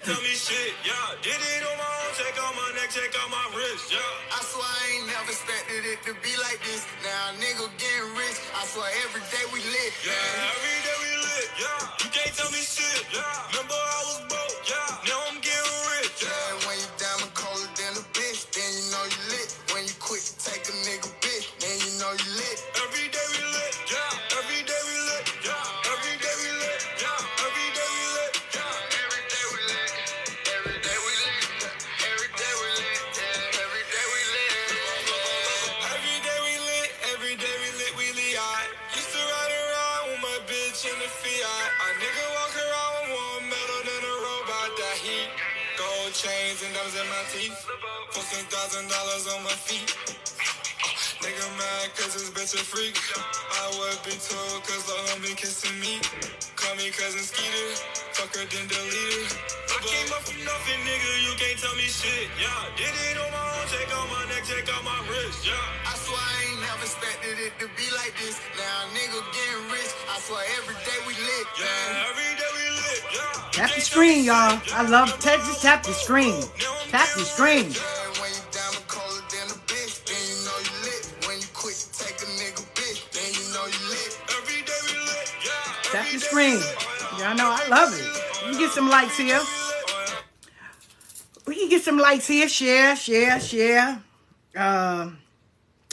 Tell me shit, yeah. Did it on my own, check out my neck, check out my wrist, yeah. I swear I ain't never expected it to be like this. Now a nigga getting rich. I swear every day we lit. Yeah, every day we lit, yeah. You can't tell me shit, yeah. Remember I was broke, yeah. Now I'm getting rich, yeah. When you diamond colder than a bitch, then you know you lit. When you quick to take a nigga bitch, then you know you lit. Every day we lit, yeah. Every day we lit, yeah. Every day we lit, yeah. Every day we lit, yeah. Every day we lit. Every day we lit. Every day we lit, yeah. Every day we lit. Every day we lit. Every day we lit. We lit. Used to ride around with my bitch in the Fiat. A nigga walk around with more metal than a robot. That heat, gold chains and diamonds in my teeth. $14,000 on my feet. Nigga mad cause his bitch a freak. I would be too cause the homie kissing me. Call me cousin Skeeter. Fuck her then delete her. I came up from nothing, nigga, you can't tell me shit, yeah. Did it on my own, check out my neck, check out my wrist, yeah. I swear I ain't never expected it to be like this. Now a nigga getting rich. I swear every day we lit, yeah. Every day we lit, yeah. Tap the screen, y'all. I love Texas. Tap the screen. Tap the screen. When you diamond colder than a bitch, then you know you lit. When you quick to take a nigga bitch, then you know you lit. Every day we lit, yeah. Tap the screen. Y'all know I love it. You get some likes here. We can get some likes here. Share.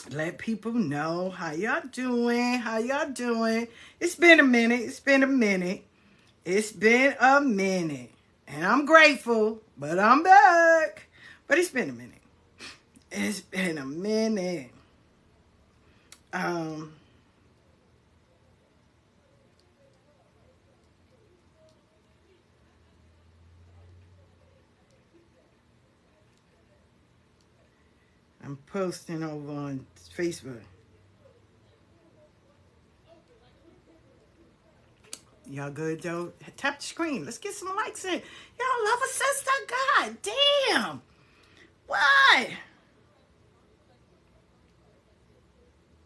Let people know how y'all doing. It's been a minute. And I'm grateful, but I'm back. But it's been a minute. I'm posting over on Facebook. Y'all good, though? Tap the screen. Let's get some likes in. Y'all love a sister? God damn. What?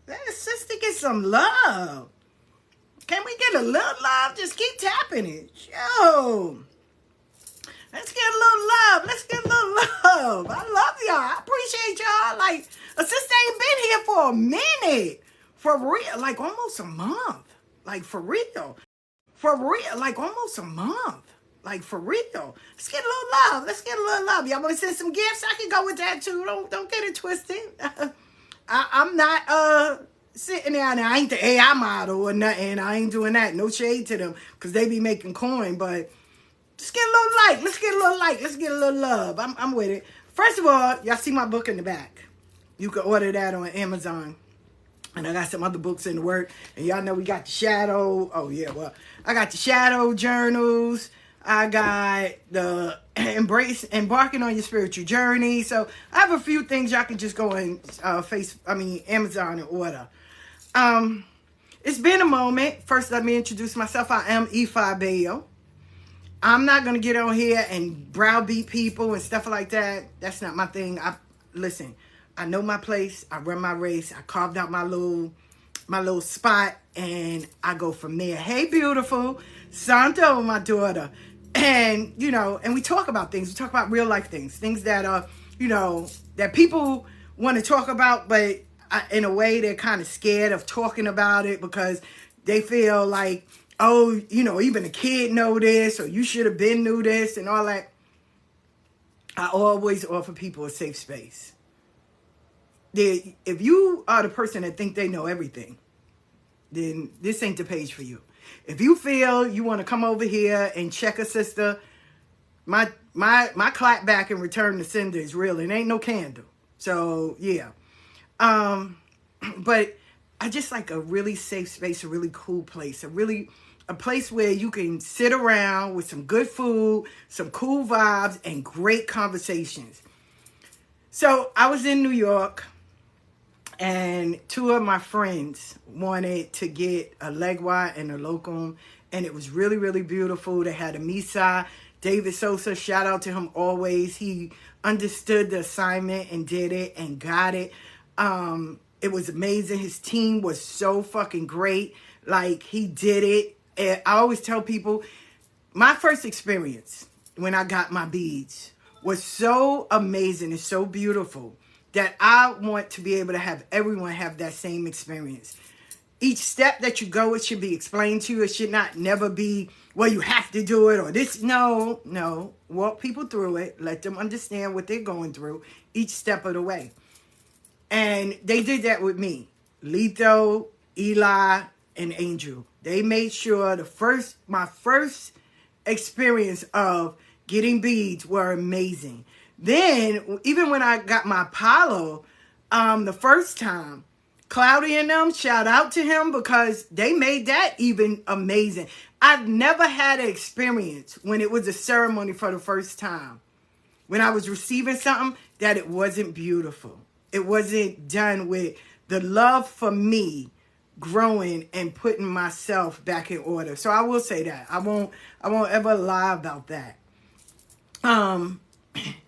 Let a sister get some love. Can we get a little love? Just keep tapping it. Yo. Let's get a little love. I love y'all. I appreciate y'all. Like, a sister ain't been here for a minute. For real. Like, almost a month. Like, for real. Like, almost a month. Like, for real. Let's get a little love. Y'all want to send some gifts? I can go with that, too. Don't get it twisted. I'm not sitting there. Now, I ain't the AI model or nothing. I ain't doing that. No shade to them. Because they be making coin. But let's get a little like. Let's get a little love. I'm with it. First of all, y'all see my book in the back. You can order that on Amazon. And I got some other books in the work. And y'all know we got the shadow. Oh, yeah, well, I got the shadow journals. I got the embarking on your spiritual journey. So I have a few things y'all can just go and Amazon and order. It's been a moment. First, let me introduce myself. I am Ifa Bayo. I'm not going to get on here and browbeat people and stuff like that. That's not my thing. Listen, I know my place. I run my race. I carved out my little spot, and I go from there. Hey, beautiful. Santo, my daughter. And, and we talk about things. We talk about real life things. Things that are, that people want to talk about, but in a way they're kind of scared of talking about it because they feel like, oh, even a kid know this, or you should have been knew this, and all that. I always offer people a safe space. If you are the person that think they know everything, then this ain't the page for you. If you feel you want to come over here and check a sister, my clap back and return the sender is real. It ain't no candle. So, yeah. But I just like a really safe space, a really cool place, a place where you can sit around with some good food, some cool vibes, and great conversations. So I was in New York, and two of my friends wanted to get a legua and a locum, and it was really, really beautiful. They had a misa. David Sosa, shout out to him always. He understood the assignment and did it and got it. It was amazing. His team was so fucking great. Like, he did it. And I always tell people, my first experience when I got my beads was so amazing and so beautiful that I want to be able to have everyone have that same experience. Each step that you go, it should be explained to you. It should not never be, well, you have to do it or this. No. Walk people through it. Let them understand what they're going through each step of the way. And they did that with me. Letho, Eli, and Angel. They made sure my first experience of getting beads were amazing. Then, even when I got my Apollo, the first time, Cloudy and them, shout out to him because they made that even amazing. I've never had an experience when it was a ceremony for the first time, when I was receiving something, that it wasn't beautiful. It wasn't done with the love for me growing and putting myself back in order. So I will say that. I won't ever lie about that.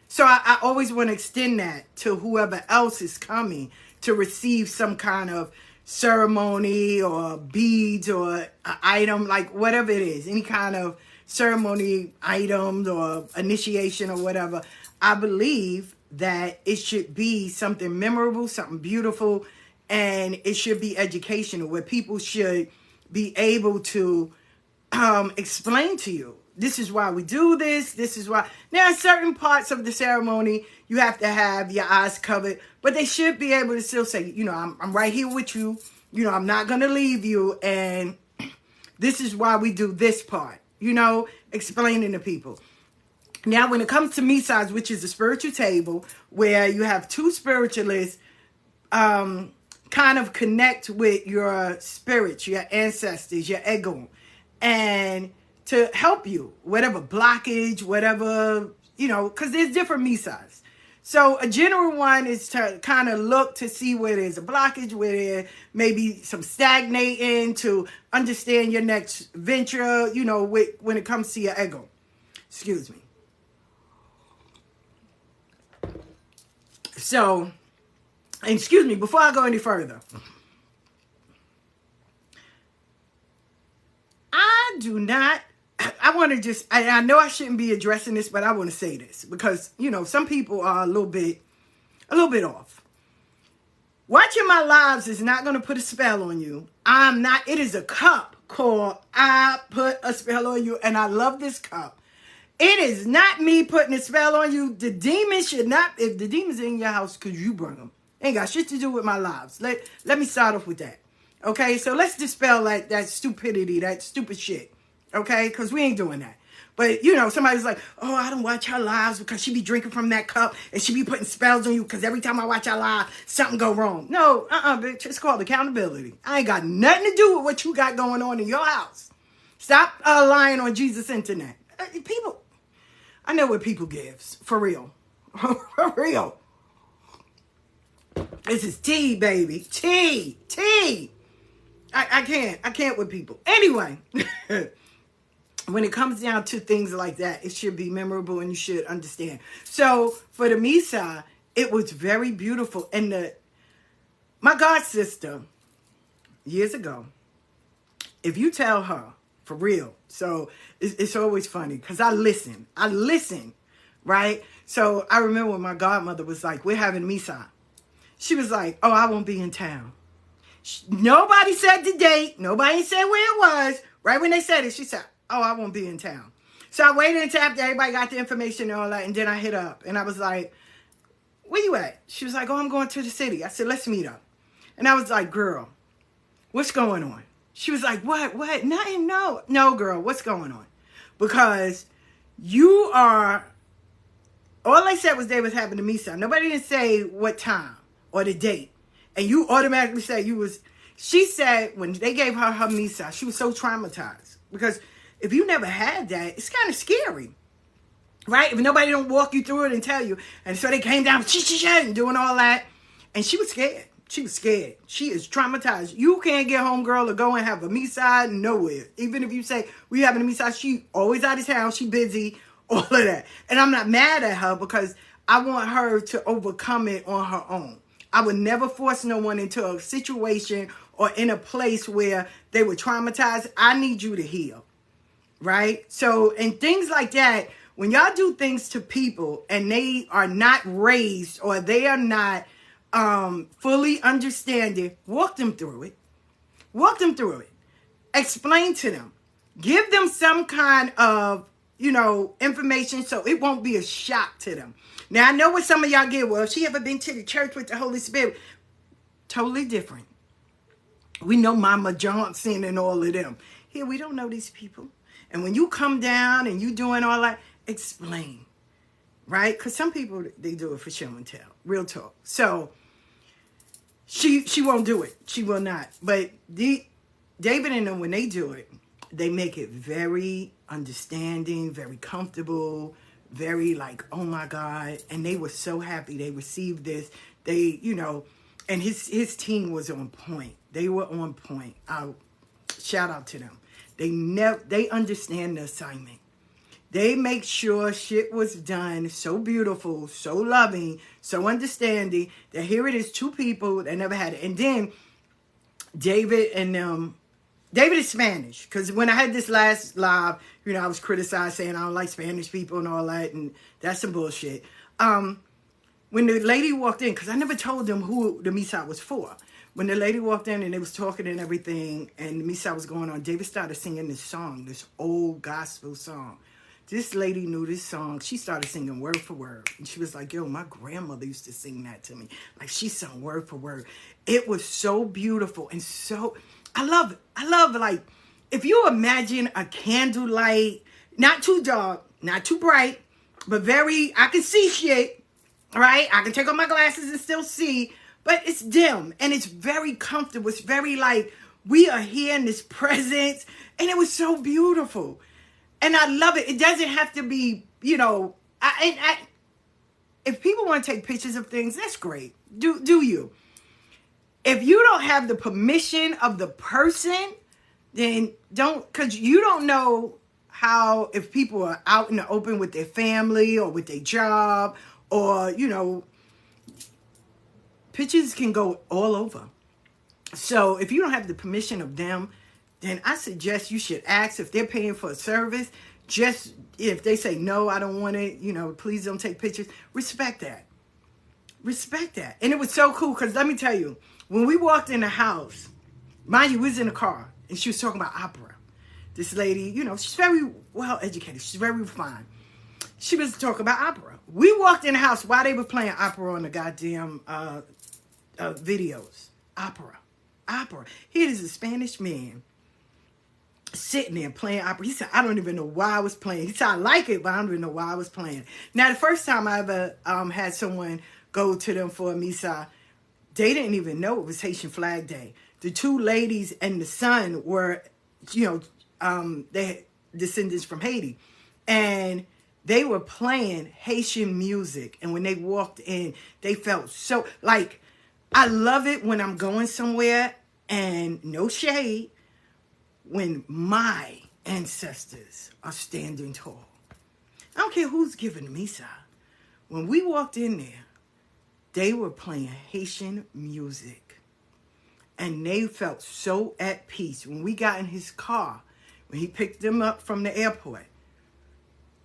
So I always want to extend that to whoever else is coming to receive some kind of ceremony or beads or an item, like whatever it is, any kind of ceremony items or initiation or whatever. I believe that it should be something memorable, something beautiful, and it should be educational, where people should be able to explain to you, this is why we do this. This is why. Now, certain parts of the ceremony, you have to have your eyes covered, but they should be able to still say, I'm right here with you. I'm not going to leave you. And this is why we do this part, explaining to people. Now, when it comes to Misas, which is a spiritual table where you have two spiritualists kind of connect with your spirits, your ancestors, your ego, and to help you, whatever blockage, whatever, because there's different Misas. So a general one is to kind of look to see where there's a blockage, where there may be some stagnating, to understand your next venture, when it comes to your ego. Excuse me. So, excuse me, before I go any further, I want to just, I know I shouldn't be addressing this, but I want to say this because, some people are a little bit off. Watching my lives is not going to put a spell on you. It is a cup called I Put a Spell on You, and I love this cup. It is not me putting a spell on you. The demon should not, if the demon's in your house because you bring them, ain't got shit to do with my lives. Let me start off with that. Okay, so let's dispel that stupidity, that stupid shit. Okay, because we ain't doing that. But, somebody's like, oh, I don't watch her lives because she be drinking from that cup and she be putting spells on you because every time I watch her live, something go wrong. No, bitch, it's called accountability. I ain't got nothing to do with what you got going on in your house. Stop lying on Jesus' internet. People, I know what people gives, for real. For real. This is tea, baby. Tea. I can't with people. Anyway. When it comes down to things like that, it should be memorable and you should understand. So for the Misa, it was very beautiful. And my god sister, years ago, if you tell her, for real, so it's always funny because I listen, right? So I remember when my godmother was like, we're having Misa. She was like, oh, I won't be in town. Nobody said the date. Nobody said where it was. Right when they said it, she said, oh, I won't be in town. So I waited until after everybody got the information and all that, and then I hit up. And I was like, where you at? She was like, oh, I'm going to the city. I said, let's meet up. And I was like, girl, what's going on? She was like, what? Nothing, no. No, girl, what's going on? Because you are, all they said was they was having a Misa. Nobody didn't say what time or the date. And you automatically said she said when they gave her Misa, she was so traumatized. Because if you never had that, it's kind of scary, right? If nobody don't walk you through it and tell you. And so they came down and doing all that. And she was scared. She was scared. She is traumatized. You can't get home, girl, to go and have a Misa nowhere. Even if you say, we having a Misa, she always out of town. She busy, all of that. And I'm not mad at her because I want her to overcome it on her own. I would never force no one into a situation or in a place where they were traumatized. I need you to heal. Right? So, and things like that, when y'all do things to people and they are not raised or they are not fully understanding, walk them through it. Walk them through it. Explain to them. Give them some kind of, information so it won't be a shock to them. Now, I know what some of y'all get. Well, she ever been to the church with the Holy Spirit? Totally different. We know Mama Johnson and all of them. Here, we don't know these people. And when you come down and you doing all that, explain. Right? Because some people, they do it for show and tell. Real talk. So, she won't do it. She will not. But David and them, when they do it, they make it very understanding, very comfortable, very like, oh my God. And they were so happy they received this. They, and his team was on point. They were on point. Shout out to them. They understand the assignment. They make sure shit was done so beautiful, so loving, so understanding that here it is, two people that never had it. And then David is Spanish, because when I had this last live, I was criticized saying I don't like Spanish people and all that, and that's some bullshit. When the lady walked in, because I never told them who the Misa was for. When the lady walked in and they was talking and everything, and the Misa was going on, David started singing this song, this old gospel song. This lady knew this song. She started singing word for word. And she was like, yo, my grandmother used to sing that to me. Like, she sung word for word. It was so beautiful and so... I love it. I love, like, if you imagine a candlelight, not too dark, not too bright, but I can see shit, right? I can take off my glasses and still see, but it's dim and it's very comfortable. It's very like, we are here in this presence, and it was so beautiful. And I love it. It doesn't have to be, if people want to take pictures of things, that's great. Do you? If you don't have the permission of the person, then don't, because you don't know how, if people are out in the open with their family or with their job, or, pictures can go all over. So if you don't have the permission of them, then I suggest you should ask if they're paying for a service. Just if they say, no, I don't want it, please don't take pictures. Respect that. Respect that. And it was so cool, because let me tell you, when we walked in the house, mind you, we was in the car, and she was talking about opera. This lady, she's very well educated. She's very refined. She was talking about opera. We walked in the house while they were playing opera on the goddamn videos. Opera. Here is a Spanish man sitting there playing opera. He said, I don't even know why I was playing. He said, I like it, but I don't even know why I was playing. Now, the first time I ever had someone go to them for a misa, they didn't even know it was Haitian Flag Day. The two ladies and the son were, they descendants from Haiti. And they were playing Haitian music. And when they walked in, they felt so, like, I love it when I'm going somewhere, and no shade, when my ancestors are standing tall. I don't care who's giving the misa. When we walked in there, they were playing Haitian music. And they felt so at peace. When we got in his car, when he picked them up from the airport,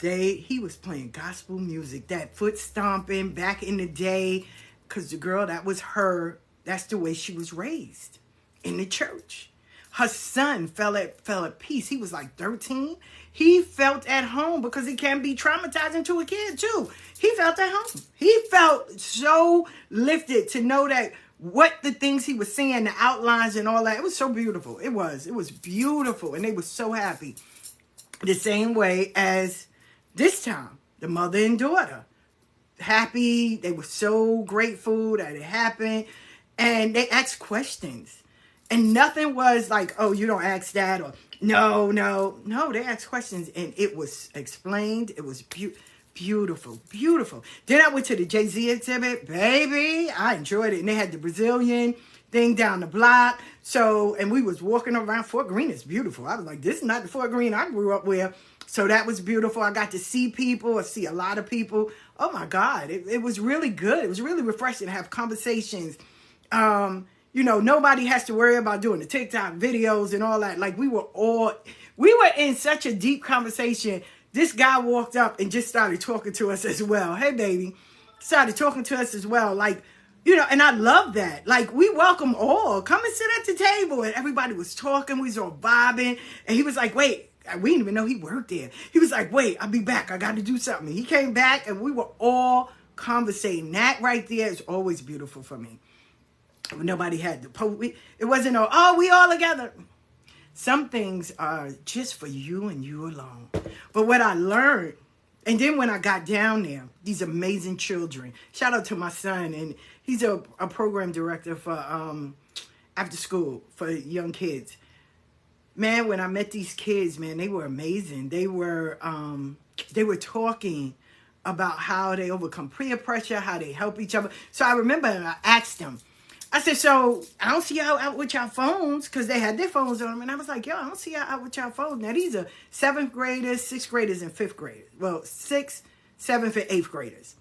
he was playing gospel music, that foot stomping back in the day, because the girl, that was her, that's the way she was raised in the church. Her son felt at peace. He was like 13. He felt at home, because it can be traumatizing to a kid too. He felt at home. He felt so lifted to know that what the things he was saying, the outlines and all that, it was so beautiful. It was beautiful. And they were so happy. The same way as this time, the mother and daughter, happy. They were so grateful that it happened. And they asked questions. And nothing was like, oh, you don't ask that, or no. They asked questions, and it was explained. It was beautiful. Then I went to the Jay-Z exhibit. Baby, I enjoyed it. And they had the Brazilian thing down the block. So, and we was walking around. Fort Greene is beautiful. I was like, this is not the Fort Greene I grew up with. So that was beautiful. I got to see people, see a lot of people. Oh my God, it was really good. It was really refreshing to have conversations. Nobody has to worry about doing the TikTok videos and all that. Like we were in such a deep conversation this guy walked up and just started talking to us as well. Hey, baby. Started talking to us as well. Like, you know, and I love that. Like, we welcome all. Come and sit at the table. And everybody was talking. We was all vibing. And he was like, wait. We didn't even know he worked there. He was like, wait, I'll be back. I got to do something. He came back and we were all conversating. That right there is always beautiful for me. Nobody had the it wasn't we all together. Some things are just for you and you alone. But what I learned, and then when I got down there, these amazing children, shout out to my son, and he's a program director for after school for young kids. Man, when I met these kids, man, they were amazing. They were talking about how they overcome peer pressure, how they help each other. So I remember I asked them, I said, so I don't see y'all out with y'all phones, because they had their phones on them. And I was like, yo, I don't see y'all out with y'all phones. Now, these are 7th graders, 6th graders, and 5th graders. Well, 6th, 7th, and 8th graders.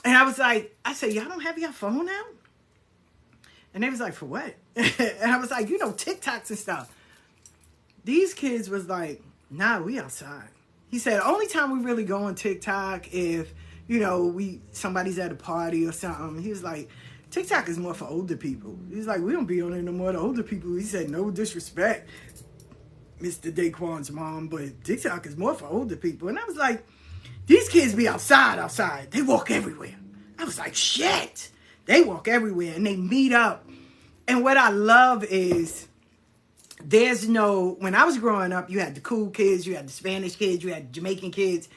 And I was like, I said, y'all don't have your phone out? And they was like, for what? And I was like, you know, TikToks and stuff. These kids was like, nah, we outside. He said, only time we really go on TikTok if, you know, somebody's at a party or something. He was like, TikTok is more for older people. He's like, we don't be on it no more. The older people, he said, no disrespect, Mr. Daquan's mom, but TikTok is more for older people. And I was like, these kids be outside. They walk everywhere. I was like, shit. They walk everywhere and they meet up. And what I love is when I was growing up, you had the cool kids, you had the Spanish kids, you had the Jamaican kids.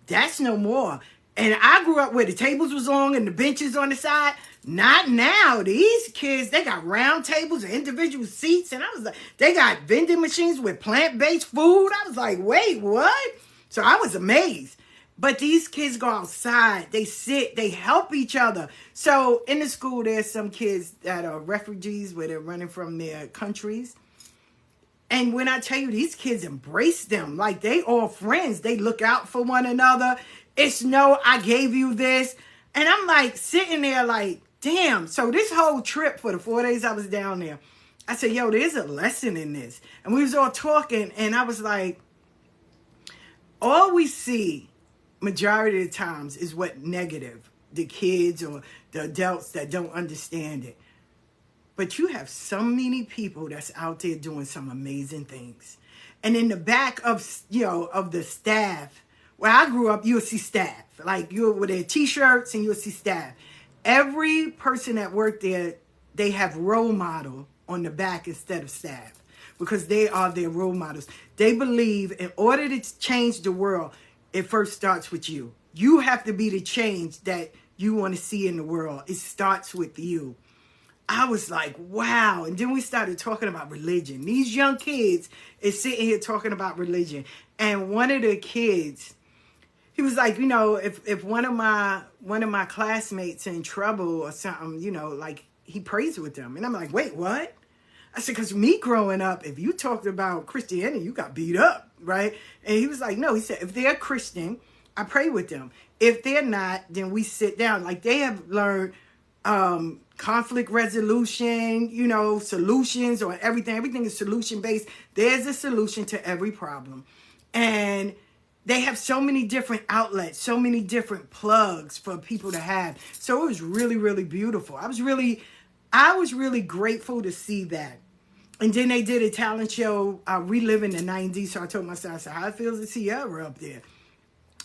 That's no more. And I grew up where the tables was long and the benches on the side. Not now. These kids, they got round tables and individual seats. And I was like, they got vending machines with plant-based food. I was like, wait, what? So I was amazed. But these kids go outside. They sit. They help each other. So in the school, there's some kids that are refugees where they're running from their countries. And when I tell you, these kids embrace them. Like, they all friends. They look out for one another. It's no, I gave you this. And I'm like sitting there like, damn. So this whole trip for the 4 days I was down there, I said, yo, there's a lesson in this. And we was all talking. And I was like, all we see majority of the times is what negative, the kids or the adults that don't understand it. But you have so many people that's out there doing some amazing things. And in the back of, you know, of the staff, where I grew up, you'll see staff. Like, you with their T-shirts and you'll see staff. Every person that worked there, they have role model on the back instead of staff. Because they are their role models. They believe in order to change the world, it first starts with you. You have to be the change that you want to see in the world. It starts with you. I was like, wow. And then we started talking about religion. These young kids is sitting here talking about religion. And one of the kids, he was like, you know, if one of my classmates in trouble or something, you know, like, he prays with them. And I'm like, wait, what? I said, because me growing up, if you talked about Christianity, you got beat up, right? And he was like, no. He said, if they're Christian, I pray with them. If they're not, then we sit down. Like, they have learned conflict resolution, you know, solutions or everything. Everything is solution-based. There's a solution to every problem. And they have so many different outlets, so many different plugs for people to have. So it was really, really beautiful. I was really grateful to see that. And then they did a talent show, reliving the 90s. So I told my son, I said, how it feels to see Sierra up there.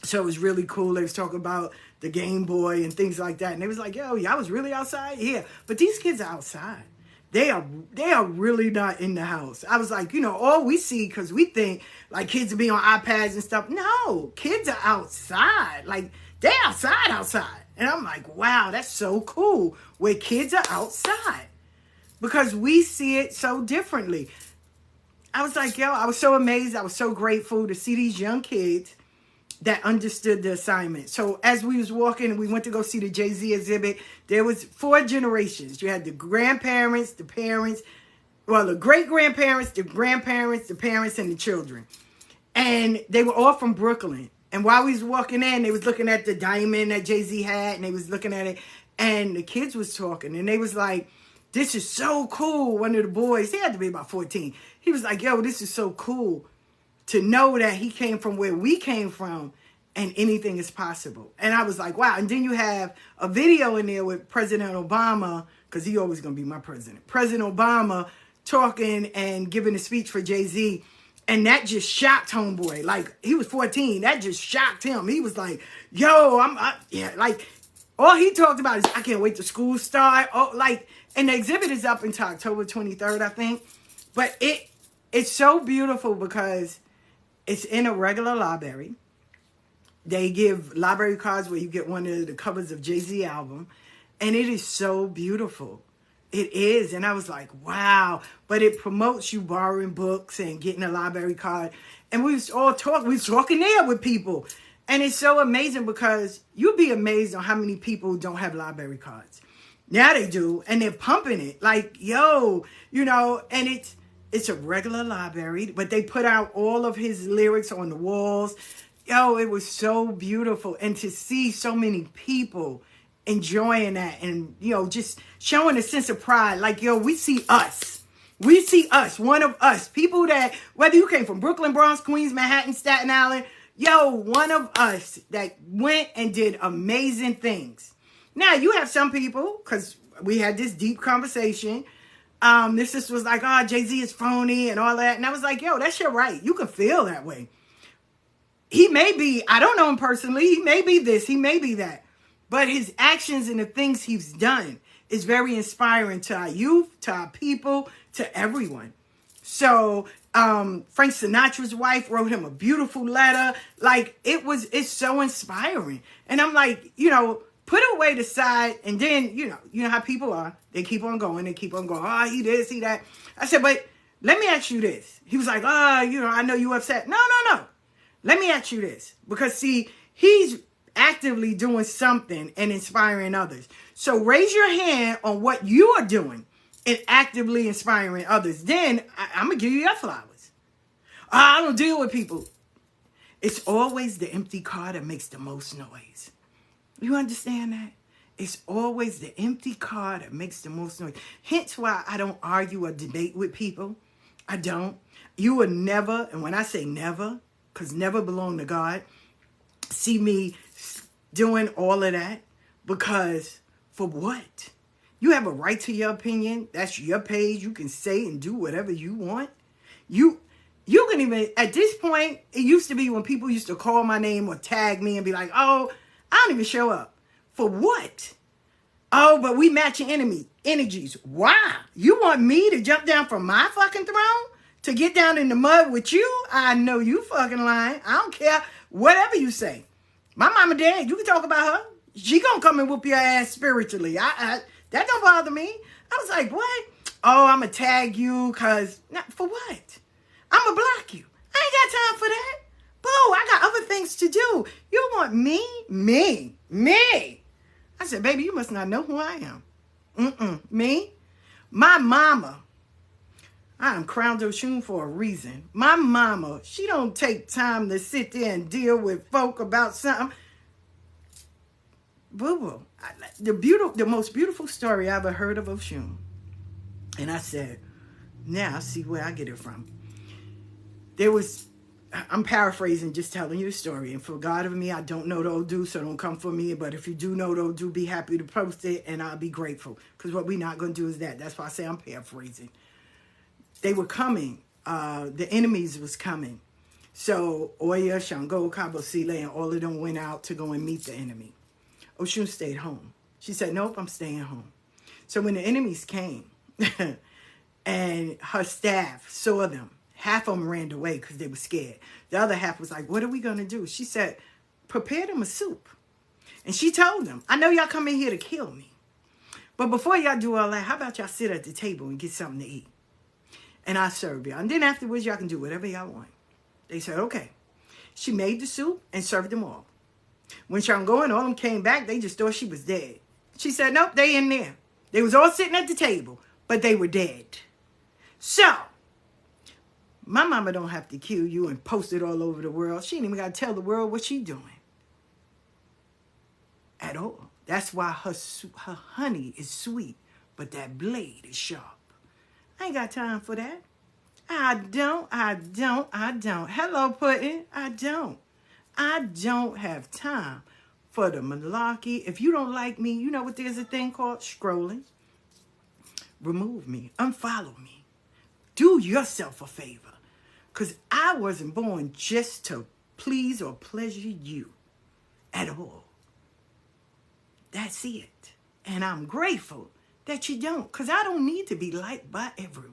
So it was really cool. They was talking about the Game Boy and things like that. And they was like, yo, y'all was really outside? Yeah. But these kids are outside. They are really not in the house. I was like, you know, all we see, because we think like kids will be on iPads and stuff. No, kids are outside. Like, they're outside. And I'm like, wow, that's so cool where kids are outside. Because we see it so differently. I was like, yo, I was so amazed. I was so grateful to see these young kids that understood the assignment. So as we was walking, we went to go see the Jay-Z exhibit. There was 4 generations. You had the grandparents, the parents, well, the great-grandparents, the grandparents, the parents, and the children. And they were all from Brooklyn. And while we was walking in, they was looking at the diamond that Jay-Z had, and they was looking at it. And the kids was talking, and they was like, this is so cool. One of the boys, he had to be about 14. He was like, yo, this is so cool. to know that he came from where we came from and anything is possible. And I was like, wow. And then you have a video in there with President Obama, because he always going to be my president. President Obama talking and giving a speech for Jay-Z. And that just shocked homeboy. Like, he was 14. That just shocked him. He was like, yo, like, all he talked about is, I can't wait till school start. Oh, like, and the exhibit is up until October 23rd, I think. But it's so beautiful because it's in a regular library. They give library cards where you get one of the covers of Jay-Z album. And it is so beautiful. It is. And I was like, wow. But it promotes you borrowing books and getting a library card. And we was talking there with people. And it's so amazing because you'd be amazed on how many people don't have library cards. Now they do. And they're pumping it. Like, yo, and it's a regular library. But they put out all of his lyrics on the walls. Yo, it was so beautiful. And to see so many people enjoying that and, just showing a sense of pride. Like, yo, we see us. We see us, one of us. People that, whether you came from Brooklyn, Bronx, Queens, Manhattan, Staten Island, yo, one of us that went and did amazing things. Now, you have some people, because we had this deep conversation. This sister was like, oh, Jay-Z is phony and all that. And I was like, yo, that's your right. You can feel that way. He may be, I don't know him personally. He may be this, he may be that. But his actions and the things he's done is very inspiring to our youth, to our people, to everyone. So Frank Sinatra's wife wrote him a beautiful letter. Like, it's so inspiring. And I'm like, put it away to side. And then, you know how people are. They keep on going. They keep on going. Oh, he this, he that. I said, but let me ask you this. He was like, I know you upset. No. Let me ask you this. Because, see, he's actively doing something and inspiring others. So raise your hand on what you are doing and actively inspiring others. Then I'm going to give you your flowers. I don't deal with people. It's always the empty car that makes the most noise. You understand that? It's always the empty car that makes the most noise. Hence why I don't argue or debate with people. I don't. You will never, and when I say never, because never belong to God, see me doing all of that. Because for what? You have a right to your opinion. That's your page. You can say and do whatever you want. You can even, at this point, it used to be when people used to call my name or tag me and be like, oh, I don't even show up. For what? Oh, but we match your energies. Why? You want me to jump down from my fucking throne to get down in the mud with you? I know you fucking lying. I don't care. Whatever you say. My mama dead. You can talk about her. She gonna come and whoop your ass spiritually. That don't bother me. I was like, what? Oh, I'm gonna tag you because, for what? I'm gonna block you. I ain't got time for that. Boo, I got other things to do. You want me? Me. I said, baby, you must not know who I am. Me? My mama. I am crowned Oshun for a reason. My mama, she don't take time to sit there and deal with folk about something. Boo-boo. The most beautiful story I ever heard of Oshun. And I said, now I see where I get it from. I'm paraphrasing, just telling you the story. And for God of me, I don't know the Odu, so don't come for me. But if you do know the Odu, be happy to post it, and I'll be grateful. Because what we're not going to do is that. That's why I say I'm paraphrasing. They were coming. The enemies was coming. So Oya, Shango, Kabosile, and all of them went out to go and meet the enemy. Oshun stayed home. She said, nope, I'm staying home. So when the enemies came and her staff saw them, half of them ran away because they were scared. The other half was like, what are we going to do? She said, prepare them a soup. And she told them, I know y'all come in here to kill me. But before y'all do all that, how about y'all sit at the table and get something to eat? And I'll serve y'all. And then afterwards, y'all can do whatever y'all want. They said, okay. She made the soup and served them all. When Shango and all them came back, they just thought she was dead. She said, nope, they in there. They was all sitting at the table, but they were dead. So, my mama don't have to kill you and post it all over the world. She ain't even got to tell the world what she doing. At all. That's why her honey is sweet, but that blade is sharp. I ain't got time for that. I don't. Hello, Pudding. I don't have time for the malarkey. If you don't like me, you know what, there's a thing called scrolling. Remove me. Unfollow me. Do yourself a favor. Because I wasn't born just to please or pleasure you at all. That's it. And I'm grateful that you don't. Because I don't need to be liked by everyone.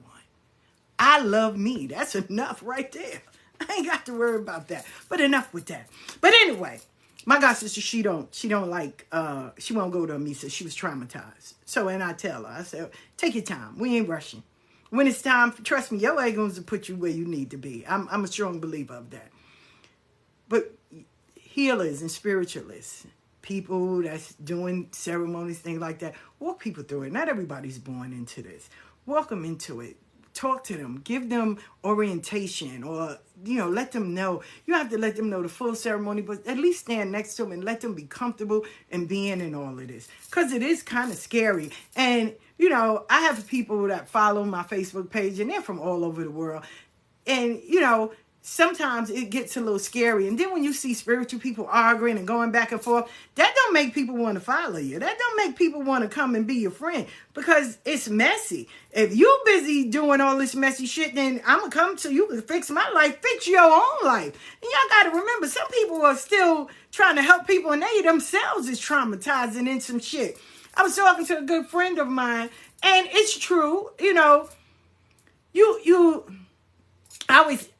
I love me. That's enough right there. I ain't got to worry about that. But enough with that. But anyway, my god sister, she won't go to Misa. She was traumatized. So, and I tell her, I said, take your time. We ain't rushing. When it's time, trust me, your ain't to put you where you need to be. I'm a strong believer of that. But healers and spiritualists, people that's doing ceremonies, things like that, walk people through it. Not everybody's born into this. Walk them into it. Talk to them, give them orientation, or, let them know. You have to let them know the full ceremony, but at least stand next to them and let them be comfortable in being in all of this. Because it is kind of scary. And, I have people that follow my Facebook page, and they're from all over the world. And, sometimes it gets a little scary. And then when you see spiritual people arguing and going back and forth, that don't make people want to follow you. That don't make people want to come and be your friend, because it's messy. If you busy doing all this messy shit, then I'm going to come so you can fix my life, fix your own life. And y'all got to remember, some people are still trying to help people, and they themselves is traumatizing in some shit. I was talking to a good friend of mine, and it's true,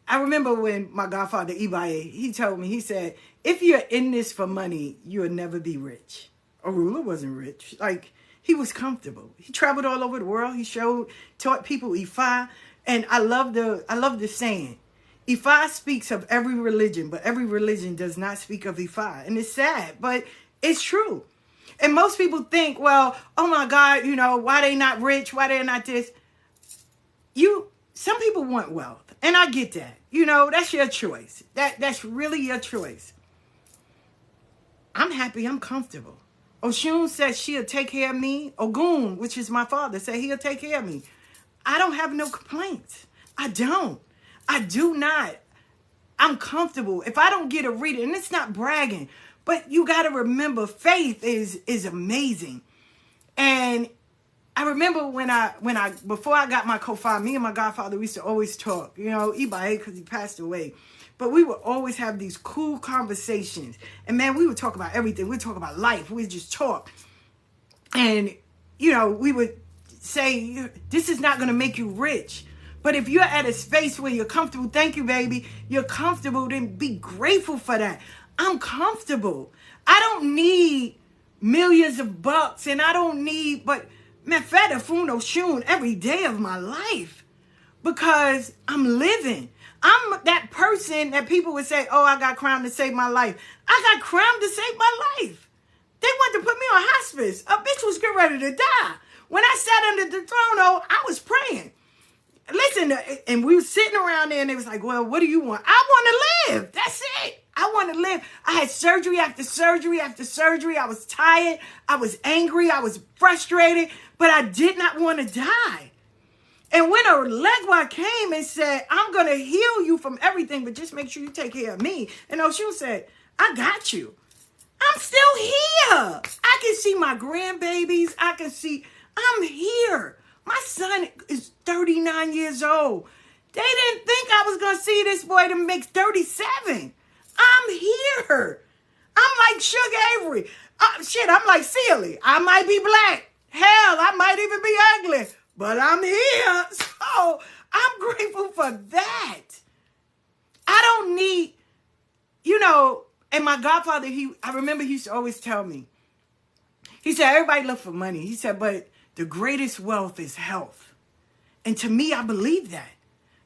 I remember when my godfather, Ibaye, he told me, he said, if you're in this for money, you'll never be rich. Orula wasn't rich. Like, he was comfortable. He traveled all over the world. He taught people Ifa. And I love the saying, Ifa speaks of every religion, but every religion does not speak of Ifa. And it's sad, but it's true. And most people think, well, oh my God, why they not rich? Why they not this? Some people want wealth. And I get that. That's your choice. That's really your choice. I'm happy. I'm comfortable. Oshun said she'll take care of me. Ogun, which is my father, said he'll take care of me. I don't have no complaints. I don't. I do not. I'm comfortable. If I don't get a reading, and it's not bragging, but you got to remember, faith is amazing. And I remember before I got my co-father, me and my godfather, we used to always talk, Ibae, because he passed away. But we would always have these cool conversations. And man, we would talk about everything. We'd talk about life. We'd just talk. And, we would say, this is not going to make you rich. But if you're at a space where you're comfortable, thank you, baby, you're comfortable, then be grateful for that. I'm comfortable. I don't need millions of bucks, and I don't need, but Mefeta Funo Shun every day of my life, because I'm living. I'm that person that people would say, oh, I got crowned to save my life. I got crowned to save my life. They wanted to put me on hospice. A bitch was getting ready to die. When I sat under the throne, I was praying. Listen, and we were sitting around there, and they was like, well, what do you want? I want to live. That's it. I want to live. I had surgery after surgery after surgery. I was tired. I was angry. I was frustrated, but I did not want to die. And when a Legwa came and said, I'm going to heal you from everything, but just make sure you take care of me. And Oshun said, I got you. I'm still here. I can see my grandbabies. I'm here. My son is 39 years old. They didn't think I was going to see this boy to make 37. I'm here. I'm like Sugar Avery. I'm like Celie. I might be black. Hell, I might even be ugly. But I'm here. So I'm grateful for that. I don't need, and my godfather, I remember he used to always tell me, he said, everybody look for money. He said, but the greatest wealth is health. And to me, I believe that,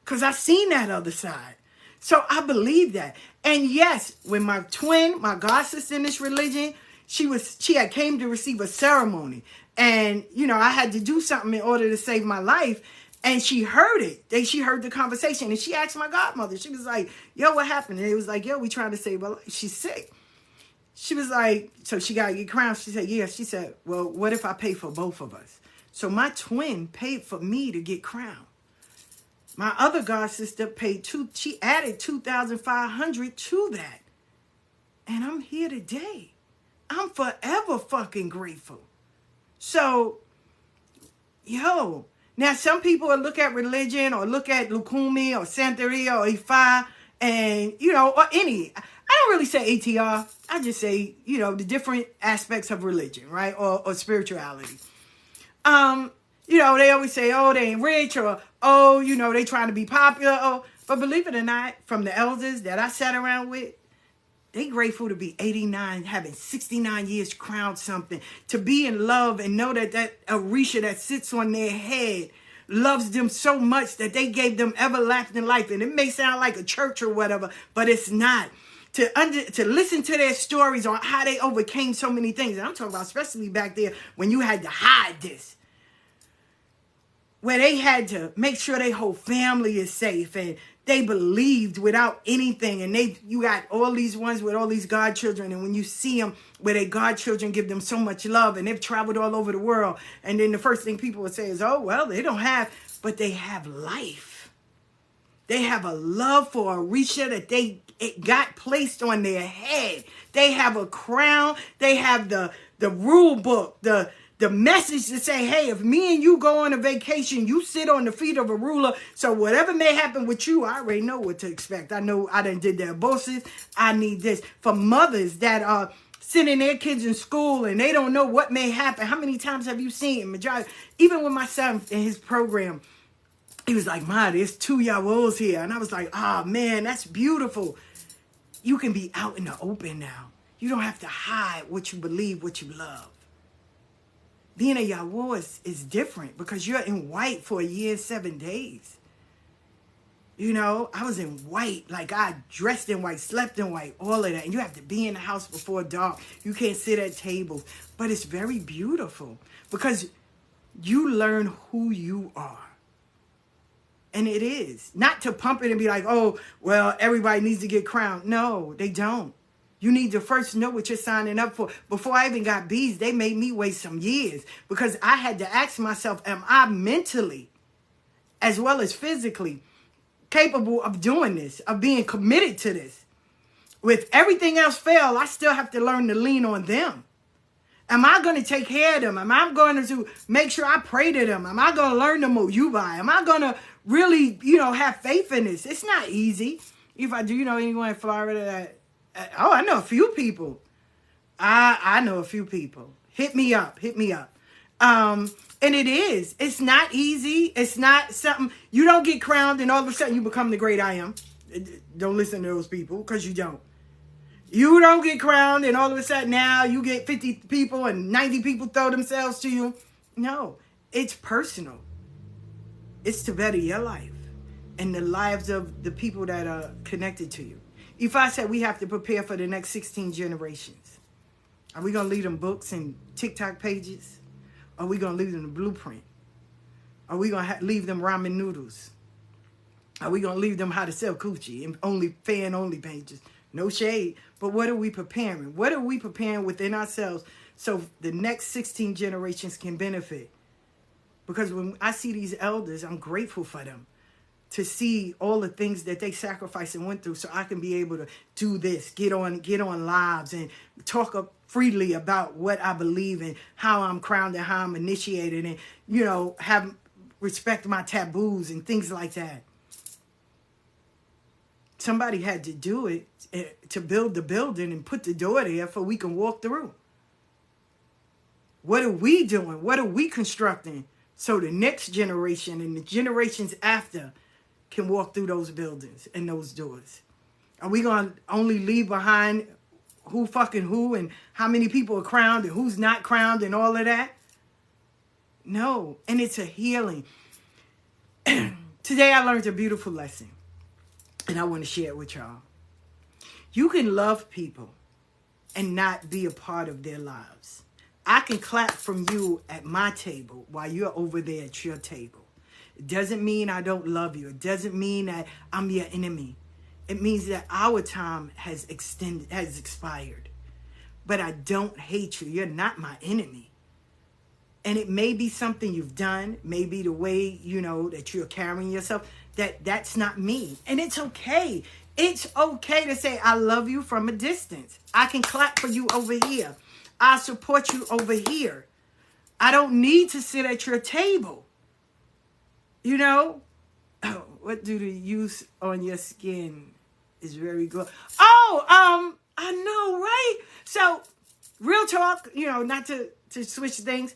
because I've seen that other side. So I believe that. And yes, when my twin, my god sister in this religion, she had came to receive a ceremony. And, I had to do something in order to save my life. And she heard it. She heard the conversation. And she asked my godmother. She was like, yo, what happened? And it was like, yo, we trying to save her life. She's sick. She was like, so she got to get crowned. She said, yeah. She said, well, what if I pay for both of us? So my twin paid for me to get crowned. My other god sister she added $2,500 to that. And I'm here today. I'm forever fucking grateful. So, now some people will look at religion or look at Lukumi or Santeria or Ifa and, or any. I don't really say ATR. I just say, the different aspects of religion, right? Or spirituality. They always say, oh, they ain't rich or, oh, they trying to be popular. Oh, but believe it or not, from the elders that I sat around with, they grateful to be 89, having 69 years crowned something, to be in love and know that Orisha that sits on their head loves them so much that they gave them everlasting life. And it may sound like a church or whatever, but it's not. To listen to their stories on how they overcame so many things. And I'm talking about especially back there when you had to hide this. Where they had to make sure their whole family is safe and they believed without anything. And you got all these ones with all these godchildren. And when you see them where their godchildren give them so much love and they've traveled all over the world. And then the first thing people would say is, oh, well, they don't have, but they have life. They have a love for Orisha that it got placed on their head. They have a crown. They have the rule book, the message to say, hey, if me and you go on a vacation, you sit on the feet of a ruler. So whatever may happen with you, I already know what to expect. I know I done did their bosses. I need this. For mothers that are sending their kids in school and they don't know what may happen. How many times have you seen majority? Even with my son in his program, he was like, Ma, there's 2 Yawos here. And I was like, man, that's beautiful. You can be out in the open now. You don't have to hide what you believe, what you love. Being a Yawo is different because you're in white for 1 year and 7 days. I was in white, like I dressed in white, slept in white, all of that. And you have to be in the house before dark. You can't sit at tables. But it's very beautiful because you learn who you are. And it is. Not to pump it and be like, oh, well, everybody needs to get crowned. No, they don't. You need to first know what you're signing up for. Before I even got bees, they made me wait some years because I had to ask myself, am I mentally as well as physically capable of doing this, of being committed to this? With everything else fail, I still have to learn to lean on them. Am I going to take care of them? Am I going to make sure I pray to them? Am I going to learn the Moyubai? Am I going to really, have faith in this? It's not easy. If I do, anyone in Florida that, I know a few people. I know a few people. Hit me up. And it's not easy. It's not something, you don't get crowned and all of a sudden you become the great I am. Don't listen to those people because you don't. You don't get crowned and all of a sudden now you get 50 people and 90 people throw themselves to you. No, it's personal. It's to better your life and the lives of the people that are connected to you. If I said we have to prepare for the next 16 generations, are we going to leave them books and TikTok pages? Are we going to leave them the blueprint? Are we going to leave them ramen noodles? Are we going to leave them how to sell coochie and fan only pages? No shade. But what are we preparing? What are we preparing within ourselves so the next 16 generations can benefit? Because when I see these elders, I'm grateful for them. To see all the things that they sacrificed and went through so I can be able to do this, get on lives and talk freely about what I believe and how I'm crowned and how I'm initiated and, have respect my taboos and things like that. Somebody had to do it to build the building and put the door there so we can walk through. What are we doing? What are we constructing so the next generation and the generations after can walk through those buildings and those doors? Are we going to only leave behind who fucking who and how many people are crowned and who's not crowned and all of that? No. And it's a healing. Today I learned a beautiful lesson and I want to share it with y'all. You can love people and not be a part of their lives. I can clap from you at my table while you're over there at your table. It doesn't mean I don't love you. It doesn't mean that I'm your enemy. It means that our time has expired. But I don't hate you. You're not my enemy. And it may be something you've done, maybe the way, that you're carrying yourself. that's not me. And it's okay. It's okay to say, I love you from a distance. I can clap for you over here. I support you over here. I don't need to sit at your table. You know? Oh, what do the use on your skin is very good. Oh, I know, right? So, real talk, not to switch things.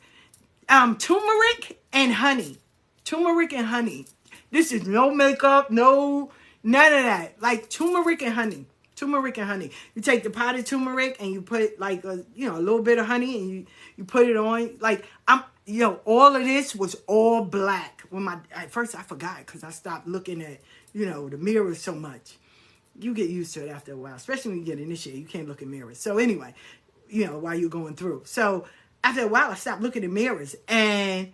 Turmeric and honey. Turmeric and honey. This is no makeup, none of that. Like turmeric and honey. Turmeric and honey. You take the potted turmeric and you put like a little bit of honey and you put it on. Like all of this was all black. At first I forgot because I stopped looking at the mirror so much. You get used to it after a while, especially when you get initiated. You can't look in mirrors. So anyway, while you're going through. So after a while, I stopped looking in mirrors, and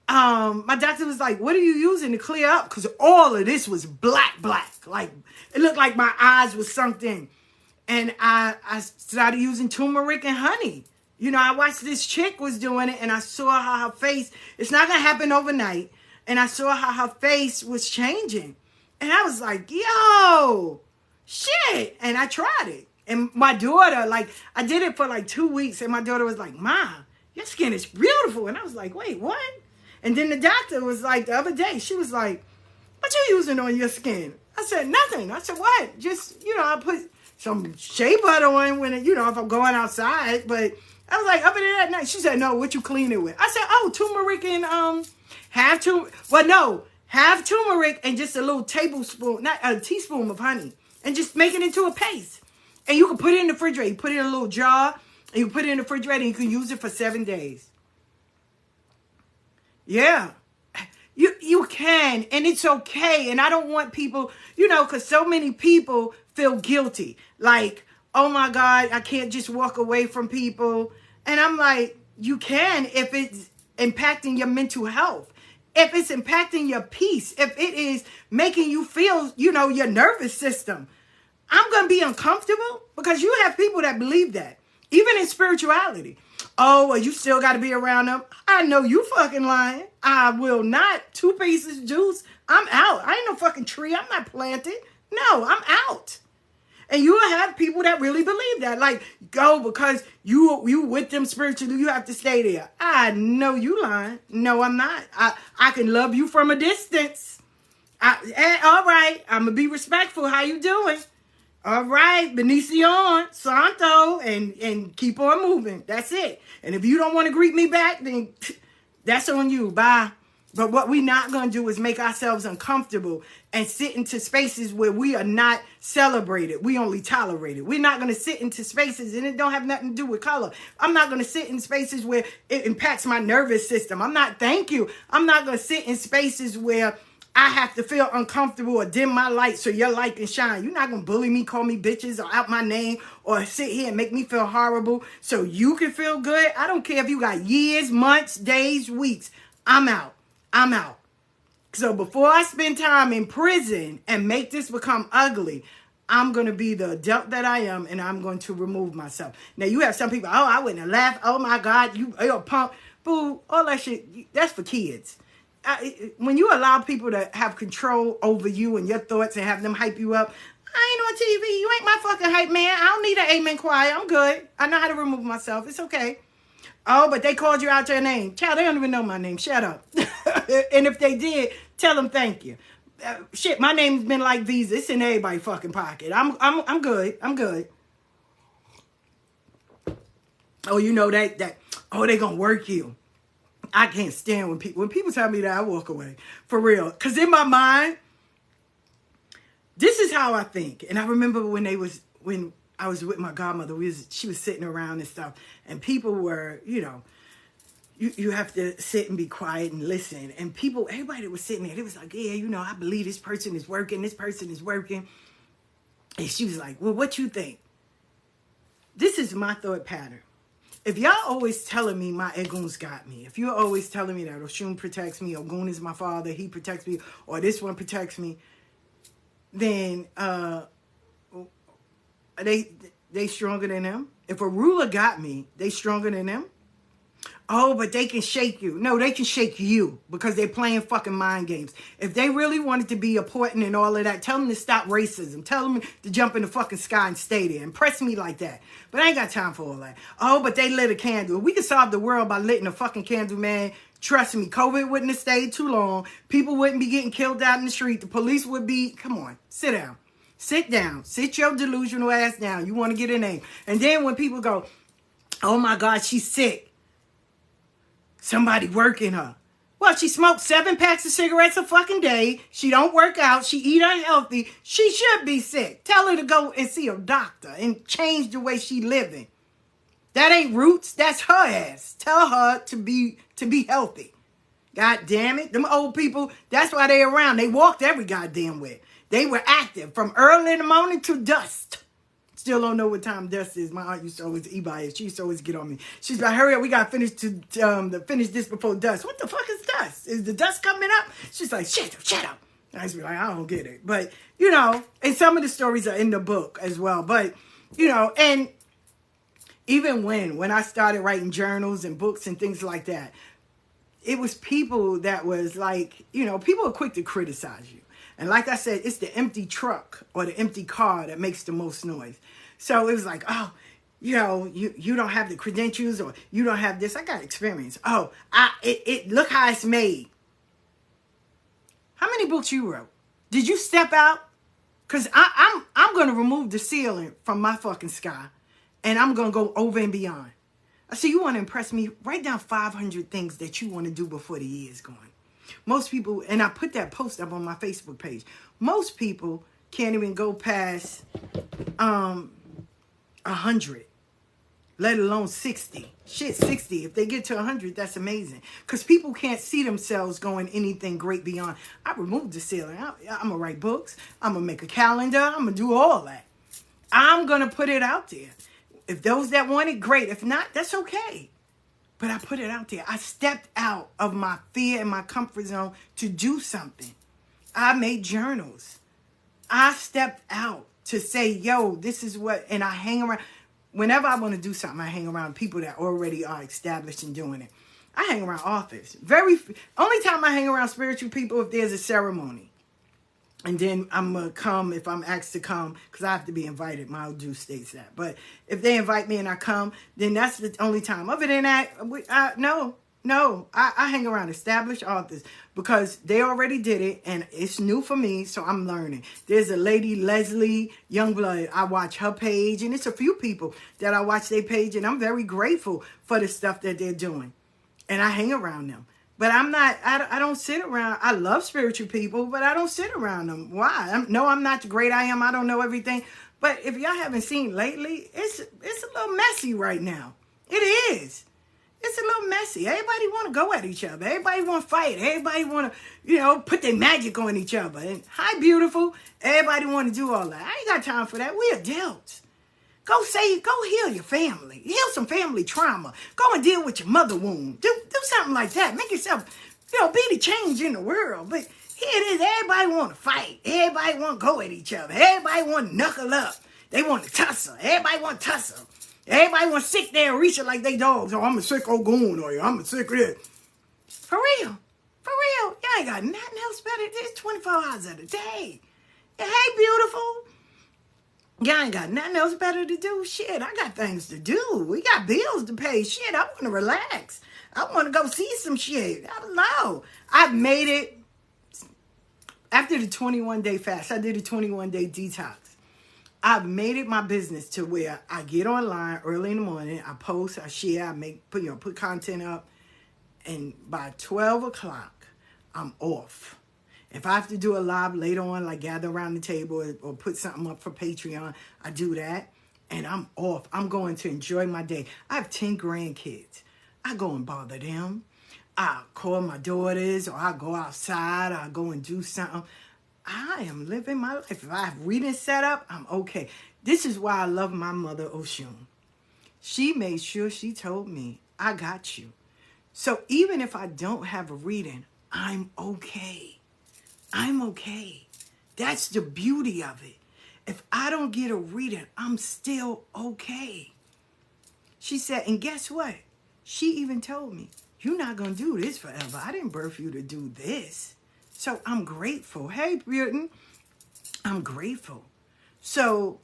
my doctor was like, "What are you using to clear up?" Because all of this was black. Like it looked like my eyes were sunk in, and I started using turmeric and honey. I watched this chick was doing it, and I saw how her face. It's not gonna happen overnight, and I saw how her face was changing, and I was like, "Yo, shit!" And I tried it. And my daughter, I did it for 2 weeks, and my daughter was like, "Ma, your skin is beautiful." And I was like, "Wait, what?" And then the doctor was like, the other day, she was like, "What you using on your skin?" I said, "Nothing." I said, "What?" Just, I put some shea butter on when, if I'm going outside. But I was like, other than that, night. She said, "No, what you clean it with?" I said, "Oh, turmeric and, half turmeric and just a little tablespoon, not a teaspoon of honey. And just make it into a paste. And you can put it in the refrigerator. You put it in a little jar, and you put it in the refrigerator, and you can use it for 7 days. Yeah. You can, and it's okay. And I don't want people, because so many people feel guilty. Like, oh my God, I can't just walk away from people. And I'm like, you can if it's impacting your mental health. If it's impacting your peace. If it is making you feel, your nervous system. I'm going to be uncomfortable because you have people that believe that. Even in spirituality. Oh, well, you still got to be around them. I know you fucking lying. I will not. 2 pieces of juice. I'm out. I ain't no fucking tree. I'm not planted. No, I'm out. And you will have people that really believe that. Like, go because you with them spiritually, you have to stay there. I know you lying. No, I'm not. I can love you from a distance. All right. I'm going to be respectful. How you doing? All right, Benicio, Santo, and keep on moving. That's it. And if you don't want to greet me back, then that's on you. Bye. But what we're not going to do is make ourselves uncomfortable and sit into spaces where we are not celebrated. We only tolerated. We're not going to sit into spaces, and it don't have nothing to do with color. I'm not going to sit in spaces where it impacts my nervous system. I'm not going to sit in spaces where I have to feel uncomfortable or dim my light so your light can shine. You're not going to bully me, call me bitches or out my name or sit here and make me feel horrible so you can feel good. I don't care if you got years, months, days, weeks. I'm out. So before I spend time in prison and make this become ugly, I'm going to be the adult that I am, and I'm going to remove myself. Now, you have some people, oh, I wouldn't have laughed. Oh, my God, you're a punk. Boo, all that shit, that's for kids. When you allow people to have control over you and your thoughts and have them hype you up, I ain't on TV. You ain't my fucking hype man. I don't need an amen choir. I'm good. I know how to remove myself. It's okay. Oh, but they called you out your name. Child, they don't even know my name. Shut up. And if they did, tell them thank you. Shit, my name's been like Visa. It's in everybody's fucking pocket. I'm good. I'm good. Oh, you know that. Oh, they gonna work you. I can't stand when people tell me that, I walk away. For real. Because in my mind, this is how I think. And I remember when I was with my godmother, she was sitting around and stuff. And people were, you have to sit and be quiet and listen. And everybody was sitting there. They was like, yeah, I believe this person is working. This person is working. And she was like, well, what you think? This is my thought pattern. If y'all always telling me my Egun's got me, if you're always telling me that Oshun protects me, Ogun is my father, he protects me, or this one protects me, then they stronger than them. If a ruler got me, they stronger than them. Oh, but they can shake you. No, they can shake you because they're playing fucking mind games. If they really wanted to be important and all of that, tell them to stop racism. Tell them to jump in the fucking sky and stay there. Impress me like that. But I ain't got time for all that. Oh, but they lit a candle. We can solve the world by lighting a fucking candle, man. Trust me, COVID wouldn't have stayed too long. People wouldn't be getting killed out in the street. The police would be, come on, sit down. Sit down. Sit your delusional ass down. You want to get a name. And then when people go, oh my God, she's sick. Somebody working her. Well, she smokes 7 packs of cigarettes a fucking day. She don't work out. She eat unhealthy. She should be sick. Tell her to go and see a doctor and change the way she living. That ain't roots. That's her ass. Tell her to be healthy. God damn it. Them old people, that's why they around. They walked every goddamn way. They were active from early in the morning to dusk. Still don't know what time dusk is. My aunt used to always e-buy. She used to always get on me. She's like, hurry up, we got to finish this before dusk. What the fuck is dusk? Is the dusk coming up? She's like, shut up. I used to be like, I don't get it. But, you know, and some of the stories are in the book as well. But, you know, and even when I started writing journals and books and things like that, it was people that was like, you know, people are quick to criticize you. And like I said, it's the empty truck or the empty car that makes the most noise. So it was like, oh, you know, you don't have the credentials or you don't have this. I got experience. Oh, look how it's made. How many books you wrote? Did you step out? Because I'm going to remove the ceiling from my fucking sky. And I'm going to go over and beyond. I see you want to impress me. Write down 500 things that you want to do before the year is gone. Most people, and I put that post up on my Facebook page. Most people can't even go past 100, let alone 60. Shit, 60. If they get to 100, that's amazing. Because people can't see themselves going anything great beyond. I removed the ceiling. I'm going to write books. I'm going to make a calendar. I'm going to do all that. I'm going to put it out there. If those that want it, great. If not, that's okay. But I put it out there. I stepped out of my fear and my comfort zone to do something. I made journals. I stepped out to say, yo, this is what, and I hang around. Whenever I want to do something, I hang around people that already are established in doing it. I hang around authors. Only time I hang around spiritual people if there's a ceremony. And then I'm going to come if I'm asked to come because I have to be invited. My old dude states that. But if they invite me and I come, then that's the only time. Other than that, no. I hang around established authors because they already did it and it's new for me, so I'm learning. There's a lady, Leslie Youngblood. I watch her page, and it's a few people that I watch their page, and I'm very grateful for the stuff that they're doing. And I hang around them. But I don't sit around. I love spiritual people, but I don't sit around them. Why? I'm not the great I am. I don't know everything. But if y'all haven't seen lately, it's a little messy right now. It is. It's a little messy. Everybody want to go at each other. Everybody want to fight. Everybody want to, put their magic on each other. And hi, beautiful. Everybody want to do all that. I ain't got time for that. We adults. Go heal your family. Heal some family trauma. Go and deal with your mother wound. Do something like that. Make yourself, be the change in the world. But here it is. Everybody want to fight. Everybody want to go at each other. Everybody want to knuckle up. They want to tussle. Everybody want to tussle. Everybody want to sit there and reach it like they dogs. Oh, I'm a sick old goon, or I'm a sick of this. For real. Y'all ain't got nothing else better. It's 24 hours of the day. Hey, beautiful. Y'all ain't got nothing else better to do. Shit, I got things to do. We got bills to pay. Shit, I want to relax. I want to go see some shit. I don't know. I've made it. After the 21-day fast, I did a 21-day detox. I've made it my business to where I get online early in the morning. I post, I share, I put content up. And by 12 o'clock, I'm off. If I have to do a live later on, like gather around the table or put something up for Patreon, I do that. And I'm off. I'm going to enjoy my day. I have 10 grandkids. I go and bother them. I call my daughters, or I go outside. I go and do something. I am living my life. If I have reading set up, I'm okay. This is why I love my mother, Oshun. She made sure she told me, I got you. So even if I don't have a reading, I'm okay. I'm okay. That's the beauty of it. If I don't get a reading, I'm still okay. She said, and guess what? She even told me, you're not going to do this forever. I didn't birth you to do this. So I'm grateful. Hey, Britain, I'm grateful. So,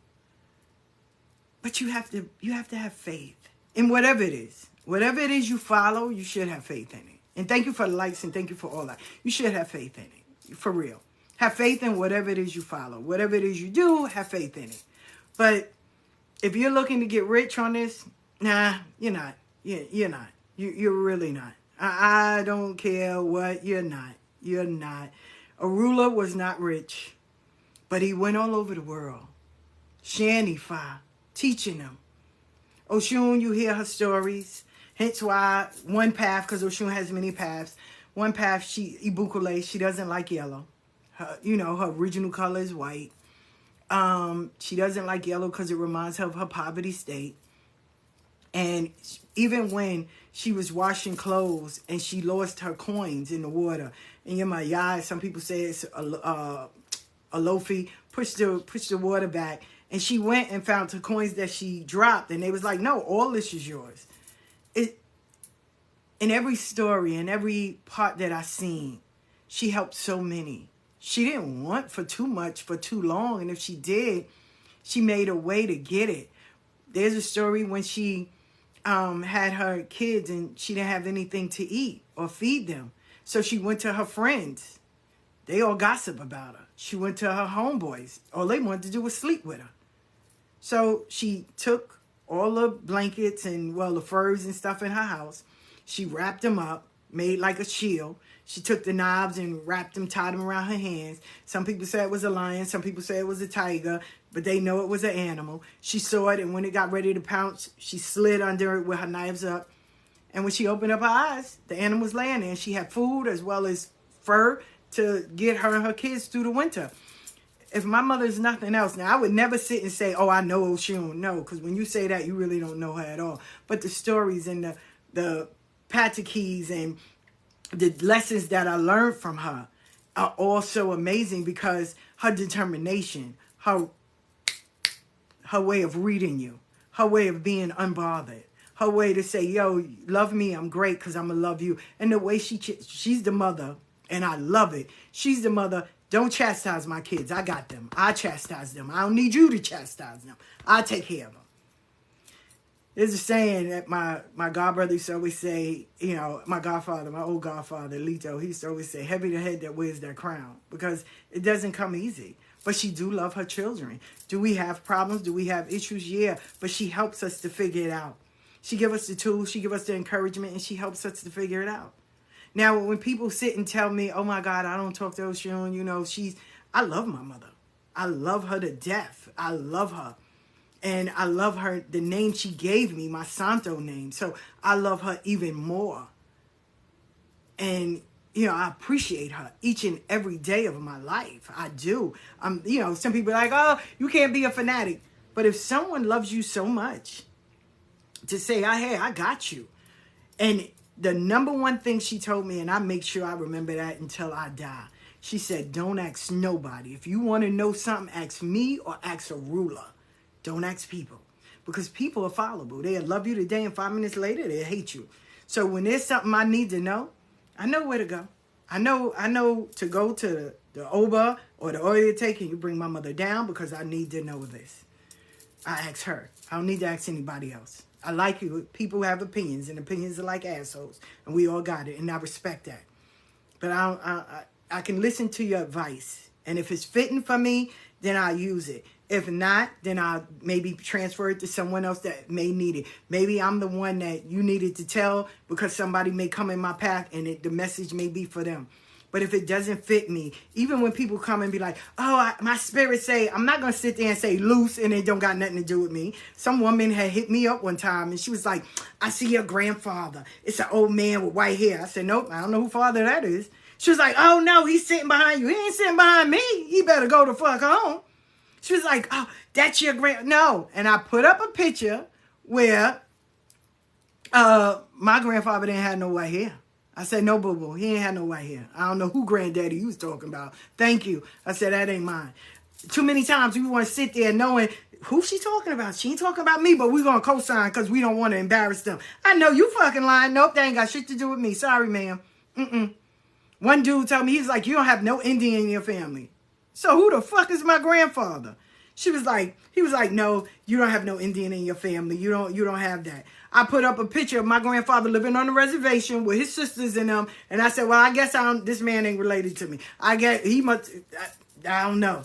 but you have to have faith in whatever it is. Whatever it is you follow, you should have faith in it. And thank you for the likes and thank you for all that. You should have faith in it. For real. Have faith in whatever it is you follow. Whatever it is you do, have faith in it. But if you're looking to get rich on this, nah, you're not. You're not. You're really not. I don't care what. You're not. You're not. Arula was not rich, but he went all over the world, sharing Ifa, teaching them. Oshun, you hear her stories. Hence why one path, because Oshun has many paths. One path, Ibukule, she doesn't like yellow. Her original color is white. She doesn't like yellow because it reminds her of her poverty state. And even when she was washing clothes and she lost her coins in the water, and Yamayai, some people say it's a lofi, pushed the water back, and she went and found the coins that she dropped, and they was like, no, all this is yours. In every story, in every part that I seen, she helped so many. She didn't want for too much for too long, and if she did, she made a way to get it. There's a story when she had her kids and she didn't have anything to eat or feed them. So she went to her friends. They all gossip about her. She went to her homeboys. All they wanted to do was sleep with her. So she took all the blankets and, the furs and stuff in her house. She wrapped them up, made like a shield. She took the knobs and wrapped them, tied them around her hands. Some people say it was a lion. Some people say it was a tiger, but they know it was an animal. She saw it, and when it got ready to pounce, she slid under it with her knives up. And when she opened up her eyes, the animal was laying there. She had food as well as fur to get her and her kids through the winter. If my mother's nothing else, now I would never sit and say, oh, I know Oshun. No, because when you say that, you really don't know her at all. But the stories and the patakis and the lessons that I learned from her are all so amazing because her determination, her way of reading you, her way of being unbothered, her way to say, yo, love me, I'm great because I'm going to love you. And the way she's the mother, and I love it. She's the mother. Don't chastise my kids. I got them. I chastise them. I don't need you to chastise them. I take care of them. There's a saying that my godbrother used to always say, my godfather, my old godfather, Lito, he used to always say, heavy the head that wears that crown, because it doesn't come easy. But she do love her children. Do we have problems? Do we have issues? Yeah, but she helps us to figure it out. She give us the tools, she give us the encouragement, and she helps us to figure it out. Now, when people sit and tell me, oh my God, I don't talk to Oshun, I love my mother. I love her to death. I love her. And I love her, the name she gave me, my Santo name. So I love her even more. And, I appreciate her each and every day of my life. I do. Some people are like, oh, you can't be a fanatic. But if someone loves you so much to say, hey, I got you. And the number one thing she told me, and I make sure I remember that until I die. She said, don't ask nobody. If you want to know something, ask me or ask a ruler. Don't ask people, because people are fallible. They'll love you today and 5 minutes later, they'll hate you. So when there's something I need to know, I know where to go. I know to go to the Oba or the oil take and you bring my mother down because I need to know this. I ask her. I don't need to ask anybody else. I like you. People have opinions, and opinions are like assholes, and we all got it, and I respect that. But I can listen to your advice, and if it's fitting for me, then I'll use it. If not, then I'll maybe transfer it to someone else that may need it. Maybe I'm the one that you needed to tell because somebody may come in my path and the message may be for them. But if it doesn't fit me, even when people come and be like, oh, my spirit say, I'm not going to sit there and say loose and it don't got nothing to do with me. Some woman had hit me up one time and she was like, I see your grandfather. It's an old man with white hair. I said, nope, I don't know who father that is. She was like, oh, no, he's sitting behind you. He ain't sitting behind me. He better go the fuck home. She was like, oh, that's your no. And I put up a picture where my grandfather didn't have no white hair. I said, no, boo-boo, he ain't had no white hair. I don't know who granddaddy you was talking about. Thank you. I said, that ain't mine. Too many times we want to sit there knowing who she talking about. She ain't talking about me, but we're going to co-sign because we don't want to embarrass them. I know you fucking lying. Nope, that ain't got shit to do with me. Sorry, ma'am. One dude told me, he's like, you don't have no Indian in your family. So who the fuck is my grandfather? He was like, no, you don't have no Indian in your family. You don't have that. I put up a picture of my grandfather living on the reservation with his sisters in them. And I said, well, I guess this man ain't related to me. I guess he must, I don't know.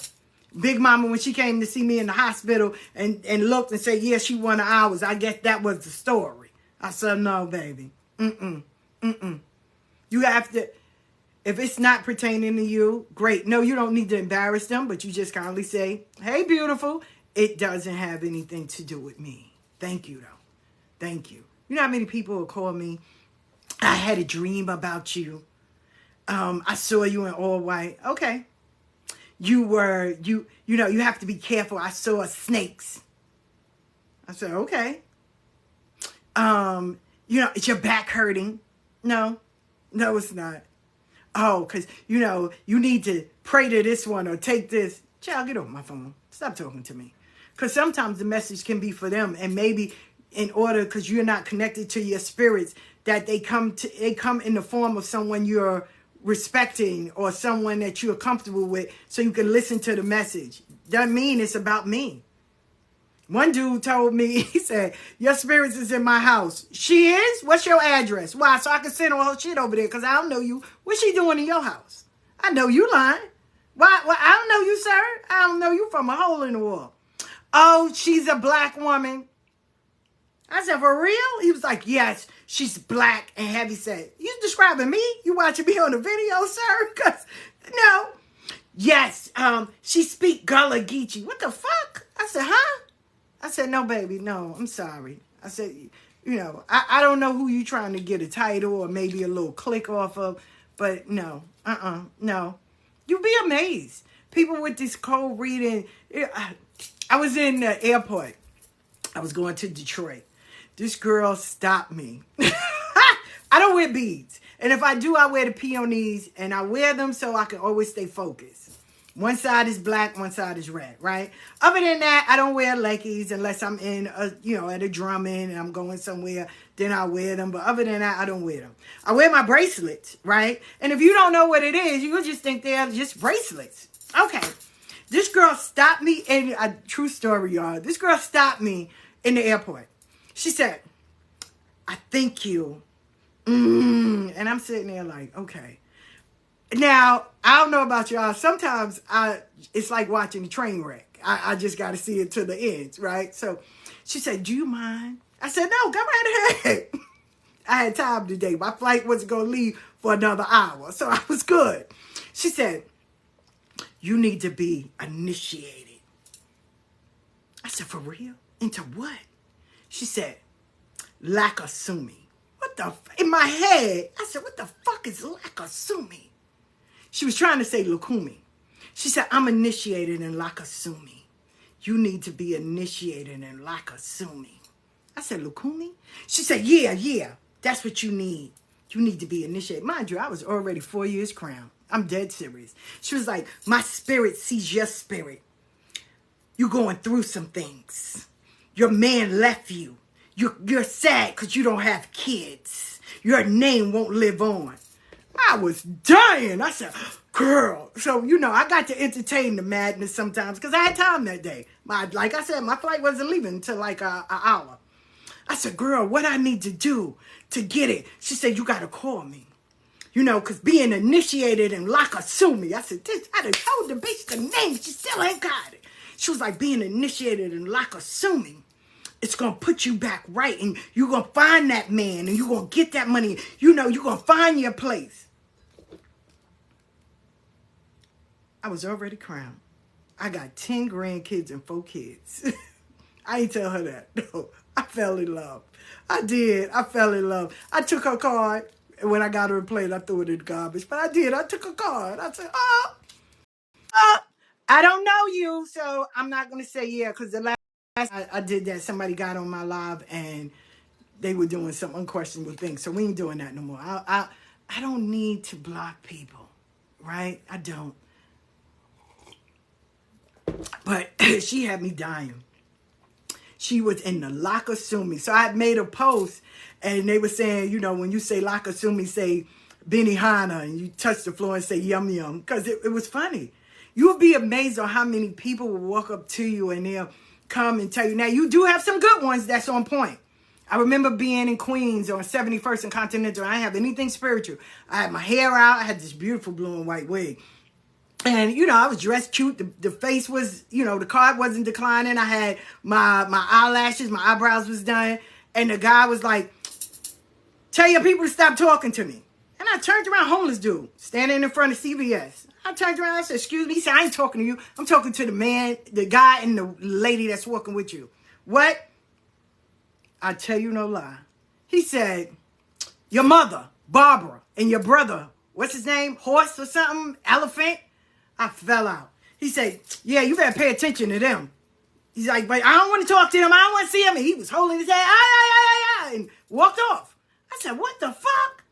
Big Mama, when she came to see me in the hospital and looked and said, yeah, she one of ours, I guess that was the story. I said, no, baby. You have to, if it's not pertaining to you, great. No, you don't need to embarrass them, but you just kindly say, hey, beautiful, it doesn't have anything to do with me. Thank you, though. Thank you. You know how many people will call me, I had a dream about you. I saw you in all white. Okay. You know, you have to be careful. I saw snakes. I said, okay. You know, is your back hurting? No, it's not. Oh, because, you know, you need to pray to this one or take this. Child, get off my phone. Stop talking to me. Because sometimes the message can be for them. And maybe in order, because you're not connected to your spirits, that they come in the form of someone you're respecting or someone that you're comfortable with so you can listen to the message. Doesn't mean it's about me. One dude told me, he said, your spirits is in my house. She is? What's your address? Why? So I can send all her shit over there because I don't know you. What's she doing in your house? I know you lying. Why? Well, I don't know you, sir. I don't know you from a hole in the wall. Oh, she's a black woman. I said, for real? He was like, yes, she's black and heavy set. You describing me? You watching me on the video, sir? Because, no. Yes, she speak Gullah Geechee. What the fuck? I said, huh? I said, no, baby, no, I'm sorry. I said, you know, I don't know who you trying to get a title or maybe a little click off of, but no, no. You'd be amazed. People with this cold reading. I was in the airport. I was going to Detroit. This girl stopped me. I don't wear beads. And if I do, I wear the peonies. And I wear them so I can always stay focused. One side is black, one side is red, right? Other than that, I don't wear Lekis unless I'm in, at a drumming and I'm going somewhere. Then I wear them. But other than that, I don't wear them. I wear my bracelets, right? And if you don't know what it is, you'll just think they're just bracelets. Okay. This girl stopped me. True story, y'all. This girl stopped me in the airport. She said, I thank you. And I'm sitting there like, okay. Now, I don't know about y'all. Sometimes it's like watching a train wreck. I just got to see it to the end, right? So she said, do you mind? I said, no, go right ahead. I had time today. My flight wasn't going to leave for another hour. So I was good. She said, you need to be initiated. I said, for real? Into what? She said, Lakasumi. What the in my head, I said, what the fuck is Lakasumi? She was trying to say Lukumi. She said, I'm initiated in Lakasumi. You need to be initiated in Lakasumi. I said, Lukumi? She said, yeah, that's what you need. You need to be initiated. Mind you, I was already 4 years crowned. I'm dead serious. She was like, my spirit sees your spirit. You're going through some things. Your man left you. You're sad because you don't have kids. Your name won't live on. I was dying. I said, girl. So, I got to entertain the madness sometimes because I had time that day. Like I said, my flight wasn't leaving until like an hour. I said, girl, what I need to do to get it? She said, you got to call me. Because being initiated in Lakasumi. I said, I done told the bitch the name. She still ain't got it. She was like, being initiated in Lakasumi. It's going to put you back right. And you're going to find that man. And you're going to get that money. You're going to find your place. I was already crowned. I got 10 grandkids and 4 kids. I ain't tell her that. No, I fell in love. I did. I fell in love. I took her card. And when I got her a plate, I threw it in the garbage. But I did. I took her card. I said, I don't know you. So I'm not going to say yeah. Because the last I did that, somebody got on my live and they were doing some unquestionable things. So we ain't doing that no more. I don't need to block people. Right? I don't. But she had me dying. She was in the Lakasumi. So I made a post and they were saying, you know, when you say Lakasumi, say Benihana, and you touch the floor and say yum yum, because it was funny. You would be amazed on how many people will walk up to you and they'll come and tell you. Now, you do have some good ones that's on point. I remember being in Queens on 71st and Continental. I didn't have anything spiritual. I had my hair out. I had this beautiful blue and white wig. And, you know, I was dressed cute. The face was, you know, the card wasn't declining. I had my eyelashes, my eyebrows was done. And the guy was like, tell your people to stop talking to me. And I turned around, homeless dude, standing in front of CVS. I turned around, I said, excuse me. He said, I ain't talking to you. I'm talking to the man, the guy and the lady that's walking with you. What? I tell you no lie. He said, your mother, Barbara, and your brother, what's his name? Horse or something? Elephant? I fell out. He said, yeah, you better pay attention to them. He's like, but I don't want to talk to him. I don't want to see him. And he was holding his head, and walked off. I said, what the fuck?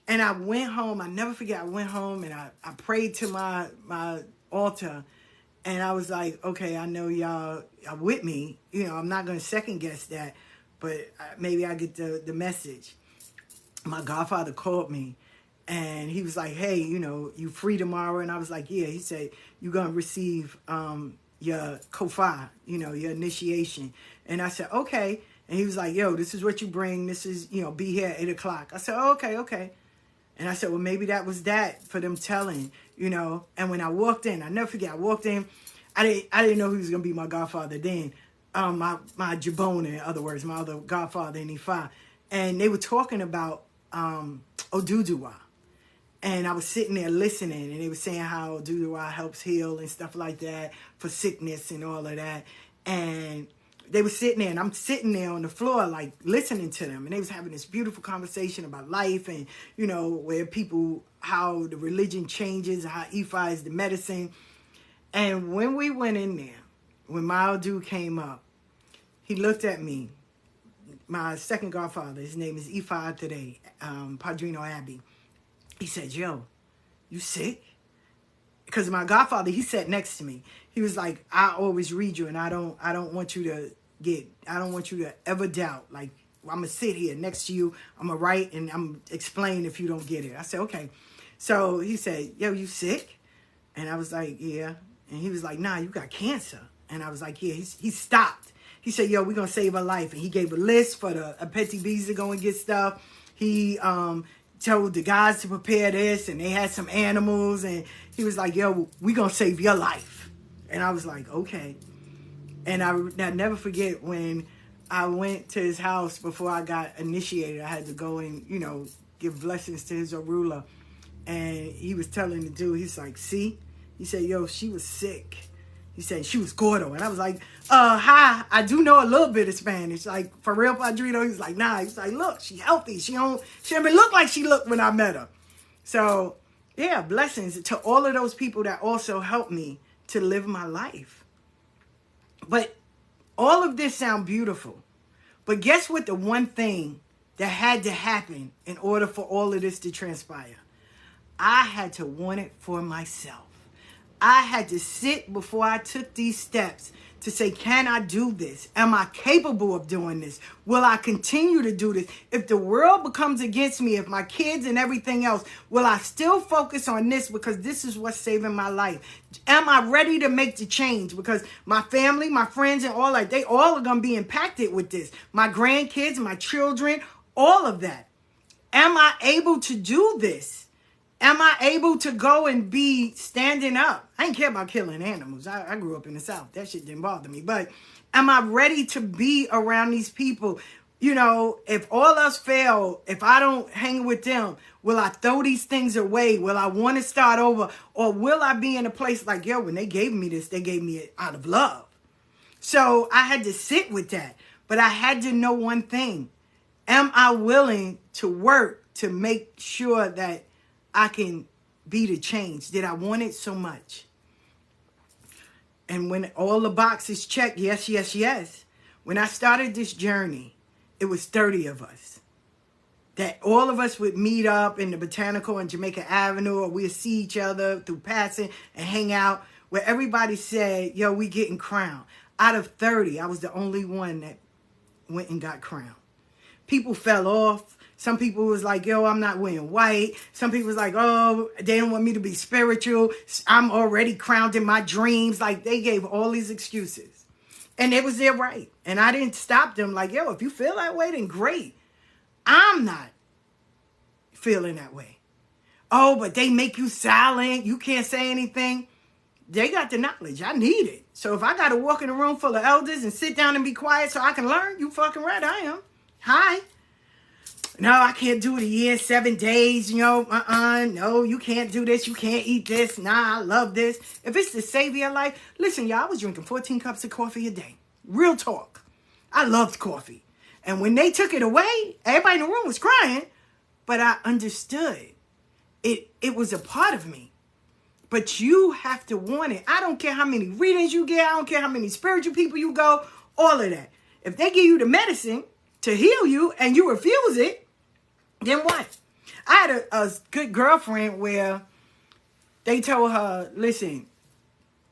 And I went home. I never forget. I went home and I prayed to my altar. And I was like, okay, I know y'all are with me. You know, I'm not going to second guess that. But maybe I get the message. My godfather called me. And he was like, hey, you know, you free tomorrow? And I was like, yeah. He said, you're going to receive your kofa, you know, your initiation. And I said, okay. And he was like, yo, this is what you bring. This is, you know, be here at 8 o'clock. I said, oh, okay. And I said, well, maybe that was that for them telling, you know. And when I walked in, I never forget, I walked in. I didn't know he was going to be my godfather then. My Jabona, in other words, my other godfather in Ifa. And they were talking about Oduduwa. And I was sitting there listening, and they were saying how Oduduwa helps heal and stuff like that for sickness and all of that. And they were sitting there, and I'm sitting there on the floor, like, listening to them. And they was having this beautiful conversation about life and, you know, where people, how the religion changes, how Ifa is the medicine. And when we went in there, when my dude came up, he looked at me. My second godfather, his name is Ifa today, Padrino Abbey. He said, yo, you sick? Because my godfather, he sat next to me. He was like, I always read you, and I don't want you to ever doubt. Like, I'm going to sit here next to you. I'm going to write, and I'm going to explain if you don't get it. I said, okay. So he said, yo, you sick? And I was like, yeah. And he was like, nah, you got cancer. And I was like, yeah. He stopped. He said, yo, we're going to save her life. And he gave a list for the petty bees to go and get stuff. He told the guys to prepare this, and they had some animals, and he was like, yo, we gonna save your life. And I was like, okay. And I never forget when I went to his house before I got initiated. I had to go and, you know, give blessings to his Orula. And he was telling the dude, he's like, see? He said, yo, she was sick. He said, she was gordo. And I was like, hi, I do know a little bit of Spanish. Like, for real, Padrino? He was like, nah. He was like, look, she healthy. She don't even look like she looked when I met her. So, yeah, blessings to all of those people that also helped me to live my life. But all of this sound beautiful. But guess what, the one thing that had to happen in order for all of this to transpire? I had to want it for myself. I had to sit before I took these steps to say, can I do this? Am I capable of doing this? Will I continue to do this? If the world becomes against me, if my kids and everything else, will I still focus on this because this is what's saving my life? Am I ready to make the change? Because my family, my friends, and all that, they all are going to be impacted with this. My grandkids, my children, all of that. Am I able to do this? Am I able to go and be standing up? I didn't care about killing animals. I grew up in the South. That shit didn't bother me. But am I ready to be around these people? You know, if all else fail, if I don't hang with them, will I throw these things away? Will I want to start over? Or will I be in a place like, yo, when they gave me this, they gave me it out of love. So I had to sit with that. But I had to know one thing. Am I willing to work to make sure that I can be the change? Did I want it so much? And when all the boxes checked, yes. When I started this journey, it was 30 of us. That all of us would meet up in the Botanical on Jamaica Avenue, or we'd see each other through passing and hang out. where everybody said, yo, we getting crowned. Out of 30, I was the only one that went and got crowned. People fell off. Some people was like, yo, I'm not wearing white. Some people was like, oh, they don't want me to be spiritual. I'm already crowned in my dreams. Like, they gave all these excuses. And it was their right. And I didn't stop them. Like, yo, if you feel that way, then great. I'm not feeling that way. Oh, but they make you silent. You can't say anything. They got the knowledge. I need it. So if I got to walk in a room full of elders and sit down and be quiet so I can learn, you fucking right, I am. Hi. No, I can't do it a year, 7 days, no, you can't do this, you can't eat this, nah, I love this. If it's to save your life, listen, y'all, I was drinking 14 cups of coffee a day. Real talk. I loved coffee. And when they took it away, everybody in the room was crying, but I understood. It was a part of me. But you have to want it. I don't care how many readings you get, I don't care how many spiritual people you go, all of that. If they give you the medicine to heal you and you refuse it, then what? I had a good girlfriend where they told her, listen,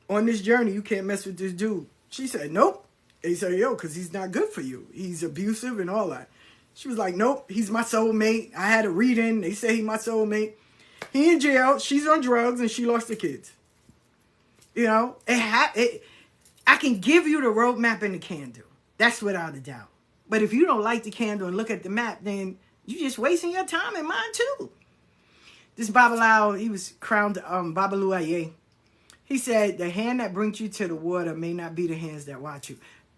on this journey, you can't mess with this dude. She said, nope. They said, yo, because he's not good for you. He's abusive and all that. She was like, nope, he's my soulmate. I had a reading. They say he's my soulmate. He in jail. She's on drugs and she lost the kids. I can give you the roadmap and the candle. That's without a doubt. But if you don't like the candle and look at the map, then you're just wasting your time and mine too. This Babalawo, he was crowned Babalu Aye. He said, the hand that brings you to the water may not be the hands that watch you.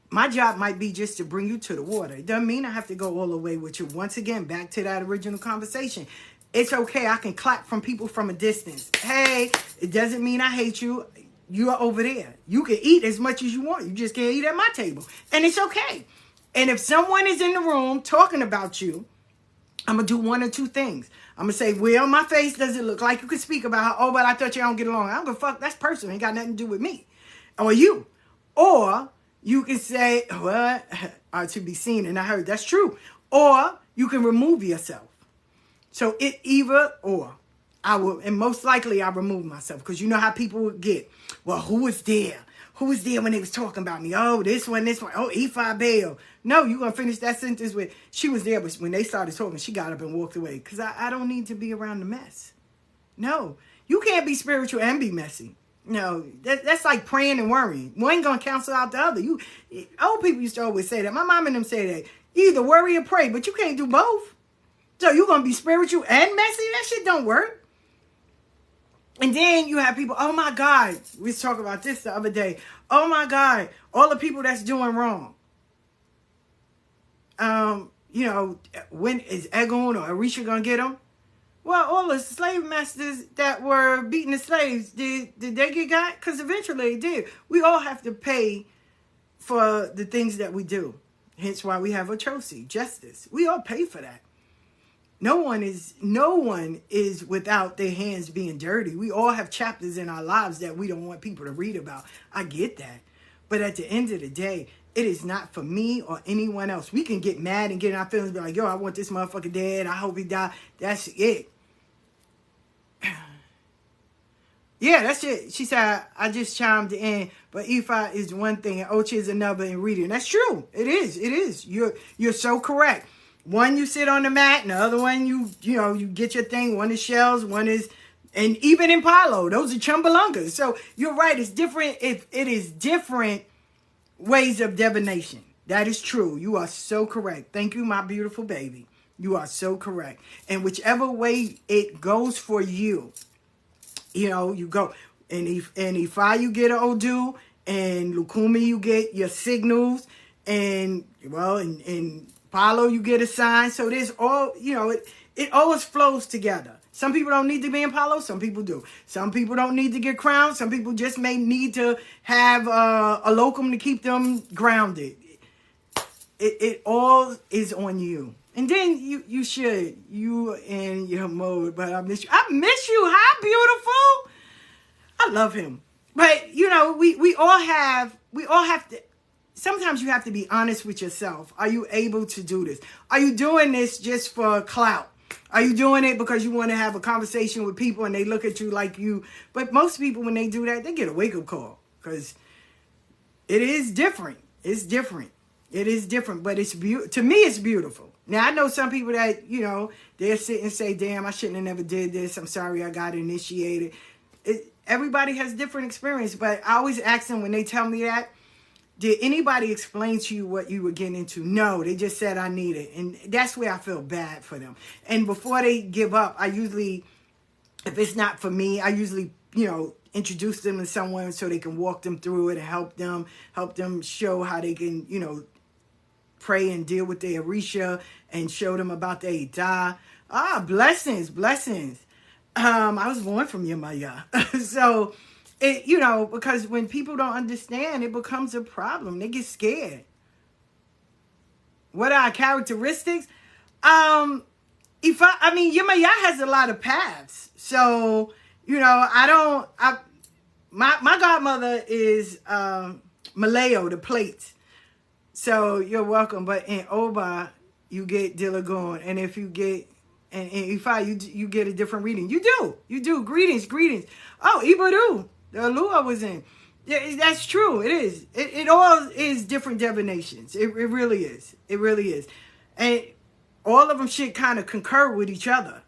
My job might be just to bring you to the water. It doesn't mean I have to go all the way with you. Once again, back to that original conversation. It's okay. I can clap from people from a distance. Hey, it doesn't mean I hate you. You are over there. You can eat as much as you want. You just can't eat at my table. And it's okay. And if someone is in the room talking about you, I'm going to do one or two things. I'm going to say, well, my face doesn't look like you can speak about how, oh, but I thought you don't get along. I don't give a fuck. That's personal. Ain't got nothing to do with me or you. Or you can say, well, to be seen. And I heard that's true. Or you can remove yourself. So it either or. I will, and most likely I remove myself because you know how people would get. Well, who was there? Who was there when they was talking about me? Oh, this one. Oh, Ifa Bayo. No, you're going to finish that sentence with, she was there, but when they started talking, she got up and walked away. Because I don't need to be around the mess. No, you can't be spiritual and be messy. No, that's like praying and worrying. One going to cancel out the other. Old people used to always say that. My mom and them say that. You either worry or pray, but you can't do both. So you're going to be spiritual and messy? That shit don't work. And then you have people, oh my God, we was talking about this the other day. Oh my God, all the people that's doing wrong. When is Egon or Arisha going to get them? Well, all the slave masters that were beating the slaves, did they get got? Because eventually they did. We all have to pay for the things that we do. Hence why we have atrocity, justice. We all pay for that. No one is without their hands being dirty. We all have chapters in our lives that we don't want people to read about. I get that. But at the end of the day, it is not for me or anyone else. We can get mad and get in our feelings and be like, yo, I want this motherfucker dead. I hope he die. That's it. Yeah, that's it. She said, I just chimed in, but Ifa is one thing and Ochi is another in reading. That's true. It is. It is. You're so correct. One, you sit on the mat, and the other one, you get your thing. One is shells, one is, and even in Palo, those are Chumbalungas. So you're right. It's different. It is different ways of divination. That is true. You are so correct. Thank you, my beautiful baby. You are so correct. And whichever way it goes for you, you go. And Ifa, you get an Odu, and Lukumi, you get your signals, and Palo, you get a sign. So there's all, it always flows together. Some people don't need to be in Palo. Some people do. Some people don't need to get crowned. Some people just may need to have a locum to keep them grounded. It all is on you. And then you should, you and your mode, but I miss you. I miss you. Hi, beautiful. I love him. But, we all have to, sometimes you have to be honest with yourself. Are you able to do this? Are you doing this just for clout? Are you doing it because you want to have a conversation with people and they look at you like you? But most people, when they do that, they get a wake-up call because it is different. It's different. It is different, but it's to me, it's beautiful. Now, I know some people that, they'll sit and say, damn, I shouldn't have never did this. I'm sorry I got initiated. Everybody has different experience, but I always ask them when they tell me that, did anybody explain to you what you were getting into? No, they just said I need it. And that's where I feel bad for them. And before they give up, I usually, if it's not for me, I usually, introduce them to someone so they can walk them through it and help them show how they can, pray and deal with their Orisha and show them about their Ida. Blessings. I was born from Yemaya. So, because when people don't understand, it becomes a problem. They get scared. What are our characteristics? Yemaya has a lot of paths. So, my godmother is Malayo, the plates. So you're welcome. But in Oba, you get Dilagoon. And if you get, and Ifa, you get a different reading. You do. Greetings. Oh, Ibadu, the Alua was in. Yeah, that's true. It is. It all is different divinations. It really is. It really is. And all of them should kind of concur with each other.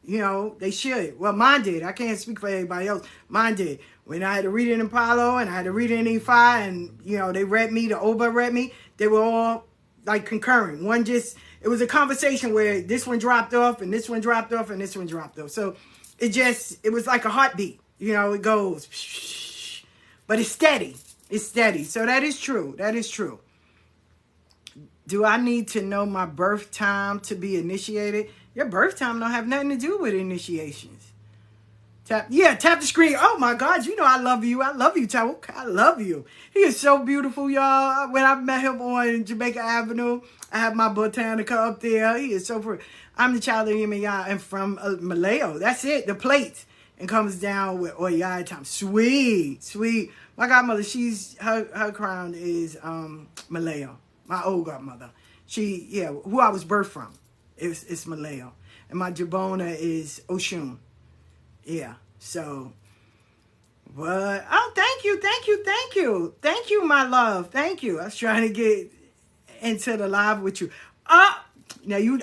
They should. Well, mine did. I can't speak for everybody else. Mine did. When I had to read it in Palo and I had to read it in Ifa and, they read me, the Oba read me, they were all like concurring. It was a conversation where this one dropped off and this one dropped off and this one dropped off. So it was like a heartbeat. It goes, but it's steady. It's steady. So that is true. Do I need to know my birth time to be initiated? Your birth time don't have nothing to do with initiations. Tap the screen. Oh my God, I love you. I love you, Tawuk. I love you. He is so beautiful, y'all. When I met him on Jamaica Avenue, I have my botanica up there. He is so pretty. I'm the child of Yemaya and from Malayo. That's it, the plates. And comes down with Oyai time. Sweet. My godmother, her crown is Malayo. My old godmother. Who I was birthed from. It's Malayo. And my Jabona is Oshun. Yeah. So, what? Oh, thank you. Thank you, my love. Thank you. I was trying to get into the live with you. Now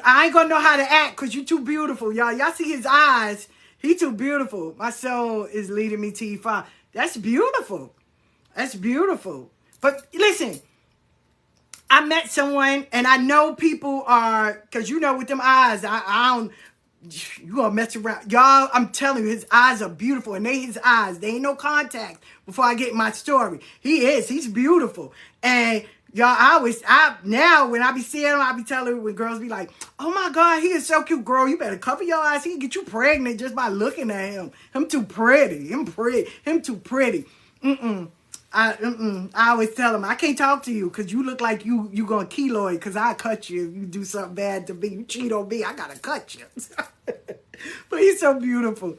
I ain't gonna know how to act because you too beautiful, y'all. Y'all see his eyes. He too beautiful. My soul is leading me to E5. That's beautiful. But listen, I met someone, and I know people are, because with them eyes, I don't, you gonna mess around. Y'all, I'm telling you, his eyes are beautiful, and his eyes. They ain't no contact before I get my story. He's beautiful. And y'all, now when I be seeing him, I be telling when girls be like, oh my God, he is so cute. Girl, you better cover your eyes. He can get you pregnant just by looking at him. Him too pretty. Him too pretty. I always tell him I can't talk to you because you look like you gonna keloid because I cut you if you do something bad to me. You cheat on me, I gotta cut you. But he's so beautiful.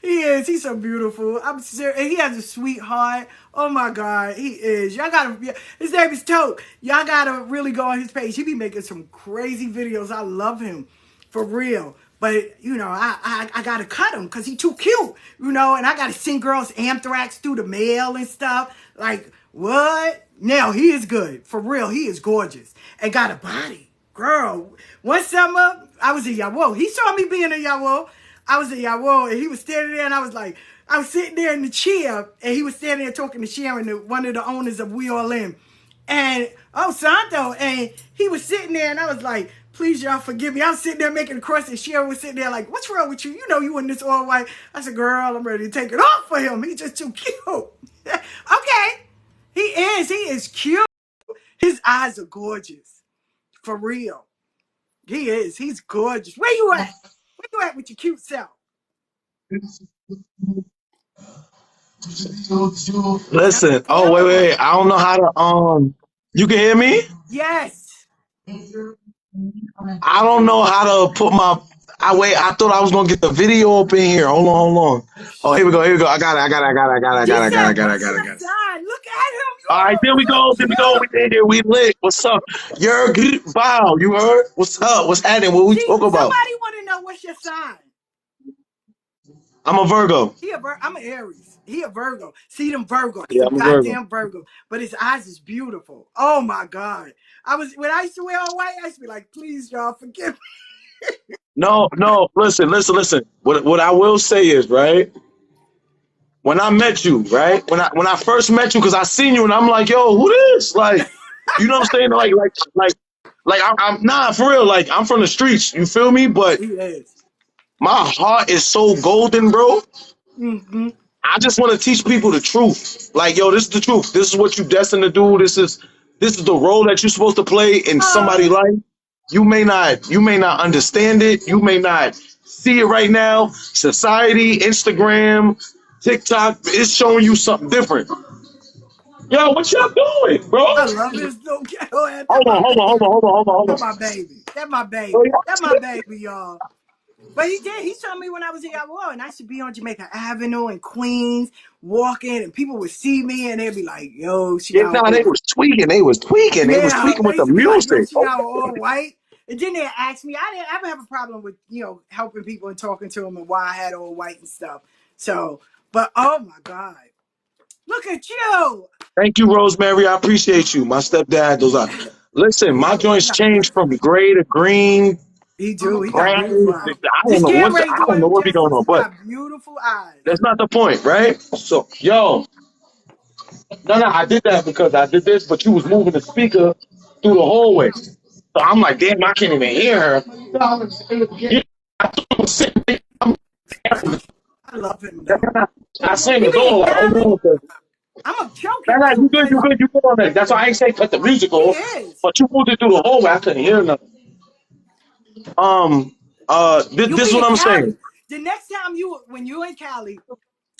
He's so beautiful. I'm serious. He has a sweetheart. Oh my God, he is. His name is Toke. Y'all gotta really go on his page. He be making some crazy videos. I love him for real. But, I got to cut him because he too cute, and I got to send girls anthrax through the mail and stuff. Like, what? Now, he is good. For real, he is gorgeous. And got a body. Girl, one summer, I was a Yawo. He saw me being a Yawo. I was a Yawo, and he was standing there, and I was sitting there in the chair, and he was standing there talking to Sharon, one of the owners of We All In. And, Santo, and he was sitting there, and I was like, please, y'all, forgive me. I'm sitting there making a crust, and Sharon was sitting there like, what's wrong with you? You in this all white. I said, girl, I'm ready to take it off for him. He's just too cute. Okay. He is cute. His eyes are gorgeous. For real. He is. He's gorgeous. Where you at? Where you at with your cute self? Listen. Oh, wait. I don't know how to, you can hear me? Yes. I don't know how to I thought I was gonna get the video up in here. Hold on. Oh, here we go. I got it. She said, "What's your sign?" Look at him. All right, Oh, there look we go. We in here. We lit. What's up? You're good. Wow, you heard? What's up? What's happening? What we See, talk about? somebody want to know what's your sign. I'm a Virgo. I'm an Aries. He a Virgo. See them Virgo. He's Yeah, a I'm a Virgo. goddamn Virgo. But his eyes is beautiful. Oh my God. When I used to wear all white, I used to be like, please, y'all, forgive me. No. Listen. What I will say is, right? When I met you, right? When I first met you, because I seen you and I'm like, yo, who this? Like, you know what I'm saying? I'm nah, for real. Like, I'm from the streets. You feel me? But He is. my heart is so golden, bro. Mm-hmm. I just want to teach people the truth. Like, yo, this is the truth. This is what you're destined to do. This is the role that you're supposed to play in somebody's life. You may not understand it. You may not see it right now. Society, Instagram, TikTok is showing you something different. Yo, what y'all doing, bro? I love his little ghetto ass. Hold on. That's my baby. That's my baby. That's my baby, y'all. But he did. He showed me when I was in Yawa, and I should be on Jamaica Avenue in Queens, walking, and people would see me, and they'd be like, "Yo, she Yeah, got nah, all they white." was tweaking. They was tweaking Yeah, they with the used to be like, "Yo, music. she got all white." And then they asked me. I didn't ever have a problem with helping people and talking to them and why I had all white and stuff. So, but oh my God, look at you! Thank you, Rosemary. I appreciate you. My stepdad, those are. Listen, my joints changed from gray to green, He do. He got brown. beautiful eyes. I don't Just know get what ready to I do don't know him what be going justice. on, He but got beautiful eyes. that's not the point, right? So, yo, no, I did that because I did this, but you was moving the speaker through the hallway. So I'm like, damn, I can't even hear her. Yeah, I was sitting there, I love him though. I seen He the being door like, hold Cali. on, I'm gonna choke no, him you too, good, cause you good on that. That's why I ain't say cut the music he off, is. but you moved it through the hallway. I couldn't hear nothing. You This is be what in I'm saying. Cali. The next time when you in Cali,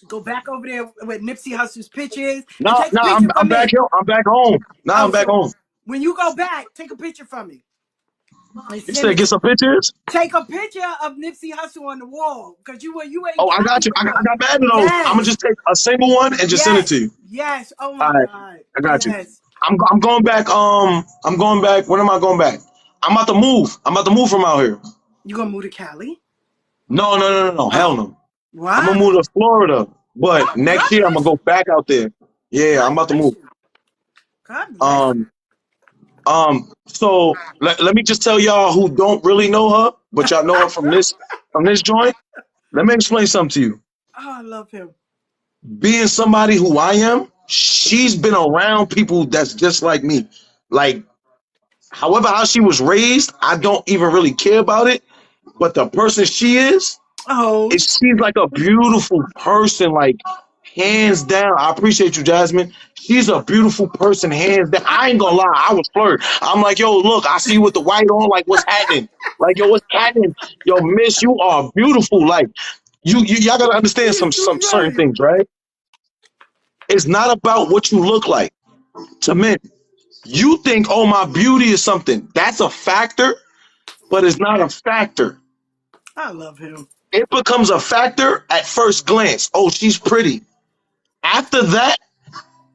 go back over there with Nipsey Hussle's pictures and No, take a picture for I'm back me. here. I'm back home. Now Oh, I'm back so home. when you go back, take a picture for me and You send said it get to some me. pictures. Take a picture of Nipsey Hussle on the wall because you were in Oh, I Cali got you. I before. got mad at those. I'm gonna Yes, just take a single one and just send it to yes, you. yes. Oh All my right, God, I got you. yes. I'm going back. I'm going back. When am I going back? I'm about to move. I'm about to move from out here. You gonna move to Cali? No. Hell Oh, no. I'm gonna wow. move to Florida, but Oh, God next year I'm gonna bless go you. back out there. Yeah, God I'm about to bless move. you. God bless you. Um, So let me just tell y'all who don't really know her, but y'all know her from this joint. Let me explain something to you. Oh, I love him. Being somebody who I am, she's been around people that's just like me. Like, however how she was raised, I don't even really care about it. But the person she Oh, is she's like a beautiful person, like hands down. I appreciate you, Jasmine. She's a beautiful person, hands down. I ain't gonna lie, I was flirting. I'm like, yo, look, I see you with the white on, like what's happening? Like, yo, what's happening? Yo, miss, you are beautiful. Like, y'all gotta understand some certain right. things, right? It's not about what you look like. To men, you think, oh, my beauty is something. That's a factor, but it's not a factor. I love him. It becomes a factor at first glance. Oh, she's pretty. After that,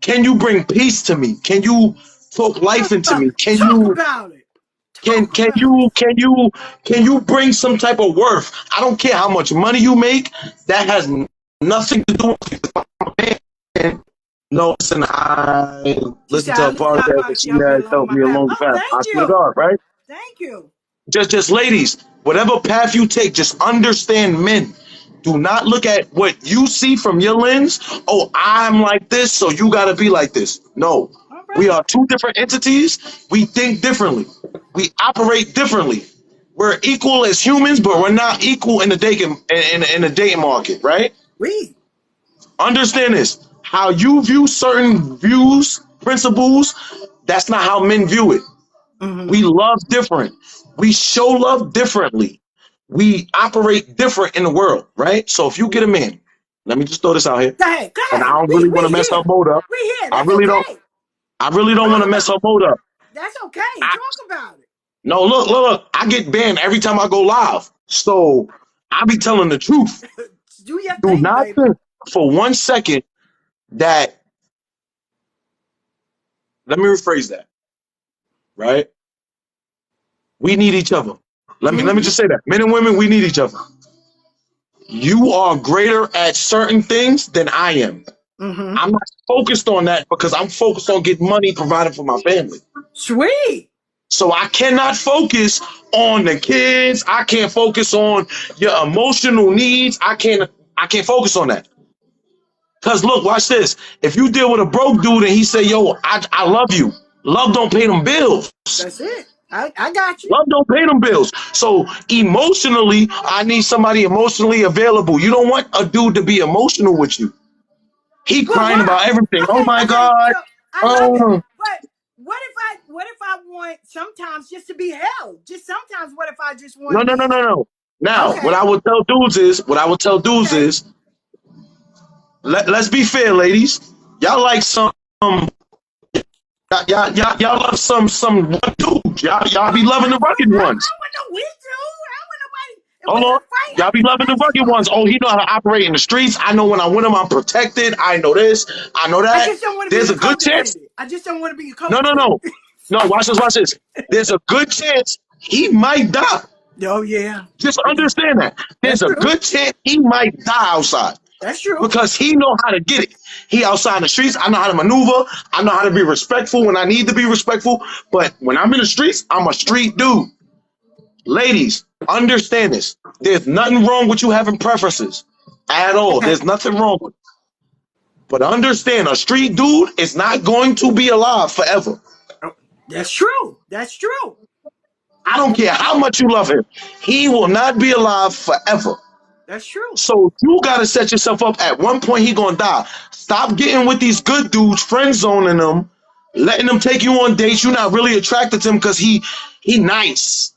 can you bring peace to me? Can you talk life into me? Talk about it. Talk Can about it. you bring some type of worth? I don't care how much money you make. That has nothing to do with it. No, listen, I She listen said, to I a listen to our podcast that podcast, she help me has along helped my me path. along the Oh, path. I thank swear to you. God, right? Thank you. Just ladies, whatever path you take, just understand men. Do not look at what you see from your lens. Oh, I'm like this, so you gotta be like this. No. All We right. are two different entities. We think differently. We operate differently. We're equal as humans, but we're not equal in the dating market, right? We. Understand this. How you view certain views, principles, that's not how men view it. Mm-hmm. We love different. We show love differently. We operate different in the world, right? So if you get a man, let me just throw this out here, Go ahead. Go and I ahead. don't really want to We mess her here. mode up. We here. I That's really don't. okay. I really don't want Talk to mess about her it. mode up. That's okay. I, Talk about it. No, look. I get banned every time I go live. So I be telling the truth. Do your Do thing, not baby. think for 1 second that, let me rephrase that, right? We need each other. Let me just say that. Men and women, we need each other. You are greater at certain things than I am. I'm not focused on that because I'm focused on getting money provided for my family. Sweet. So I cannot focus on the kids. I can't focus on your emotional needs. I can't focus on that. Cause look, watch this. If you deal with a broke dude and he say, "Yo, I love you," love don't pay them bills. That's it. I got you. Love don't pay them bills. So emotionally, I need somebody emotionally available. You don't want a dude to be emotional with you. He But crying why? about everything. Oh Okay, my okay. God. So I love it. Oh, But what if I want sometimes just to be held? Just sometimes what if I just want no, to no, be no, no, no. Now, okay, what I would tell dudes okay. is, let's be fair, ladies. Y'all like y'all love some one dude. Y'all be loving the rugged I ones. don't want no weak dude. I don't want nobody. If we Hold on. gonna fight, I Y'all be want loving the somebody rugged ones. strong. Oh, he know how to operate in the streets. I know when I win him, I'm protected. I know this. I know I that. just don't want to be There's your a good chance. codependent. I just don't want to be your No, no, codependent. no. No, watch this, watch this. There's a good chance he might die. Oh yeah. Just Yeah. understand that. That's There's a true. good chance he might die outside That's true. because he know how to get it. He outside in the streets. I know how to maneuver. I know how to be respectful when I need to be respectful. But when I'm in the streets, I'm a street dude. Ladies, understand this. There's nothing wrong with you having preferences at all. Okay. There's nothing wrong with it. But understand, a street dude is not going to be alive forever. Oh, that's true. That's true. I don't care how much you love him. He will not be alive forever. That's true. So you gotta set yourself up. At one point, he gonna die. Stop getting with these good dudes, friend zoning them, letting them take you on dates. You're not really attracted to him because he nice.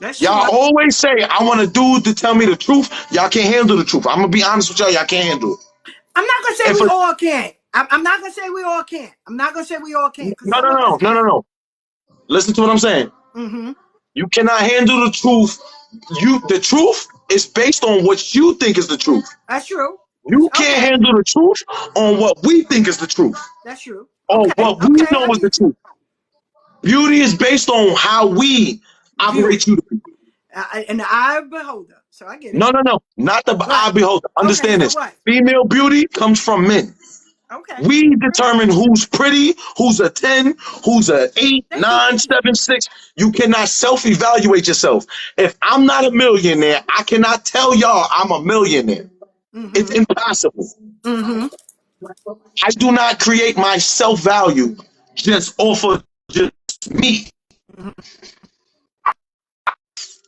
That's true. Y'all always say, I want a dude to tell me the truth. Y'all can't handle the truth. I'm gonna be honest with y'all. Y'all can't handle it. I'm not gonna say If we a, all can't. I'm not gonna say we all can't. I'm not gonna say we all can't because no, some no, of us no, no, no, can. no. Listen to what I'm saying. Mm-hmm. You cannot handle the truth. The truth is based on what you think is the truth. That's true. You can't Okay. handle the truth on what we think is the truth, That's true. or Okay. what we Okay. know I is the get you. truth. Beauty is based on how we View it. operate you to be. And the eye of beholder. So I get it. No, no, no. Not the What? eye beholder. Okay. Understand So this. what? Female beauty comes from men. Okay. We determine who's pretty, who's a 10, who's a 8, Thank you. 9, Thank you. 7, 6. You cannot self-evaluate yourself. If I'm not a millionaire, I cannot tell y'all I'm a millionaire. It's Mm-hmm. impossible. Mm-hmm. I do not create my self-value just off of just me.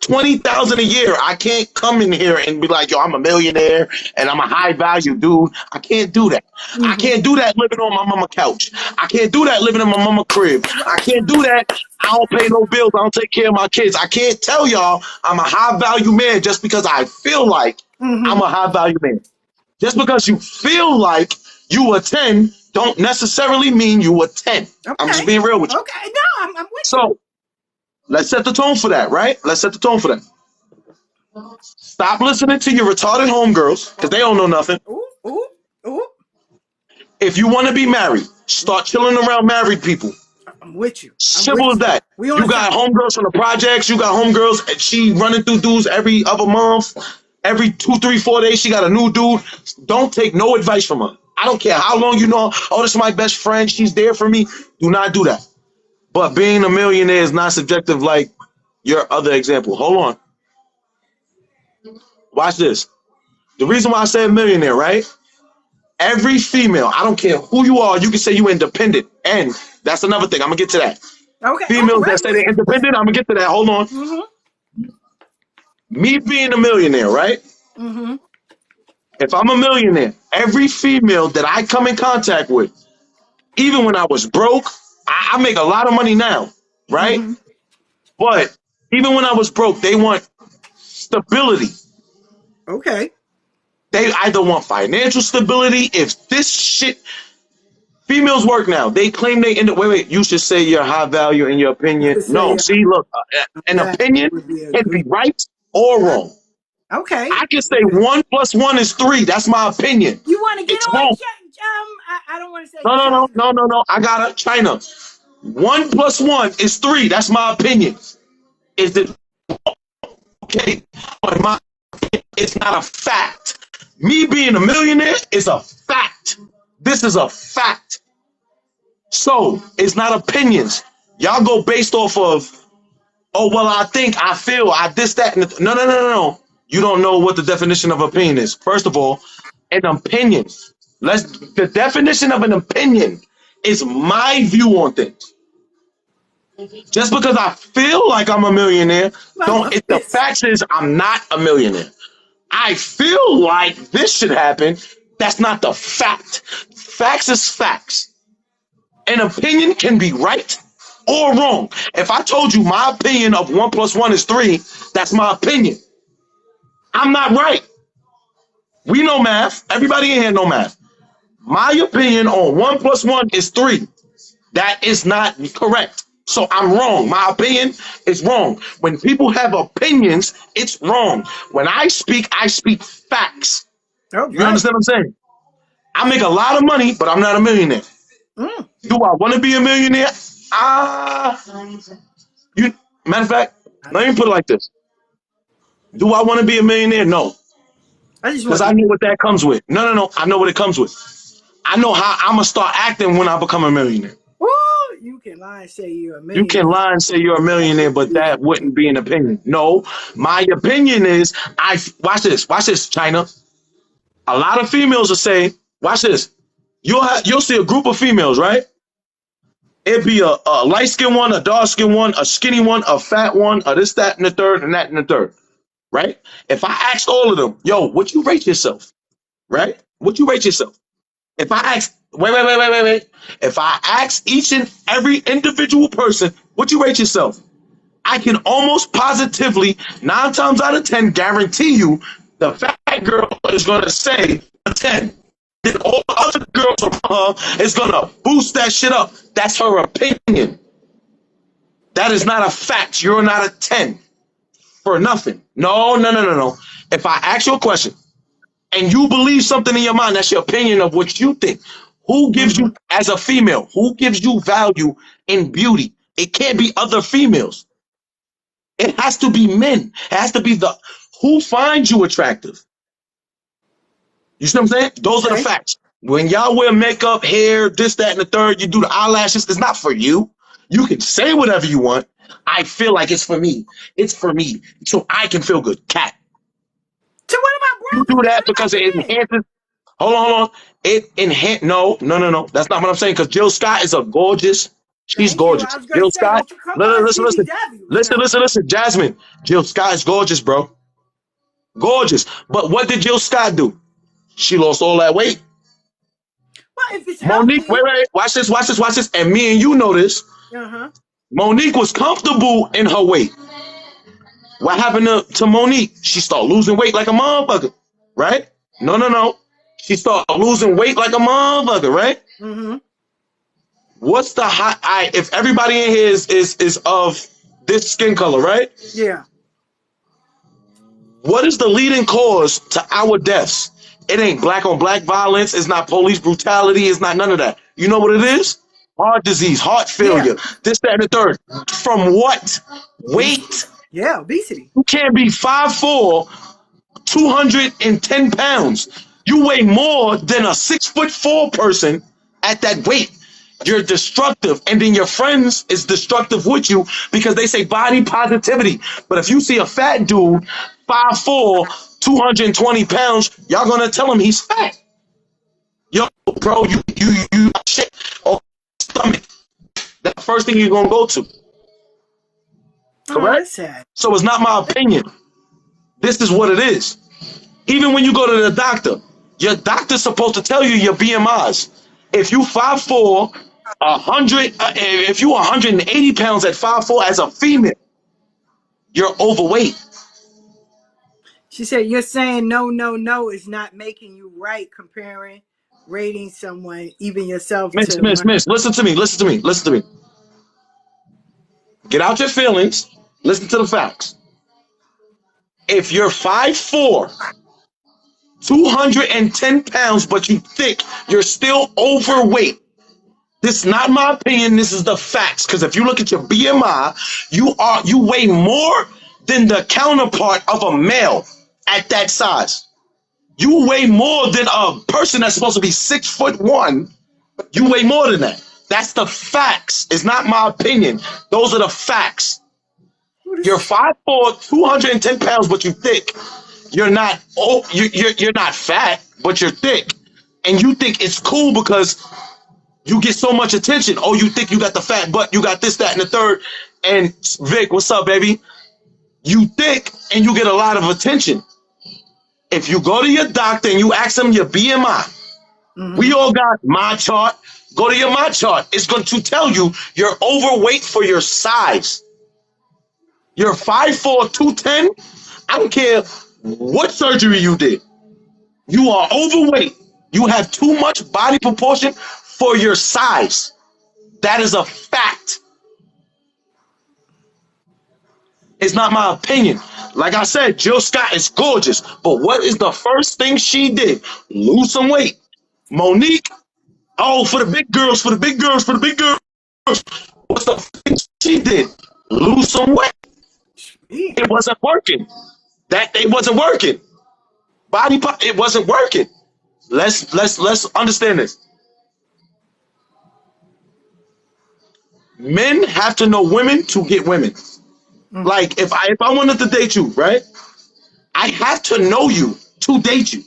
20,000 a year. I can't come in here and be like, yo, I'm a millionaire and I'm a high value dude. I can't do that. I Mm-hmm. can't do that living on my mama couch. I can't do that living in my mama crib. I can't do that. I don't pay no bills. I don't take care of my kids. I can't tell y'all I'm a high value man just because I feel like Mm-hmm. I'm a high value man. Just because you feel like you a 10 don't necessarily mean you a 10. I'm Okay. just being real with you. Okay. No, I'm with you. So let's set the tone for that, right? Let's set the tone for that. Stop listening to your retarded homegirls because they don't know nothing. Ooh, ooh, ooh. If you want to be married, start chilling around married people. I'm with you. I'm Simple with as you. that. We on You got something. homegirls from the projects. You got homegirls, and she running through dudes every other month. Every 2, 3, 4 days, she got a new dude. Don't take no advice from her. I don't care how long you know her. Oh, this is my best friend. She's there for me. Do not do that. But being a millionaire is not subjective like your other example. Hold on. Watch this. The reason why I said millionaire, right? Every female, I don't care who you are, you can say you independent. And that's another thing. I'm gonna get to that. Okay. Oh, Females that say they're independent, I'm gonna get to that. Hold on. Mm-hmm. Me being a millionaire, right? Mm-hmm. If I'm a millionaire, every female that I come in contact with, even when I was broke, I make a lot of money now, right? Mm-hmm. But even when I was broke, they want stability. Okay. They either want financial stability. If this shit Females work now. They claim they end up. Wait. You should say your high value in your opinion. No. Say See, look, an that opinion would be a can be good. right or wrong. Okay. I can say 1 + 1 is 3. That's my opinion. You want to get It's on? wrong. I don't want to say. No. I got it. China. 1 + 1 is 3. That's my opinion. Is it okay? But it's not a fact. Me being a millionaire is a fact. This is a fact. So it's not opinions. Y'all go based off of, oh well, I think, I feel, I this, that, and the, no. You don't know what the definition of opinion is. First of all, an opinion. The definition of an opinion is my view on things. Just because I feel like I'm a millionaire, the fact is I'm not a millionaire. I feel like this should happen. That's not the fact. Facts is facts. An opinion can be right or wrong. If I told you my opinion of 1 + 1 is 3, that's my opinion. I'm not right. We know math. Everybody in here know math. My opinion on 1 + 1 is 3. That is not correct. So I'm wrong. My opinion is wrong. When people have opinions, it's wrong. When I speak facts. Oh, you understand what I'm saying? I make a lot of money, but I'm not a millionaire. Do I want to be a millionaire? Matter of fact, let me put it like this. Do I want to be a millionaire? No. Because I know what that comes with. No. I know what it comes with. I know how I'm going to start acting when I become a millionaire. You can lie and say you're a millionaire. You can lie and say you're a millionaire, but that wouldn't be an opinion. No, my opinion is, watch this, China. A lot of females will say, watch this. You'll see a group of females, right? It'd be a light-skinned one, a dark-skinned one, a skinny one, a fat one, a this, that, and the third, and that, and the third, right? If I asked all of them, yo, what you rate yourself, right? What you rate yourself? If I ask, wait. If I ask each and every individual person, what you rate yourself? I can almost positively, 9 times out of 10, guarantee you the fat girl is going to say a 10. Then all the other girls around her is going to boost that shit up. That's her opinion. That is not a fact. You're not a 10 for nothing. No. If I ask you a question and you believe something in your mind, that's your opinion of what you think. Who gives you, as a female, who gives you value in beauty? It can't be other females. It has to be men. It has to be who finds you attractive. You see what I'm saying? Those are the facts. When y'all wear makeup, hair, this, that, and the third, you do the eyelashes, it's not for you. You can say whatever you want. I feel like it's for me. It's for me. So I can feel good. Cat. So what about you do that because it enhances. Hold on. It enhances. No. That's not what I'm saying. Because Jill Scott is a gorgeous. She's gorgeous. Jill Scott. Listen. Jasmine. Jill Scott is gorgeous, bro. Gorgeous. But what did Jill Scott do? She lost all that weight. Well, if it's Monique, healthy. wait. Watch this. And me and you know this. Monique was comfortable in her weight. What happened to Monique? She started losing weight like a motherfucker, right? No. She started losing weight like a motherfucker, right? What's the if everybody in here is of this skin color, right? Yeah. What is the leading cause to our deaths? It ain't black on black violence. It's not police brutality. It's not none of that. You know what it is? Heart disease, heart failure, this, that, and the third. From what? Weight. Yeah, obesity. You can't be 5'4", 210 pounds. You weigh more than a 6'4" person at that weight. You're destructive, and then your friends is destructive with you because they say body positivity. But if you see a fat dude, 5'4", 220 pounds, y'all gonna tell him he's fat. Yo, bro, you shit. Oh, stomach. That's the first thing you're gonna go to. Correct? So it's not my opinion. This is what it is. Even when you go to the doctor, your doctor's supposed to tell you your BMIs. If you 5'4", 100, if you 180 pounds at 5'4" as a female, you're overweight. She said, you're saying no is not making you right comparing rating someone, even yourself, Miss, to miss, learn. miss, listen to me, listen to me, listen to me. Get out your feelings. Listen to the facts. If you're 5'4", 210 pounds, but you thick, you're still overweight. This is not my opinion. This is the facts. Because if you look at your BMI, you weigh more than the counterpart of a male at that size. You weigh more than a person that's supposed to be 6'1". You weigh more than that. That's the facts. It's not my opinion. Those are the facts. You're 5'4", 210 pounds, but you thick. You're not. Oh, you're not fat, but you're thick, and you think it's cool because you get so much attention. Oh, you think you got the fat butt, you got this, that, and the third. And Vic, what's up, baby? You thick, and you get a lot of attention. If you go to your doctor and you ask them your BMI, we all got my chart. Go to your my chart. It's going to tell you you're overweight for your size. You're 5'4", 210. I don't care what surgery you did. You are overweight. You have too much body proportion for your size. That is a fact. It's not my opinion. Like I said, Jill Scott is gorgeous. But what is the first thing she did? Lose some weight. Monique, oh, for the big girls, for the big girls, for the big girls. What's the first thing she did? Lose some weight. It wasn't working. It wasn't working. It wasn't working. Let's understand this. Men have to know women to get women. Like if I wanted to date you, right? I have to know you to date you.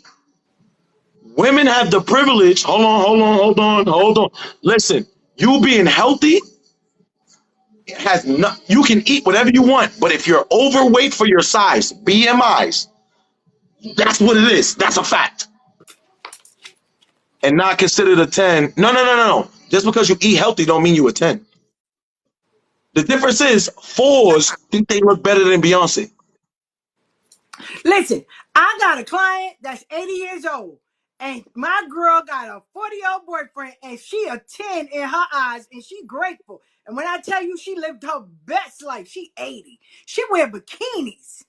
Women have the privilege. Hold on. Listen, you being healthy has no. You can eat whatever you want, but if you're overweight for your size, BMIs, that's what it is. That's a fact. And not considered a 10. No. Just because you eat healthy don't mean you a 10. The difference is 4s think they look better than Beyonce. Listen, I got a client that's 80 years old, and my girl got a 40-year-old boyfriend, and she a 10 in her eyes, and she grateful. And when I tell you she lived her best life, she 80. She wear bikinis.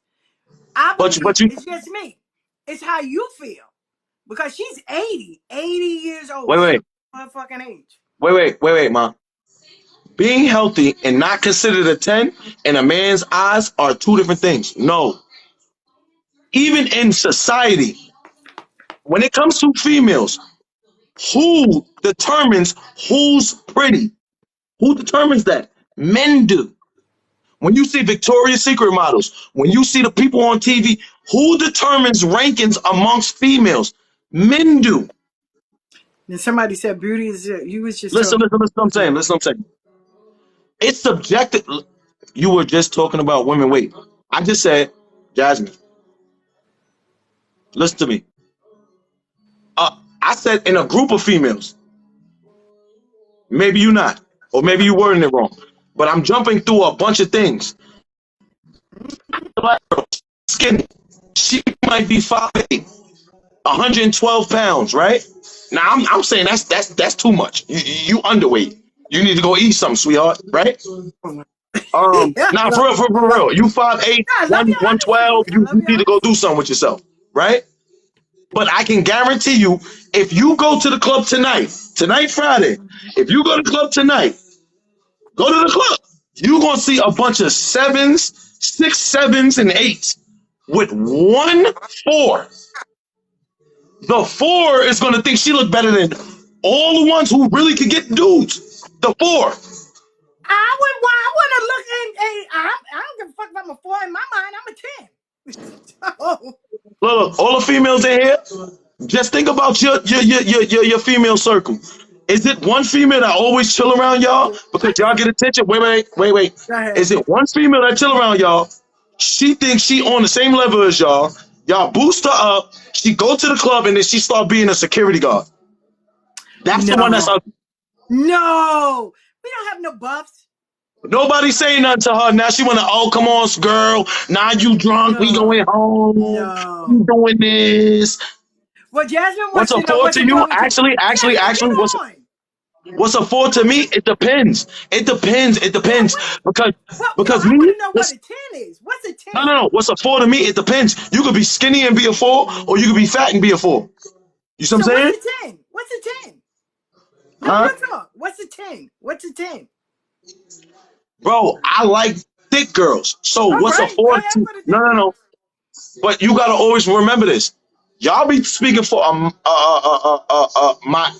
I believe it's just me. It's how you feel. Because she's 80 years old. Wait. Her fucking age. Wait, Ma. Being healthy and not considered a 10 in a man's eyes are two different things. No. Even in society, when it comes to females, who determines who's pretty? Who determines that? Men do. When you see Victoria's Secret models, when you see the people on TV, who determines rankings amongst females? Men do. And somebody said beauty is you was just listen what I'm saying. It's subjective. You were just talking about women weight. I just said, Jasmine, listen to me. I said in a group of females, maybe you not, or maybe you wording it wrong, but I'm jumping through a bunch of things. Black girl, skinny, she might be 5'8", 112 pounds, right? Now I'm saying that's too much. You underweight. You need to go eat something, sweetheart, right? Now for real, you 5'8", 112, you need to go do something with yourself, right? But I can guarantee you, if you go to the club tonight Friday, if you go to the club tonight, go to the club, you're gonna see a bunch of 7s, 6 7s, and 8s with 1 4. The 4 is gonna think she look better than all the ones who really could get dudes. The 4. I want to look and I don't give a fuck if I'm a 4. In my mind, I'm a 10. Look, all the females in here, just think about your female circle. Is it one female that always chill around y'all because y'all get attention? Wait. Is it one female that chill around y'all? She thinks she on the same level as y'all. Y'all boost her up. She go to the club and then she start being a security guard. That's the one that's up. No, we don't have no buffs. Nobody's saying nothing to her. Now she wanna, oh, come on, girl. Now you drunk. We going home. No. You doing this. Well, Jasmine What's wants a to know four what's to a you? four to Actually, Jasmine, get on. what's a four to me? It depends. It depends. It Yeah, depends because well, no, because I want me. to know what Listen, a 10 is. What's a no, 10? no, no. What's a four to me? It depends. You could be skinny and be a four, or you could be fat and be a four. You see what I'm So what's saying? a 10? What's a 10? No, Huh? real talk. What's a 10? What's a 10? Bro, I like thick girls. So All what's a right, go four ahead to? for the No, thick no, no. girls. But you gotta always remember this. Y'all be speaking for my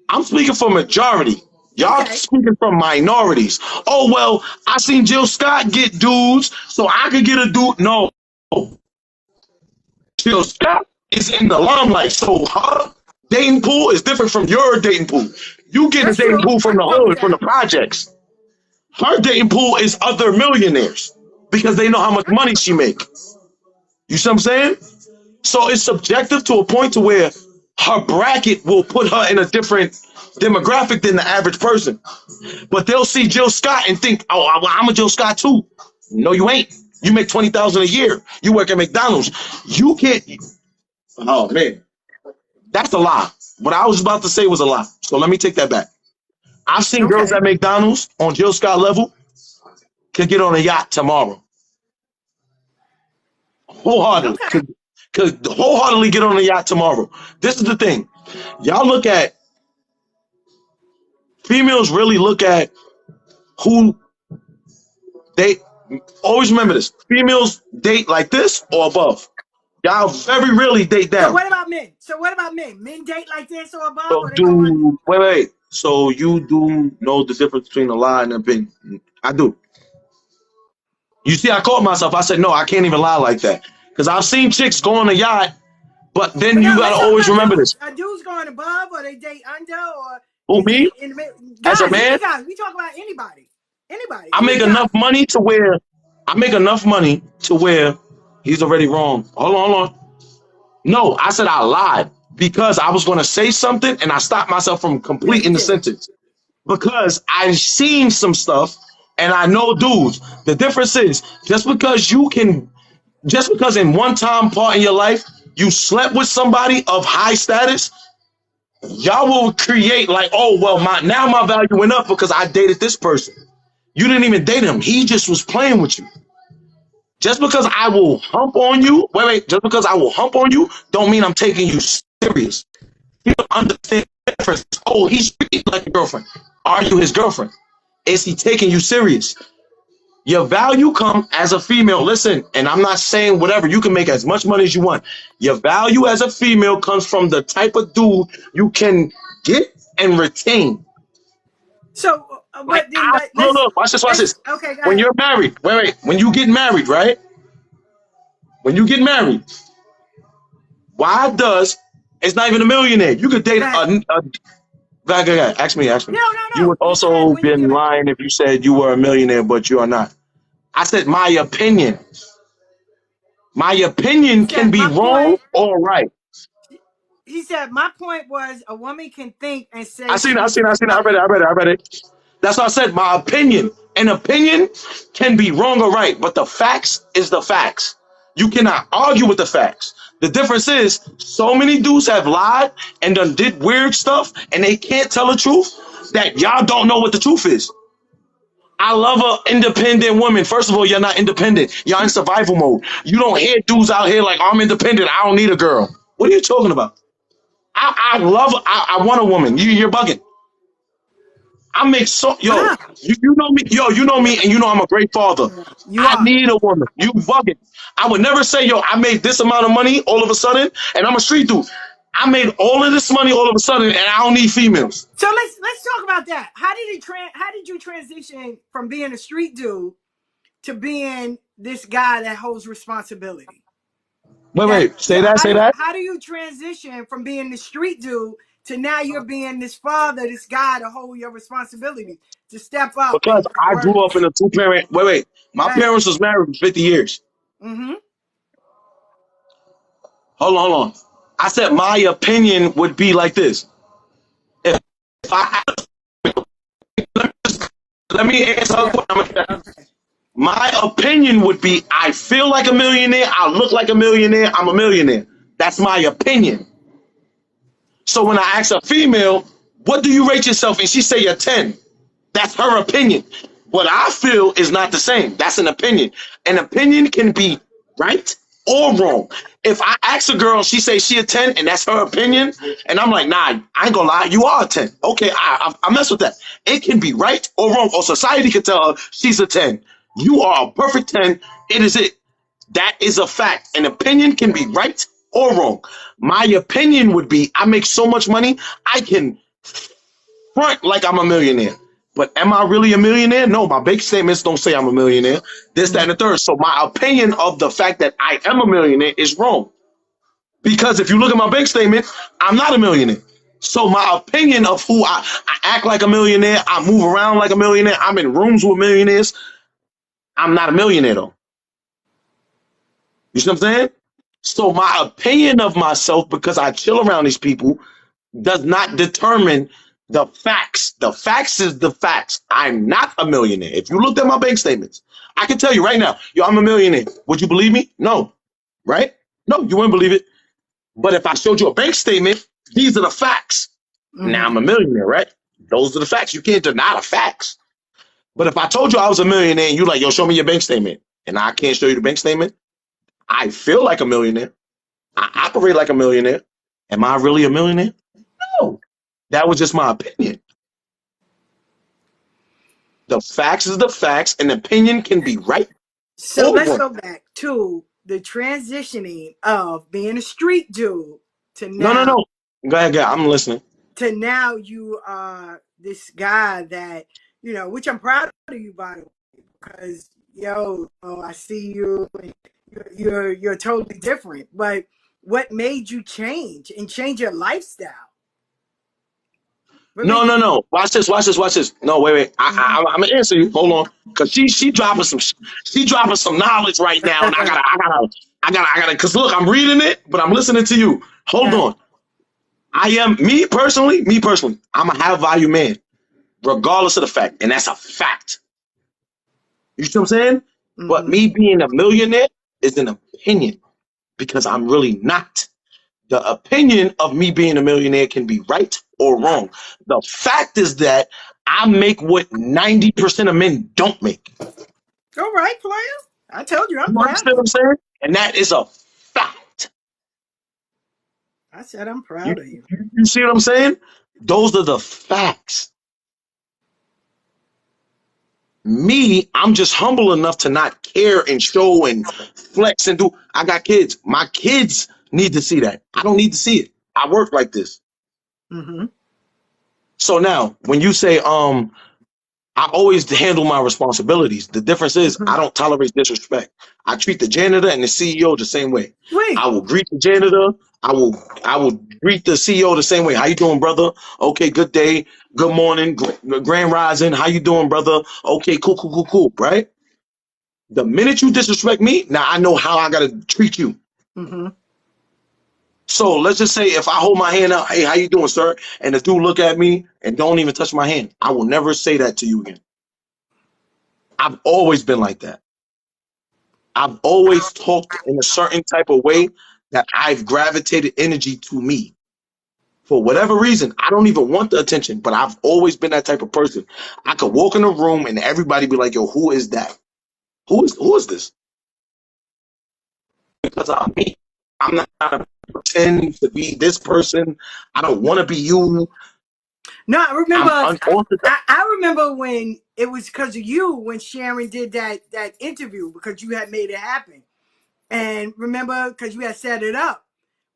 I'm speaking for majority. Y'all Okay. speaking from minorities. Oh well, I seen Jill Scott get dudes, so I could get a dude. No, Jill Scott is in the limelight, so her dating pool is different from your dating pool. You get a That's dating true. pool I from the can fuck with hood, from the that. projects. Her dating pool is other millionaires because they know how much I can money fuck she make. You see what I'm saying? So it's subjective to a point to where her bracket will put her in a different demographic than the average person. But they'll see Jill Scott and think, "Oh, I'm a Jill Scott too." No, you ain't. You make 20,000 a year. You work at McDonald's. You can't. Oh man, that's a lie. What I was about to say was a lie. So let me take that back. I've seen girls Okay. at McDonald's on Jill Scott level could get on a yacht tomorrow, wholeheartedly. Okay. Could wholeheartedly get on a yacht tomorrow. This is the thing. Y'all look at females. Really look at who they always remember this. Females date like this or above. Y'all very rarely date So down. what about men? So what about men? Men date like this or above, So or they go under? do wait. So you do know the difference between a lie and an opinion? I do. You see, I caught myself. I said no, I can't even lie like that because I've seen chicks go on a yacht, but then But you no, gotta let's talk always about remember dudes. this. Are dudes going above, or they date under, or Who is me it in the middle? as a Guys, man? any guys. We talk about anybody. Anybody. I Any make enough guys. money to where I make enough money to where he's already wrong. Hold on. No, I said I lied because I was going to say something and I stopped myself from Yeah, you completing the did. sentence because I've seen some stuff and I know dudes. The difference is just because in one time part in your life you slept with somebody of high status, y'all will create like, oh well, my value went up because I dated this person. You didn't even date him. He just was playing with you. Just because I will hump on you, wait, just because I will hump on you, don't mean I'm taking you serious. You don't understand the difference. Oh, he's treating you like a girlfriend. Are you his girlfriend? Is he taking you serious? Your value come as a female. Listen, and I'm not saying whatever. You can make as much money as you want. Your value as a female comes from the type of dude you can get and retain. So, Like but then let's look, watch this. okay. Go When ahead. you're married, wait, when you get married, right? When you get married, why does it's not even a millionaire? You could date Go ahead. ask me. No, no, You no. would You said also when you been get married. lying if you said you were a millionaire, but you are not. I said my opinion. My He opinion can said be my wrong point. or right. He said my point was a woman can think and I say seen it, she's I read it, I read it. That's why I said my opinion. An opinion can be wrong or right, but the facts is the facts. You cannot argue with the facts. The difference is so many dudes have lied and done did weird stuff and they can't tell the truth that y'all don't know what the truth is. I love an independent woman. First of all, you're not independent. You're in survival mode. You don't hear dudes out here like, I'm independent. I don't need a girl. What are you talking about? I want a woman. You're bugging. I make so wow. you know me, you know me, and you know I'm a great father. You I are. need a woman. You bugging. I would never say, I made this amount of money all of a sudden, and I'm a street dude. I made all of this money all of a sudden, and I don't need females. So let's talk about that. How did you transition from being a street dude to being this guy that holds responsibility? That Wait, so say that. how do you transition from being the street dude to now you're being this father, this guy to hold your responsibility, to step up Because and I work? grew up in a two-parent. My Go ahead. parents was married for 50 years. Mm-hmm. Hold on. I said my opinion would be like this. If I let me answer her Yeah. question. Okay. My opinion would be I feel like a millionaire, I look like a millionaire, I'm a millionaire. That's my opinion. So when I ask a female, what do you rate yourself? And she say a 10. That's her opinion. What I feel is not the same. That's an opinion. An opinion can be right or wrong. If I ask a girl, she say she a 10, and that's her opinion, and I'm like, nah, I ain't gonna lie, you are a 10. Okay, I mess with that. It can be right or wrong, or society can tell her she's a 10. You are a perfect 10. It is it. That is a fact. An opinion can be right or wrong. My opinion would be I make so much money, I can front like I'm a millionaire. But am I really a millionaire? No, my bank statements don't say I'm a millionaire. This, that, and the third. So my opinion of the fact that I am a millionaire is wrong. Because if you look at my bank statement, I'm not a millionaire. So my opinion of who I act like a millionaire, I move around like a millionaire, I'm in rooms with millionaires. I'm not a millionaire though. You see what I'm saying? So my opinion of myself, because I chill around these people, does not determine the facts. The facts is the facts. I'm not a millionaire. If you looked at my bank statements, I can tell you right now, yo, I'm a millionaire. Would you believe me? No. Right? No, you wouldn't believe it. But if I showed you a bank statement, these are the facts. Now I'm a millionaire, right? Those are the facts. You can't deny the facts. But if I told you I was a millionaire and you like, yo, show me your bank statement, and I can't show you the bank statement, I feel like a millionaire. I operate like a millionaire. Am I really a millionaire? No. That was just my opinion. The facts is the facts, and opinion can be right. So let's go back to the transitioning of being a street dude to now. No. Go ahead. I'm listening. To now you are this guy that, you know, which I'm proud of you, by the way, because, I see you, and you're totally different. But what made you change and change your lifestyle? No. Watch this. No, wait. I'm gonna answer you. Hold on, because she dropping some knowledge right now, and I gotta. Because look, I'm reading it, but I'm listening to you. Hold on. I am me personally. I'm a high value man, regardless of the fact, and that's a fact. You see what I'm saying? But me being a millionaire is an opinion, because I'm really not. The opinion of me being a millionaire can be right or wrong. The fact is that I make what 90% of men don't make. All right, player. I told you, I'm proud. You understand what I'm saying? And that is a fact. I said I'm proud of you. You see what I'm saying? Those are the facts. Me, I'm just humble enough to not care and show and flex and do. I got kids. My kids need to see that. I don't need to see it. I work like this. So now, when you say, I always handle my responsibilities. The difference is I don't tolerate disrespect. I treat the janitor and the CEO the same way. I will greet the janitor. I will greet the CEO the same way. How you doing, brother? Okay, good day. Good morning. Grand rising. How you doing, brother? Okay, cool. Right? The minute you disrespect me, now I know how I gotta treat you. So let's just say if I hold my hand out, hey, how you doing, sir? And the dude look at me and don't even touch my hand, I will never say that to you again. I've always been like that. I've always talked in a certain type of way that I've gravitated energy to me. For whatever reason, I don't even want the attention, but I've always been that type of person. I could walk in a room and everybody be like, yo, who is that? Who is this? Because I'm me. I'm not gonna pretend to be this person. I don't want to be you. No, I remember. I remember when it was because of you when Sharon did that interview, because you had made it happen. And remember, because you had set it up.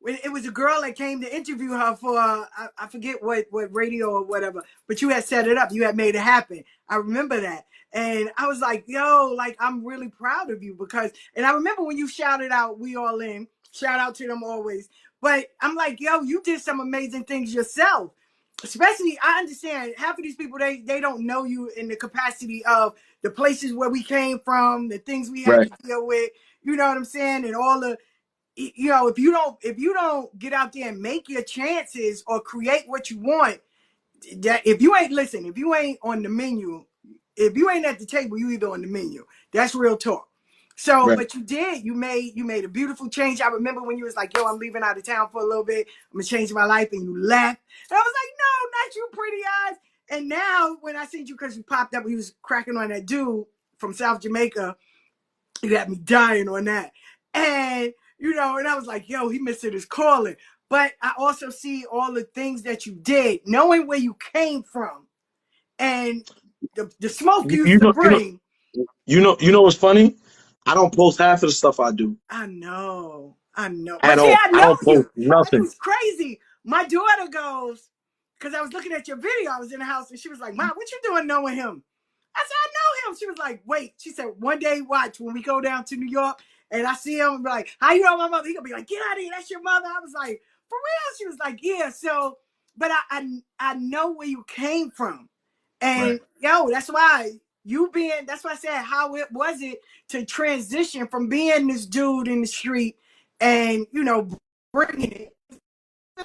When it was a girl that came to interview her for I forget what radio or whatever, but you had set it up. You had made it happen. I remember that. And I was like, yo, like, I'm really proud of you, because, and I remember when you shouted out, "We All In," shout out to them always. But I'm like, yo, you did some amazing things yourself. Especially, I understand half of these people, they don't know you in the capacity of the places where we came from, the things we had to deal with. You know what I'm saying? And all the, if you don't get out there and make your chances or create what you want, that if you ain't on the menu, if you ain't at the table, you either on the menu. That's real talk. So, Right. but you made a beautiful change. I remember when you was like, yo, I'm leaving out of town for a little bit. I'm gonna change my life, and you left. And I was like, no, not you, pretty eyes. And now when I seen you, because you popped up, he was cracking on that dude from South Jamaica. You got me dying on that. And and I was like, yo, he missing his calling. But I also see all the things that you did, knowing where you came from, and the smoke you You, used you to know, you know, bring. you know what's funny? I don't post half of the stuff I do I know. at But see, all. I I know don't post you. That nothing. was crazy. My daughter goes, because I was looking at your video. I was in the house and she was like, Mom, what you doing knowing him? I said, I know him. She was like, wait. She said, one day, watch, when we go down to New York and I see him and be like, how you know my mother? He gonna be like, get out of here. That's your mother. I was like, for real? She was like, yeah. So, but I know where you came from. Right. And that's why that's why I said, how was it to transition from being this dude in the street and, bringing it.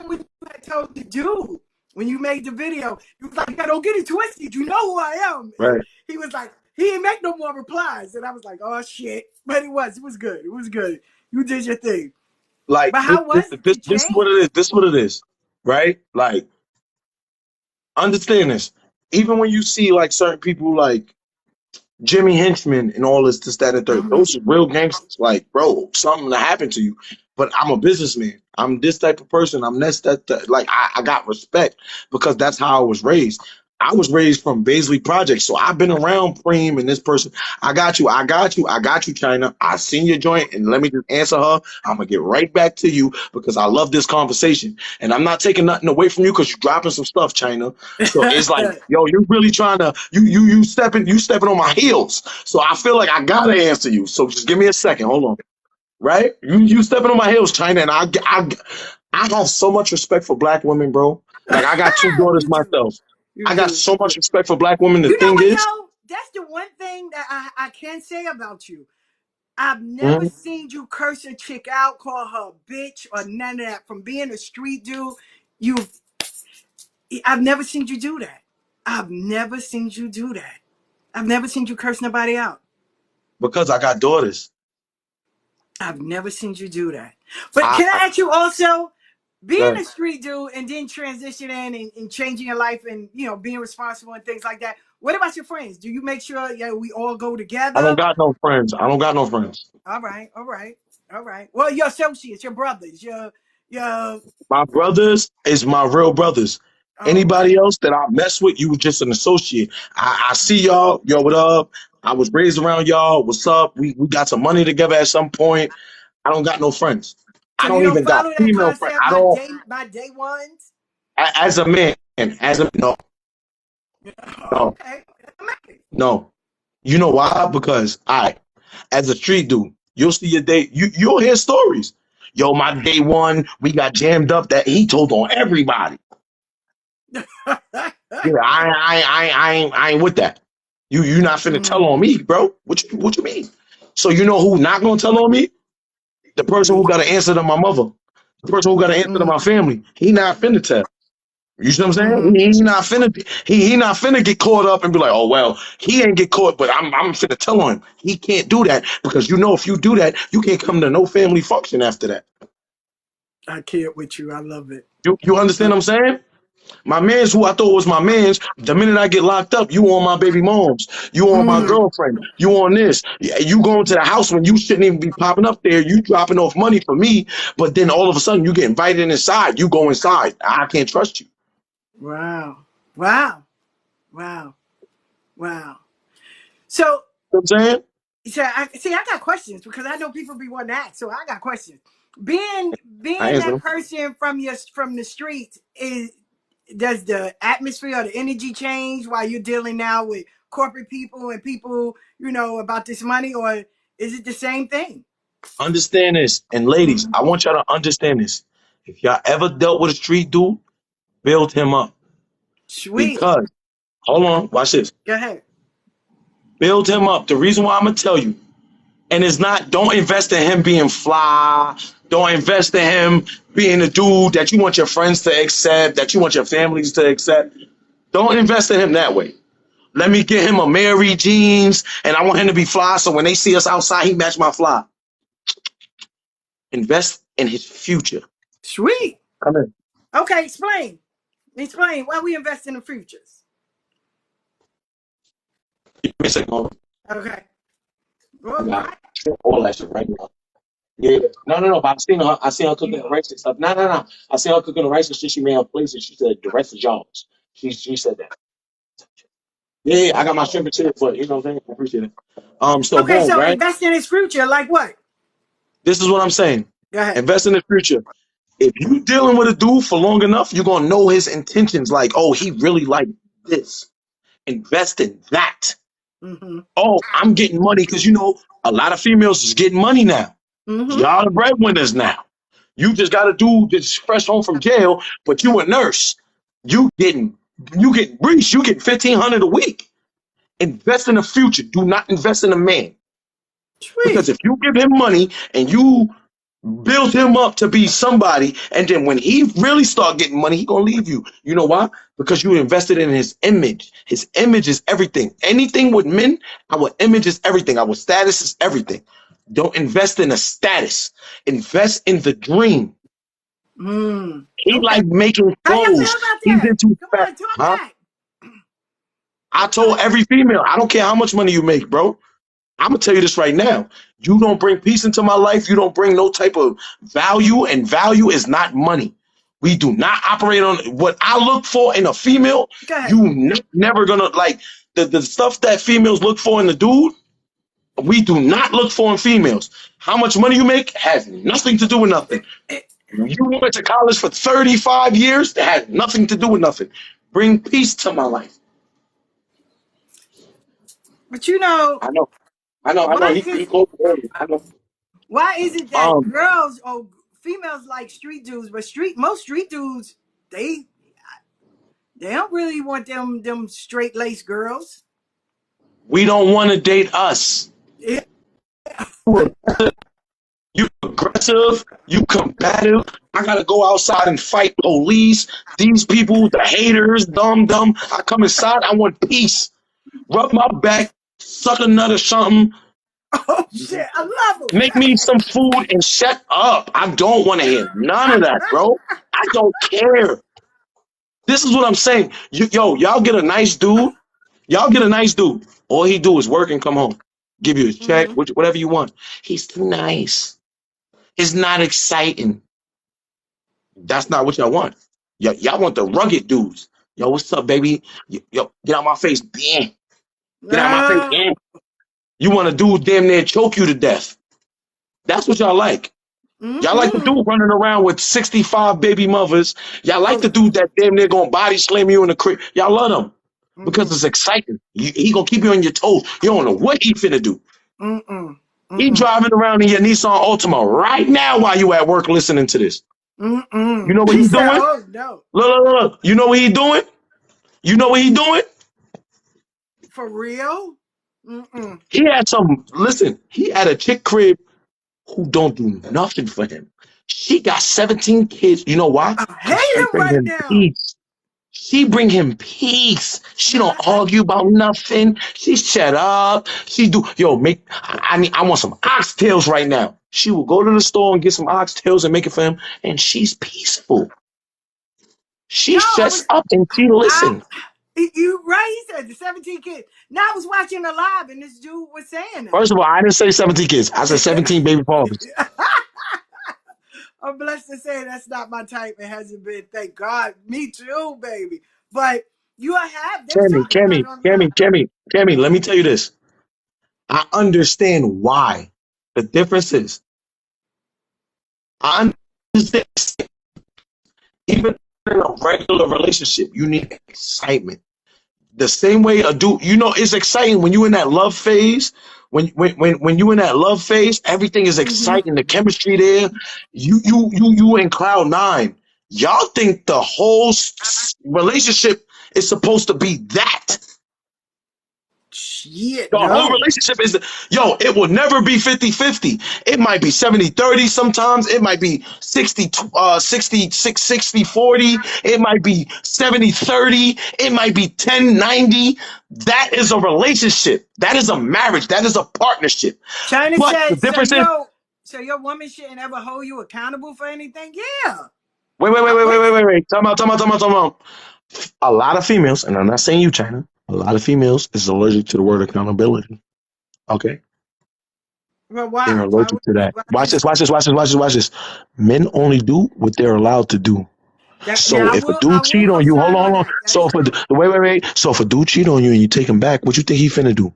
When you had told the dude, when you made the video, you was like, yeah, don't get it twisted. You know who I am. And Right. he was like, he didn't make no more replies. And I was like, oh, shit. But it was good. It was good. You did your thing. Like But how was it to this is what change? it is. This is what it is. Right? Like, understand this. Even when you see like certain people like Jimmy Henchman and all this, that, and third. Mm-hmm. Those are real gangsters. Like, bro, something that happened to you. But I'm a businessman. I'm this type of person. I'm that. Like, I got respect because that's how I was raised. I was raised from Baisley Projects, so I've been around Preem and this person. I got you, China. I seen your joint, and let me just answer her. I'm gonna get right back to you because I love this conversation, and I'm not taking nothing away from you because you're dropping some stuff, China. So it's like, yo, you're really trying to you stepping on my heels. So I feel like I gotta answer you. So just give me a second. Hold on. Right? You stepping on my heels, China, and I have so much respect for black women, bro. Like I got two daughters You do. myself. You I got do. so much respect for black women. The You know thing what, is, yo? That's the one thing that I can say about you. I've never mhm, seen you curse a chick out, call her a bitch, or none of that. From being a street dude, you I've never seen you do that. I've never seen you do that. I've never seen you curse nobody out. because I got daughters. I've never seen you do that. But I, can I I ask you also, being uh, a street dude and then transitioning and changing your life and being responsible and things like that? What about your friends? Do you make sure we all go I don't together? got no friends. I don't got no friends. All right, all right, all right. Well, your associates, your brothers, your My brothers is my real brothers. oh, Anybody else that I mess with, you was just an associate. I see y'all. Yo, what up? I was raised around y'all. What's up? We got some money together at some point. I don't got no friends. so I you don't don't even got follow that female friends. concept, I don't. my day ones. As a man, no, no, Okay. no. You know why? Because as a street dude, you'll see your day. You'll hear stories. Yo, my day one, we got jammed up that he told on everybody. Yeah, I ain't with that. You not finna tell on Mm, me, bro. What you mean? So you know who not gonna tell on me? The person who got to answer to my mother, the person who got to answer to mm, my family. He not finna tell. You see what I'm saying? mm. He not finna he not finna get caught up and be like, oh well, he ain't get caught, but I'm finna tell on him. He can't do that because if you do that, you can't come to no family function after that. I can't with you. I love it. You understand what I'm saying? My man's who I thought was my man's. The minute I get locked up, you on my baby moms. You on my Mm, girlfriend. You on this. You going to the house when you shouldn't even be popping up there. You dropping off money for me, but then all of a sudden you get invited inside. You go inside. I can't trust you. wow, wow, wow, wow. So You know what I'm saying? So I got questions because I know people be wanting to ask. So I got questions. Being I being answer that them. person from the streets, does the atmosphere or the energy change while you're dealing now with corporate people and people about this money, or is it the same thing? Understand this. And ladies, I want y'all to understand this. If y'all ever dealt with a street dude, build him up. Sweet. Because, hold on, watch this. Go ahead. Build him up. The reason why I'm going to tell you, and it's not, don't invest in him being fly. Don't invest in him being a dude that you want your friends to accept, that you want your families to accept. Don't invest in him that way. Let me get him a Mary jeans, and I want him to be fly. So when they see us outside, he match my fly. Invest in his future. Sweet. Come in. Okay, explain. Explain why we invest in the futures. Give me a second. Okay. All that shit right now. Yeah. No. But I seen her cooking the rice and stuff. No. I seen her cooking the rice and shit. She made her place and she said the rest is yours. She said that. Yeah, I got my shrimp and chips, but you know what I'm saying? I appreciate it. So Okay, boom, so right? invest in his future, like what? This is what I'm saying. Go ahead. Invest in the future. If you dealing with a dude for long enough, you're gonna know his intentions. Like, oh, he really like this. Invest in that. Mm-hmm. Oh, I'm getting money because you know a lot of females is getting money now. Mm-hmm. Y'all the breadwinners now. You just got a dude that's fresh home from jail, but you a nurse. You getting breach. You get 1,500 a week. Invest in the future. Do not invest in a man. Sweet. Because if you give him money and you build him up to be somebody, and then when he really start getting money, he gonna leave you. You know why? Because you invested in his image. His image is everything. Anything with men, our image is everything. Our status is everything. Don't invest in a status. Invest in the dream. He like making How you feel clothes. about He's that? into Come on, talk back. I told every female, I don't care how much money you make, bro. I'm gonna tell you this right now. You don't bring peace into my life. You don't bring no type of value, and value is not money. We do not operate on what I look for in a female. You never gonna like the stuff that females look for in the dude. We do not look for in females. How much money you make has nothing to do with nothing. You went to college for 35 years. That had nothing to do with nothing. Bring peace to my life. But you know, I know. He closed early. I know. Why is it that girls or females like street dudes, but most street dudes, they don't really want them straight laced girls. We don't want to date us. Yeah. You aggressive, you combative. I gotta go outside and fight police. These people, the haters, dumb. I come inside, I want peace. Rub my back, suck a nut or something. Oh shit, I love them. Make me some food and shut up. I don't want to hear none of that, bro. I don't care. This is what I'm saying. Y'all get a nice dude. All he do is work and come home. Give you a check, whatever you want. He's too nice. It's not exciting. That's not what y'all want. Y'all want the rugged dudes. Yo, what's up, baby? Yo, get out my face. Damn. Get out my face. Damn. You want a dude damn near choke you to death. That's what y'all like. Y'all like the dude running around with 65 baby mothers. Y'all like the dude that damn near gonna body slam you in the crib. Y'all love him because it's exciting. He gonna keep you on your toes. You don't know what he finna do. He driving around in your Nissan Altima right now while you at work listening to this. You know what he's doing? Oh, no. Look. You know what he doing? For real? He had a chick crib who don't do nothing for him. She got 17 kids. You know why? I hate him right now. Peace. She bring him peace. She don't argue about nothing. She shut up. She do. I want some oxtails right now. She will go to the store and get some oxtails and make it for him, and she's peaceful. She shuts up and she listens. You right? He said the 17 kids. Now I was watching the live and this dude was saying that. First of all, I didn't say 17 kids. I said 17 baby fathers. I'm blessed to say that's not my type. It hasn't been. Thank God. Me too, baby. But you have. Cammy, let me tell you this. I understand why. The difference is, I understand. Even in a regular relationship, you need excitement. The same way a dude, it's exciting when you in that love phase. When you in that love phase, everything is exciting. The chemistry there, you in cloud nine. Y'all think the whole relationship is supposed to be that. Shit, The whole no. relationship is, it will never be 50-50. It might be 70-30 sometimes. It might be 60-40. It might be 70-30. It might be 10-90. That is a relationship. That is a marriage. That is a partnership. China But the said, difference is, so your woman shouldn't ever hold you accountable for anything? Yeah. wait. Time out. A lot of females, and I'm not saying you, China, a lot of females is allergic to the word accountability. Okay? Well, They're why? Why allergic would to you? that. Watch this. Men only do what they're allowed to do. So Now if a I dude will cheat on you, hold co-sign on. that. That's So if true. wait. So if a dude cheat on you and you take him back, what you think he finna do?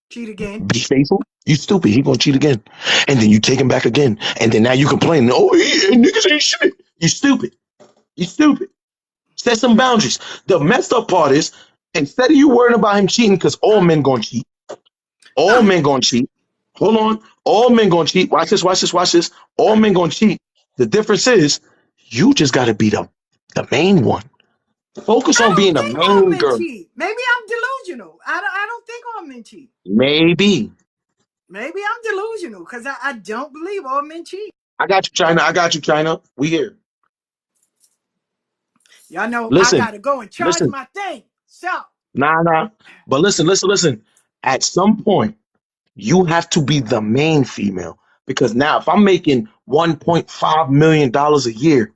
Cheat again. Be faithful? You stupid. He gonna cheat again, and then you take him back again, and then now you complain. Oh, niggas ain't shit. You stupid. Set some boundaries. The messed up part is, instead of you worrying about him cheating, because all men gonna cheat. All men gonna cheat. Hold on. All men gonna cheat. Watch this. All men gonna cheat. The difference is, you just gotta be the main one. Focus I on don't being the think all main men girl. cheat. Maybe I'm delusional. I don't think all men cheat. Maybe. Maybe I'm delusional because I don't believe all men cheat. I got you, China. We here. Y'all know I Listen, gotta go and charge listen. my thing. So Nah. But listen. At some point, you have to be the main female. Because now if I'm making $1.5 million a year,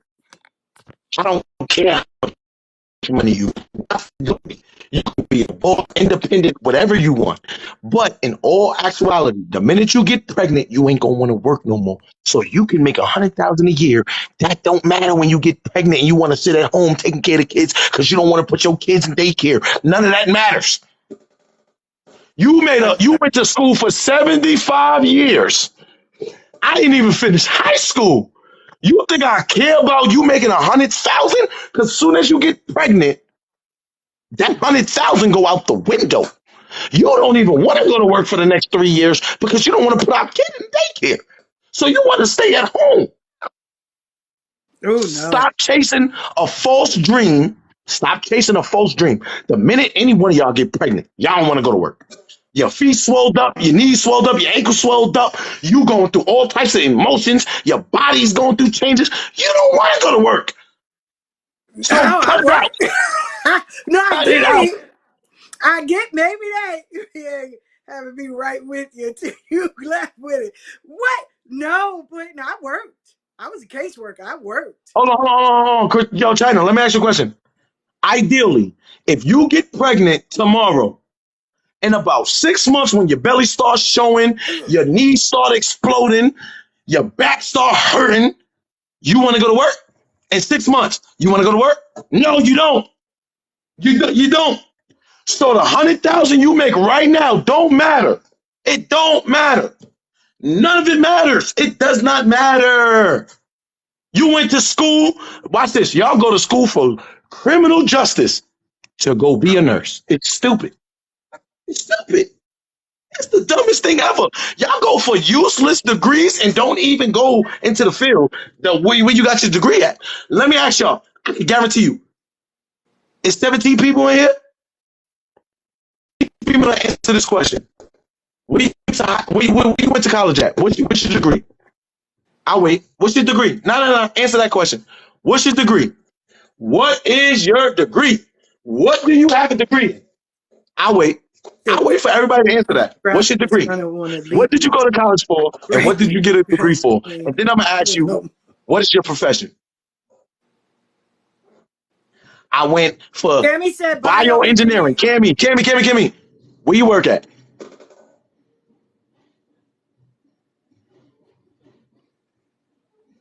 I don't care how much money you can be a boss, independent, whatever you want. But in all actuality, the minute you get pregnant, you ain't gonna want to work no more. So you can make $100,000 a year. That don't matter when you get pregnant and you want to sit at home taking care of the kids because you don't want to put your kids in daycare. None of that matters. You went to school for 75 years. I didn't even finish high school. You think I care about you making 100,000? Because as soon as you get pregnant, that 100,000 go out the window. You don't even want to go to work for the next 3 years because you don't want to put our kid in daycare. So you want to stay at home. oh no. Stop chasing a false dream. The minute any one of y'all get pregnant, y'all don't want to go to work. Your feet swelled up, your knees swelled up, your ankles swelled up. You going through all types of emotions. Your body's going through changes. You don't want to go to work. So cut it out. No, I Cut get it out. it. I get maybe that. Yeah, having me right with you till you left with it. What? No, but no, I worked. I was a caseworker. I worked. Hold on. Yo, China, let me ask you a question. Ideally, if you get pregnant tomorrow, in about 6 months, when your belly starts showing, your knees start exploding, your back start hurting, you want to go to work? In 6 months, you want to go to work? No, you don't. You don't. So the 100,000 you make right now don't matter. It don't matter. None of it matters. It does not matter. You went to school. Watch this. Y'all go to school for criminal justice to go be a nurse. It's stupid. It's stupid. It's the dumbest thing ever. Y'all go for useless degrees and don't even go into the field where you got your degree at. Let me ask y'all. I can guarantee you. Is 17 people in here? People to answer this question. Where you went to college at? What's your degree? I'll wait. What's your degree? No. Answer that question. What's your degree? What is your degree? What do you have a degree in? I'll wait. I'll wait for everybody to answer that. What's your degree? What did you go to college for? And what did you get a degree for? And then I'm going to ask you, what is your profession? I went for Cammy said bioengineering. Cammy, where you work at?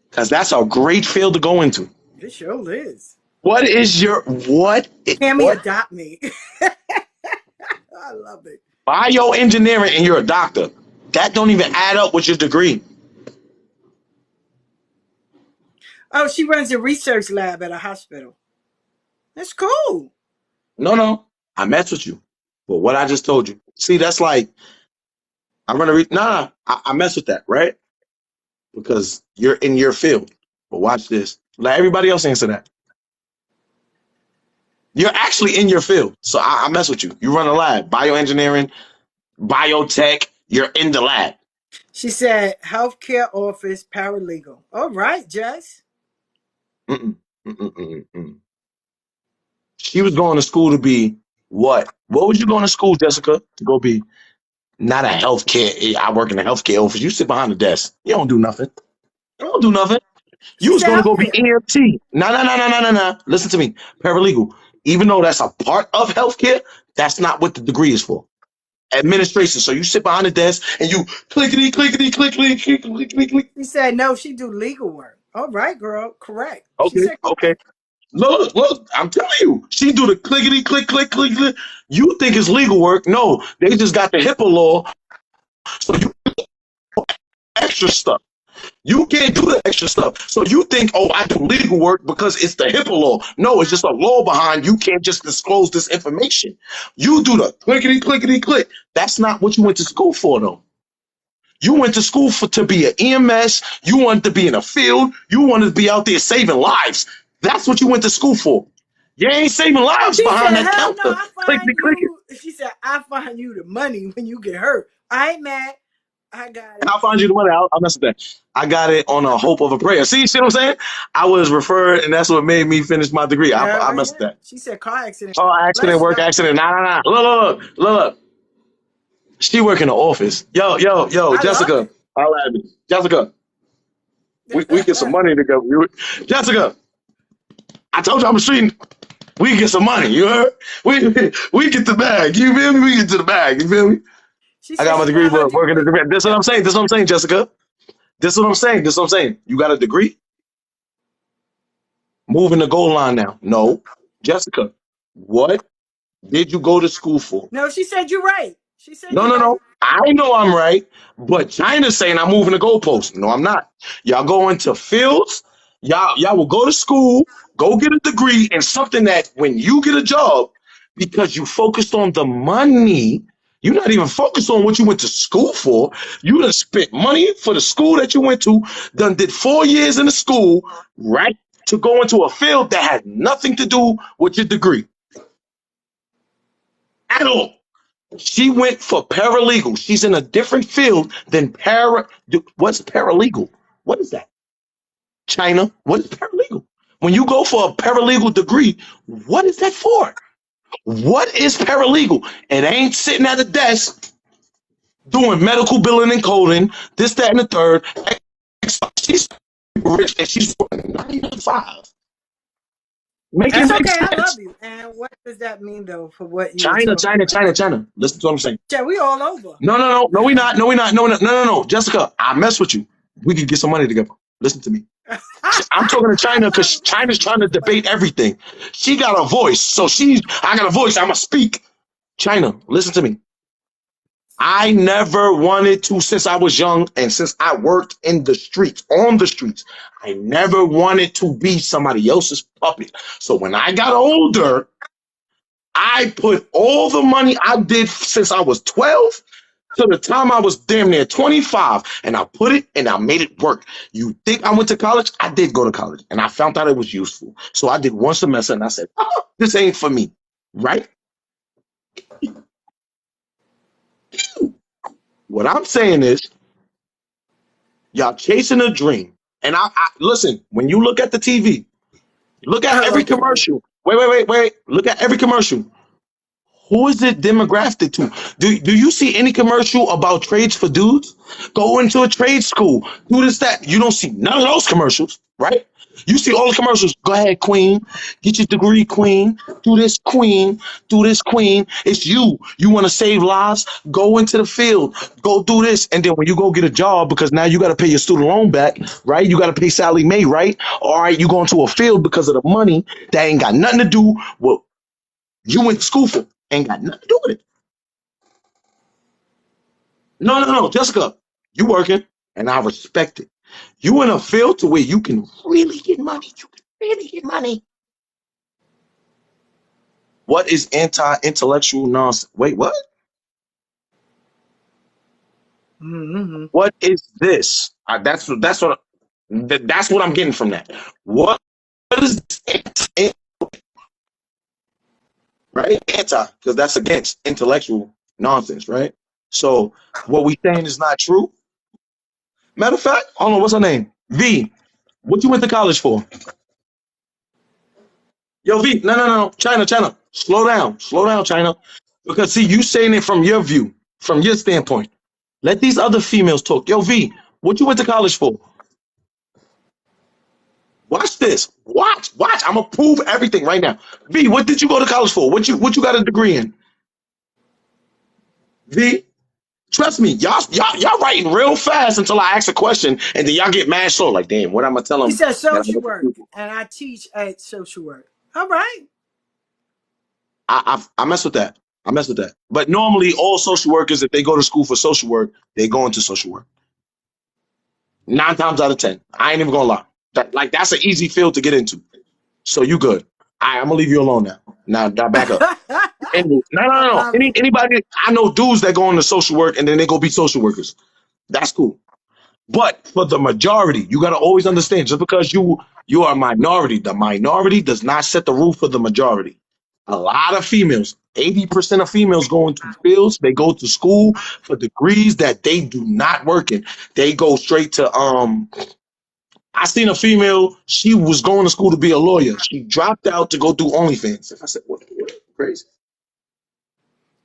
Because that's a great field to go into. It sure is. What is your Cammy, adopt me. I love it. Bioengineering and you're a doctor. That don't even add up with your degree. Oh, she runs a research lab at a hospital. That's cool. No. I mess with you. But what I just told you. See, that's like, I'm going to I mess with that, right? Because you're in your field. But watch this. Let everybody else answer that. You're actually in your field. So I mess with you. You run a lab, bioengineering. biotech, you're in the lab. She said healthcare office paralegal. All right, Jess. Mm-mm, mm-mm, mm-mm, mm. She was going to school to be what? What was you going to school, Jessica? To go be not a healthcare. I work in a healthcare office. You sit behind the desk. You don't do nothing. You don't do nothing. You She was said going to go be healthcare. EMT. No, no, no, no, no, no, no. Listen to me. Paralegal. Even though that's a part of healthcare, that's not what the degree is for. Administration. So you sit behind the desk and you clickety, clickety, clickety, clickety, clickety. She said no, she do legal work. All right, girl. Correct. She Okay, said okay. correct. Look, look, I'm telling you, she do the clickety, click, click, click, click. You think it's legal work. No, they just got the HIPAA law. So you extra stuff. You can't do the extra stuff. So you think, oh, I do legal work because it's the HIPAA law. No, it's just a law behind you can't just disclose this information. You do the clickety, clickety, click. That's not what you went to school for, though. You went to school for to be an EMS. You wanted to be in a field. You wanted to be out there saving lives. That's what you went to school for. You ain't saving lives She behind said, that hell no, counter. I Clickety, find clickety. you. She said, I find you the money when you get hurt. I ain't mad. I got And it. I'll find you the money. I'll mess with that. I got it on a hope of a prayer. See what I'm saying? I was referred, and that's what made me finish my degree. I Yeah. messed with that. She said car accident. Car accident, Bless work y'all. accident. Nah. Look. She work in the office. Yo, I love Jessica. I'll add me. Jessica, we get some it. money together. Jessica, I told you I'm a street. We get some money. You heard? We get the bag. You feel me? We get to the bag. You feel me? She I said got my she degree, got her but working the degree. degree. This is what I'm saying. This is what I'm saying, Jessica. This is what I'm saying. This is what I'm saying. You got a degree? Moving the goal line now. No. Jessica, what did you go to school for? No, she said you're right. She said No, you're no, right. no. I know I'm right, but China's saying I'm moving the goalposts. No, I'm not. Y'all go into fields. Y'all will go to school, go get a degree in something that when you get a job, because you focused on the money, you're not even focused on what you went to school for. You done spent money for the school that you went to, done did 4 years in the school, right? To go into a field that had nothing to do with your degree at all. She went for paralegal. She's in a different field than What's paralegal? What is that? China. What is paralegal? When you go for a paralegal degree, what is that for? What is paralegal? It ain't sitting at a desk doing medical billing and coding, this, that, and the third. She's rich and she's working 9 to 5. Make it That's make okay. I sense. love you. And what does that mean though for what you were China. talking about? Listen to what I'm saying. Yeah, we all over. No, we not. No, we not. No. Jessica, I mess with you. We could get some money together. Listen to me. I'm talking to I China love because it. China's trying to debate everything. She got a voice. So I got a voice. I'ma speak. China, listen to me. I never wanted to, since I was young and since I worked in the streets, on the streets, I never wanted to be somebody else's puppet. So when I got older, I put all the money I did since I was 12 to the time I was damn near 25, and I put it and I made it work. You think I went to college? I did go to college, and I found out it was useful. So I did one semester, and I said, oh, this ain't for me, right? What I'm saying is, y'all chasing a dream. And I listen, when you look at the TV, look at I every love TV. commercial. Wait. Look at every commercial. Who is it demographic to? Do you see any commercial about trades for dudes? Go into a trade school, do this, that. You don't see none of those commercials, right? You see all the commercials. Go ahead, queen. Get your degree, queen. Do this, queen. Do this, queen. It's you. You want to save lives? Go into the field. Go do this. And then when you go get a job, because now you got to pay your student loan back, right? You got to pay Sally Mae, right? All right, you go into a field because of the money that ain't got nothing to do with you went to school for. Ain't got nothing to do with it. No. Jessica, you working, and I respect it. You in a field to where you can really get money. You can really get money. What is anti-intellectual nonsense? Wait, what? Mm-hmm. What is this? That's what I'm getting from that. What is this? Right? Anti, because that's against intellectual nonsense, right? So what we saying is not true. Matter of fact, hold on, what's her name? V. What you went to college for? Yo, V. No. China. Slow down, China. Because see, you saying it from your view, from your standpoint. Let these other females talk. Yo, V. What you went to college for? Watch this. Watch. I'm gonna prove everything right now. V. What did you go to college for? What you got a degree in? V. Trust me, y'all writing real fast until I ask a question, and then y'all get mad slow. Like, damn, what am I telling He them? said social work, and I teach at social work. All right. I mess with that. But normally, all social workers, if they go to school for social work, they go into social work. 9 times out of 10, I ain't even gonna lie. That's an easy field to get into. So you good. I'm gonna leave you alone now. Now back up. No. Anybody I know dudes that go into social work and then they go be social workers. That's cool. But for the majority, you gotta always understand, just because you are a minority, the minority does not set the rule for the majority. A lot of females, 80% of females go into fields, they go to school for degrees that they do not work in. They go straight to I seen a female, she was going to school to be a lawyer. She dropped out to go do OnlyFans. I said, what crazy.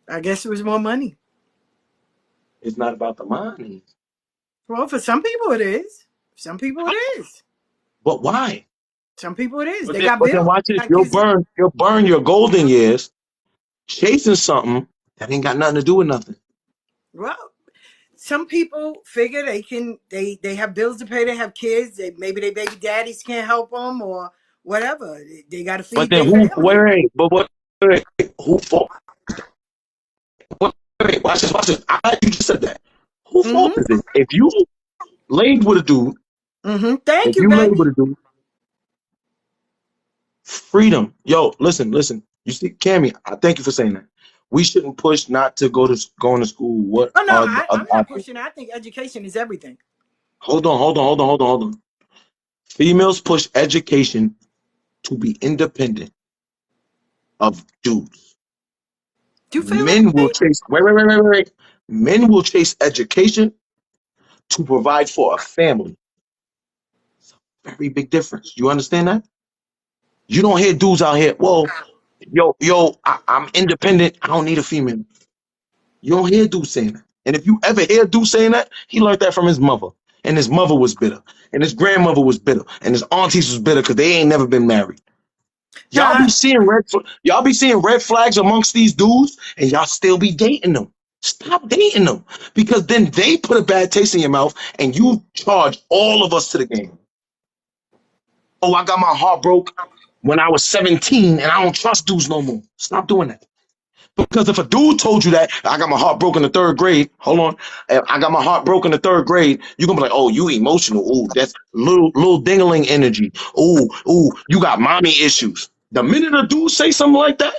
I guess it was more money. It's not about the money. Well, for some people it is. Some people it is. But why? Some people it is. But They then, got but then bills. watch it. You'll burn your golden years chasing something that ain't got nothing to do with nothing. Well, some people figure they have bills to pay. They have kids. Maybe their baby daddies can't help them or whatever. They got to But feed then their family. who fault? Wait, watch this. You just said that. Who fault is it? If you laid with a dude, Thank you, baby. Freedom. Yo, listen. You see, Cammy, I thank you for saying that. We shouldn't push not to going to school. What? Oh no, I'm not pushing. I think education is everything. Hold on. Females push education to be independent of dudes. Do you feel Men will chase. Wait. Men will chase education to provide for a family. It's a very big difference. You understand that? You don't hear dudes out here. Well, I'm independent. I don't need a female. You don't hear dudes saying that. And if you ever hear dude saying that, he learned that from his mother. And his mother was bitter. And his grandmother was bitter. And his aunties was bitter because they ain't never been married. Y'all be seeing red flags amongst these dudes, and y'all still be dating them. Stop dating them, because then they put a bad taste in your mouth, and you charge all of us to the game. Oh, I got my heart broke when I was 17, and I don't trust dudes no more. Stop doing that. Because if a dude told you that, I got my heart broken in the 3rd grade, hold on, I got my heart broken in the 3rd grade, you're going to be like, oh, you emotional. Ooh, that's little dingling energy. Ooh, you got mommy issues. The minute a dude say something like that,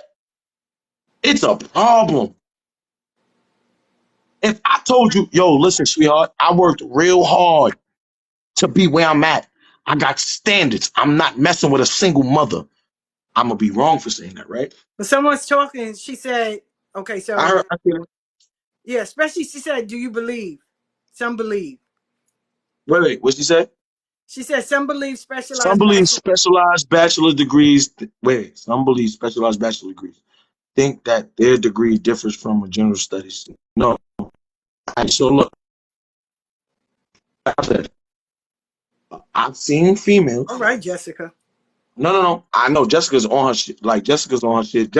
it's a problem. If I told you, yo, listen, sweetheart, I worked real hard to be where I'm at. I got standards. I'm not messing with a single mother. I'm going to be wrong for saying that, right? But someone's talking, she said, okay, so. I heard. Yeah, especially she said, do you believe? Some believe. Wait, what'd she say? She said some believe specialized. Some believe specialized bachelor degrees. Some believe specialized bachelor degrees think that their degree differs from a general studies. No. So look, I've seen females. All right, Jessica. No. I know Jessica's on her shit. Jessica's on her shit.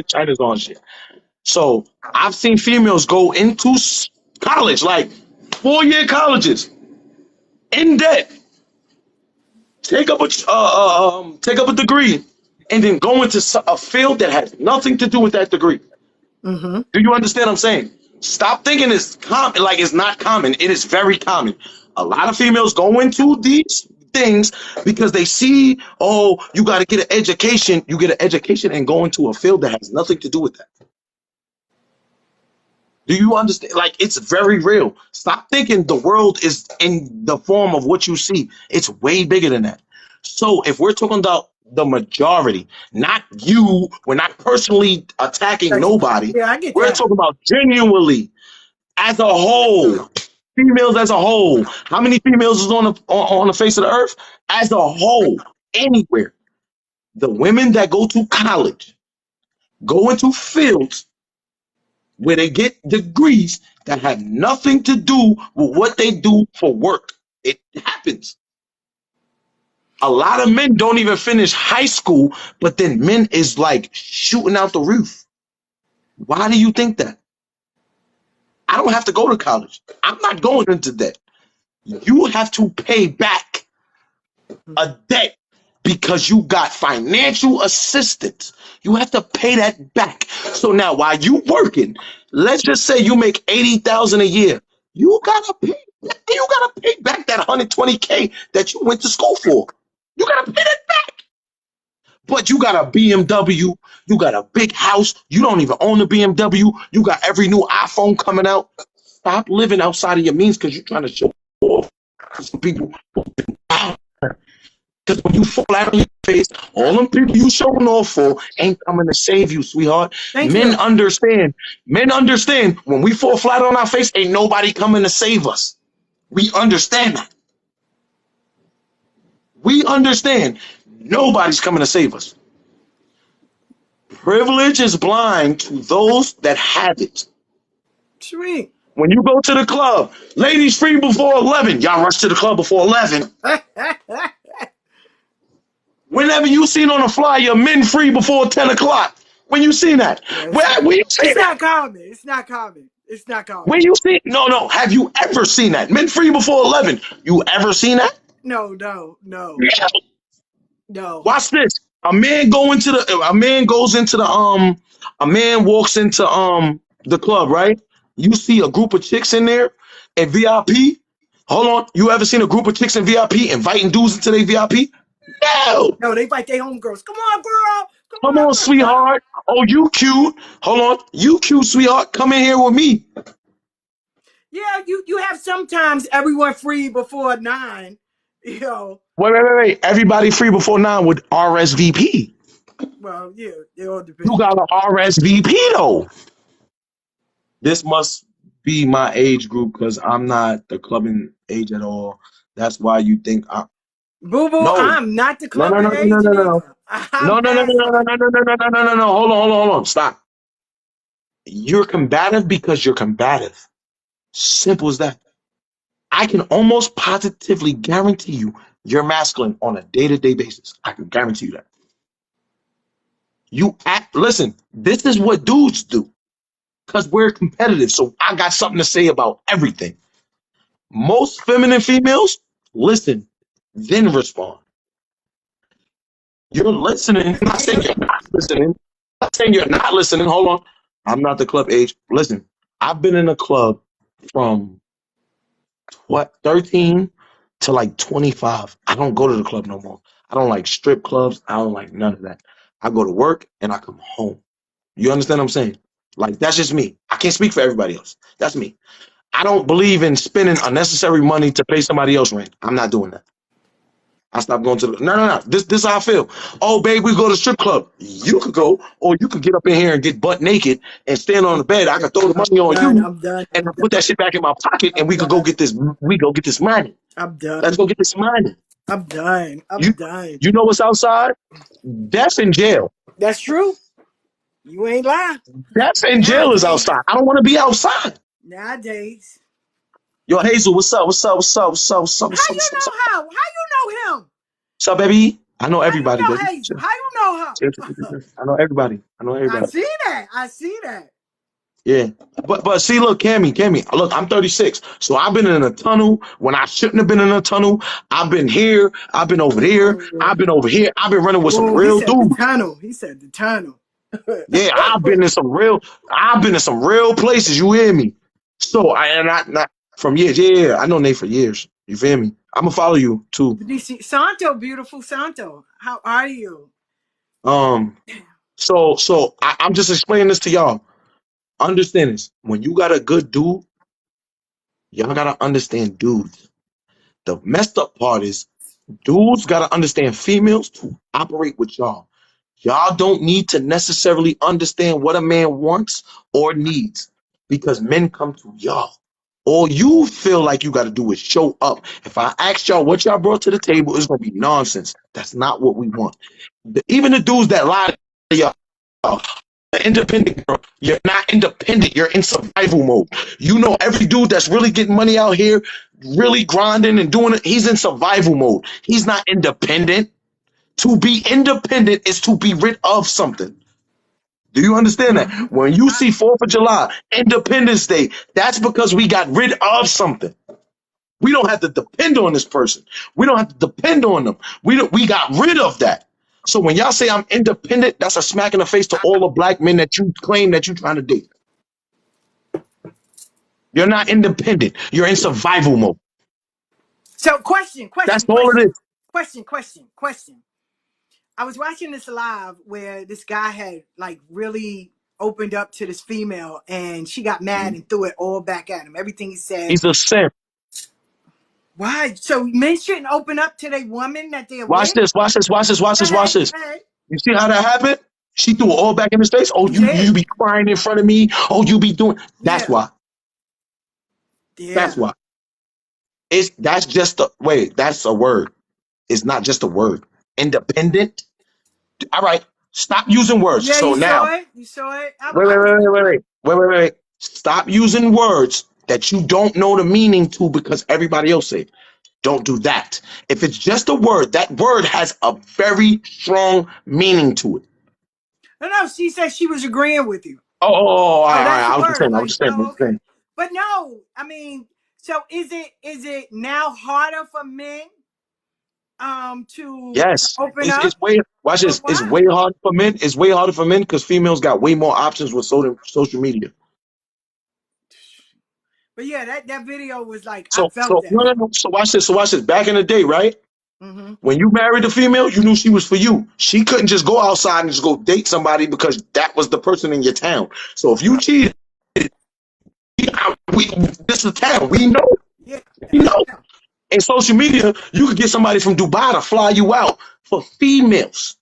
China's on her shit. So I've seen females go into college, 4-year colleges, in debt, take up a degree, and then go into a field that has nothing to do with that degree. Do you understand what I'm saying? Stop thinking it's common. It's not common. It is very common. A lot of females go into these things because they see, oh, you got to get an education. You get an education and go into a field that has nothing to do with that. Do you understand? It's very real. Stop thinking the world is in the form of what you see. It's way bigger than that. So if we're talking about the majority, not you, we're not personally attacking nobody. Yeah, I get we're that. talking about genuinely as a whole. Females as a whole. How many females is on the face of the earth? As a whole, anywhere. The women that go to college go into fields where they get degrees that have nothing to do with what they do for work. It happens. A lot of men don't even finish high school, but then men is like shooting out the roof. Why do you think that? I don't have to go to college. I'm not going into debt. You have to pay back a debt because you got financial assistance. You have to pay that back. So now while you working, let's just say you make 80,000 a year. You gotta pay back that 120K that you went to school for. You gotta pay that back. But you got a BMW, you got a big house, you don't even own a BMW, you got every new iPhone coming out. Stop living outside of your means because you're trying to show off to some people. Because when you fall out on your face, all them people you showing off for ain't coming to save you, sweetheart. Men understand. Men understand when we fall flat on our face, ain't nobody coming to save us. We understand that. We understand nobody's coming to save us. Privilege is blind to those that have it. Sweet. When you go to the club, ladies free before 11. Y'all rush to the club before 11. Whenever you seen on a flyer, men free before 10 o'clock. When you seen that? Yeah, Where you seen it's that? not common. It's not common. It's not common. When you see no. Have you ever seen that? Men free before 11. You ever seen that? No. Watch this. A man walks into the club, right? You see a group of chicks in there in VIP. Hold on. You ever seen a group of chicks in VIP inviting dudes into their VIP? No. No, they invite their homegirls. Come on, girl. Come on, sweetheart. Oh, you cute. Hold on. You cute, sweetheart. Come in here with me. Yeah, you have sometimes everyone free before 9. You know. Wait. Everybody free before 9 with RSVP. Well, yeah, they all depend. You got an RSVP though. This must be my age group because I'm not the clubbing age at all. That's why you think I'm. Boo boo, No. I'm not the clubbing age. No. No. Hold on. Stop. You're combative because you're combative. Simple as that. I can almost positively guarantee you're masculine on a day-to-day basis. I can guarantee you that. Listen, this is what dudes do. Because we're competitive. So I got something to say about everything. Most feminine females listen, then respond. You're listening. I'm not saying you're not listening. I'm not saying you're not listening. Hold on. I'm not the club age. Listen, I've been in a club from 13 to like 25. I don't go to the club no more. I don't like strip clubs. I don't like none of that. I go to work and I come home. You understand what I'm saying? Like, that's just me. I can't speak for everybody else. That's me. I don't believe in spending unnecessary money to pay somebody else rent. I'm not doing that. I stopped going to the no. This is how I feel. Oh, babe, we go to strip club. You could go, or you could get up in here and get butt naked and stand on the bed. I could throw the money on you, and I put that shit back in my pocket, and we could go get this. We go get this money. I'm done. Let's go get this money. I'm done. Done. You know what's outside? Death in jail. That's true. You ain't lying. Death in jail is outside. I don't want to be outside. Nowadays. Yo, Hazel, what's up? How you know him? What's up, baby? I know everybody. How you know her? I know everybody. I see that. Yeah. But see, look, Cammy, look, I'm 36. So I've been in a tunnel when I shouldn't have been in a tunnel. I've been here. I've been over there. I've been over here. I've been running with some real dudes. He said the tunnel. Yeah, I've been in some real places. You hear me? So not from years. Yeah, I know Nate for years. You feel me? I'm gonna follow you too. Santo, beautiful Santo. How are you? So I'm just explaining this to y'all. Understand this. When you got a good dude, y'all gotta understand dudes. The messed up part is dudes gotta understand females to operate with y'all. Y'all don't need to necessarily understand what a man wants or needs. because men come to y'all. All you feel like you got to do is show up. If I ask y'all what y'all brought to the table, it's gonna be nonsense. That's not what we want. Even the dudes that lie to y'all, independent girl, you're not independent. You're in survival mode. You know, every dude that's really getting money out here, really grinding and doing it, he's in survival mode. He's not independent. To be independent is to be rid of something. Do you understand that? When you see 4th of July, Independence Day, that's because we got rid of something. We don't have to depend on this person. We don't have to depend on them. We got rid of that. So when y'all say I'm independent, that's a smack in the face to all the black men that you claim that you're trying to date. You're not independent. You're in survival mode. So question. That's all it is. Question. I was watching this live where this guy had like really opened up to this female and she got mad and threw it all back at him. Everything he said. He's a simp. Why? So men shouldn't open up to their woman that they're Watch with? this. You see how that happened? She threw it all back in his face. Oh, you be crying in front of me. Oh, you be doing. That's why. Yeah. That's why. That's just a wait. That's a word. It's not just a word. Independent. All right. Stop using words. Yeah, So now. You saw it. Wait. Stop using words that you don't know the meaning to because everybody else said. Don't do that. If it's just a word, that word has a very strong meaning to it. No, she said she was agreeing with you. All right. I was just saying. But no, I mean, so is it now harder for men to open up? Watch this. It's way harder for men. It's way harder for men because females got way more options with social media. But yeah, that video was like, I felt that. No. So watch this. Back in the day, right? Mm-hmm. When you married a female, you knew she was for you. She couldn't just go outside and just go date somebody because that was the person in your town. So if you cheated, this is the town. We know. Yeah. You know. In social media, you could get somebody from Dubai to fly you out for females.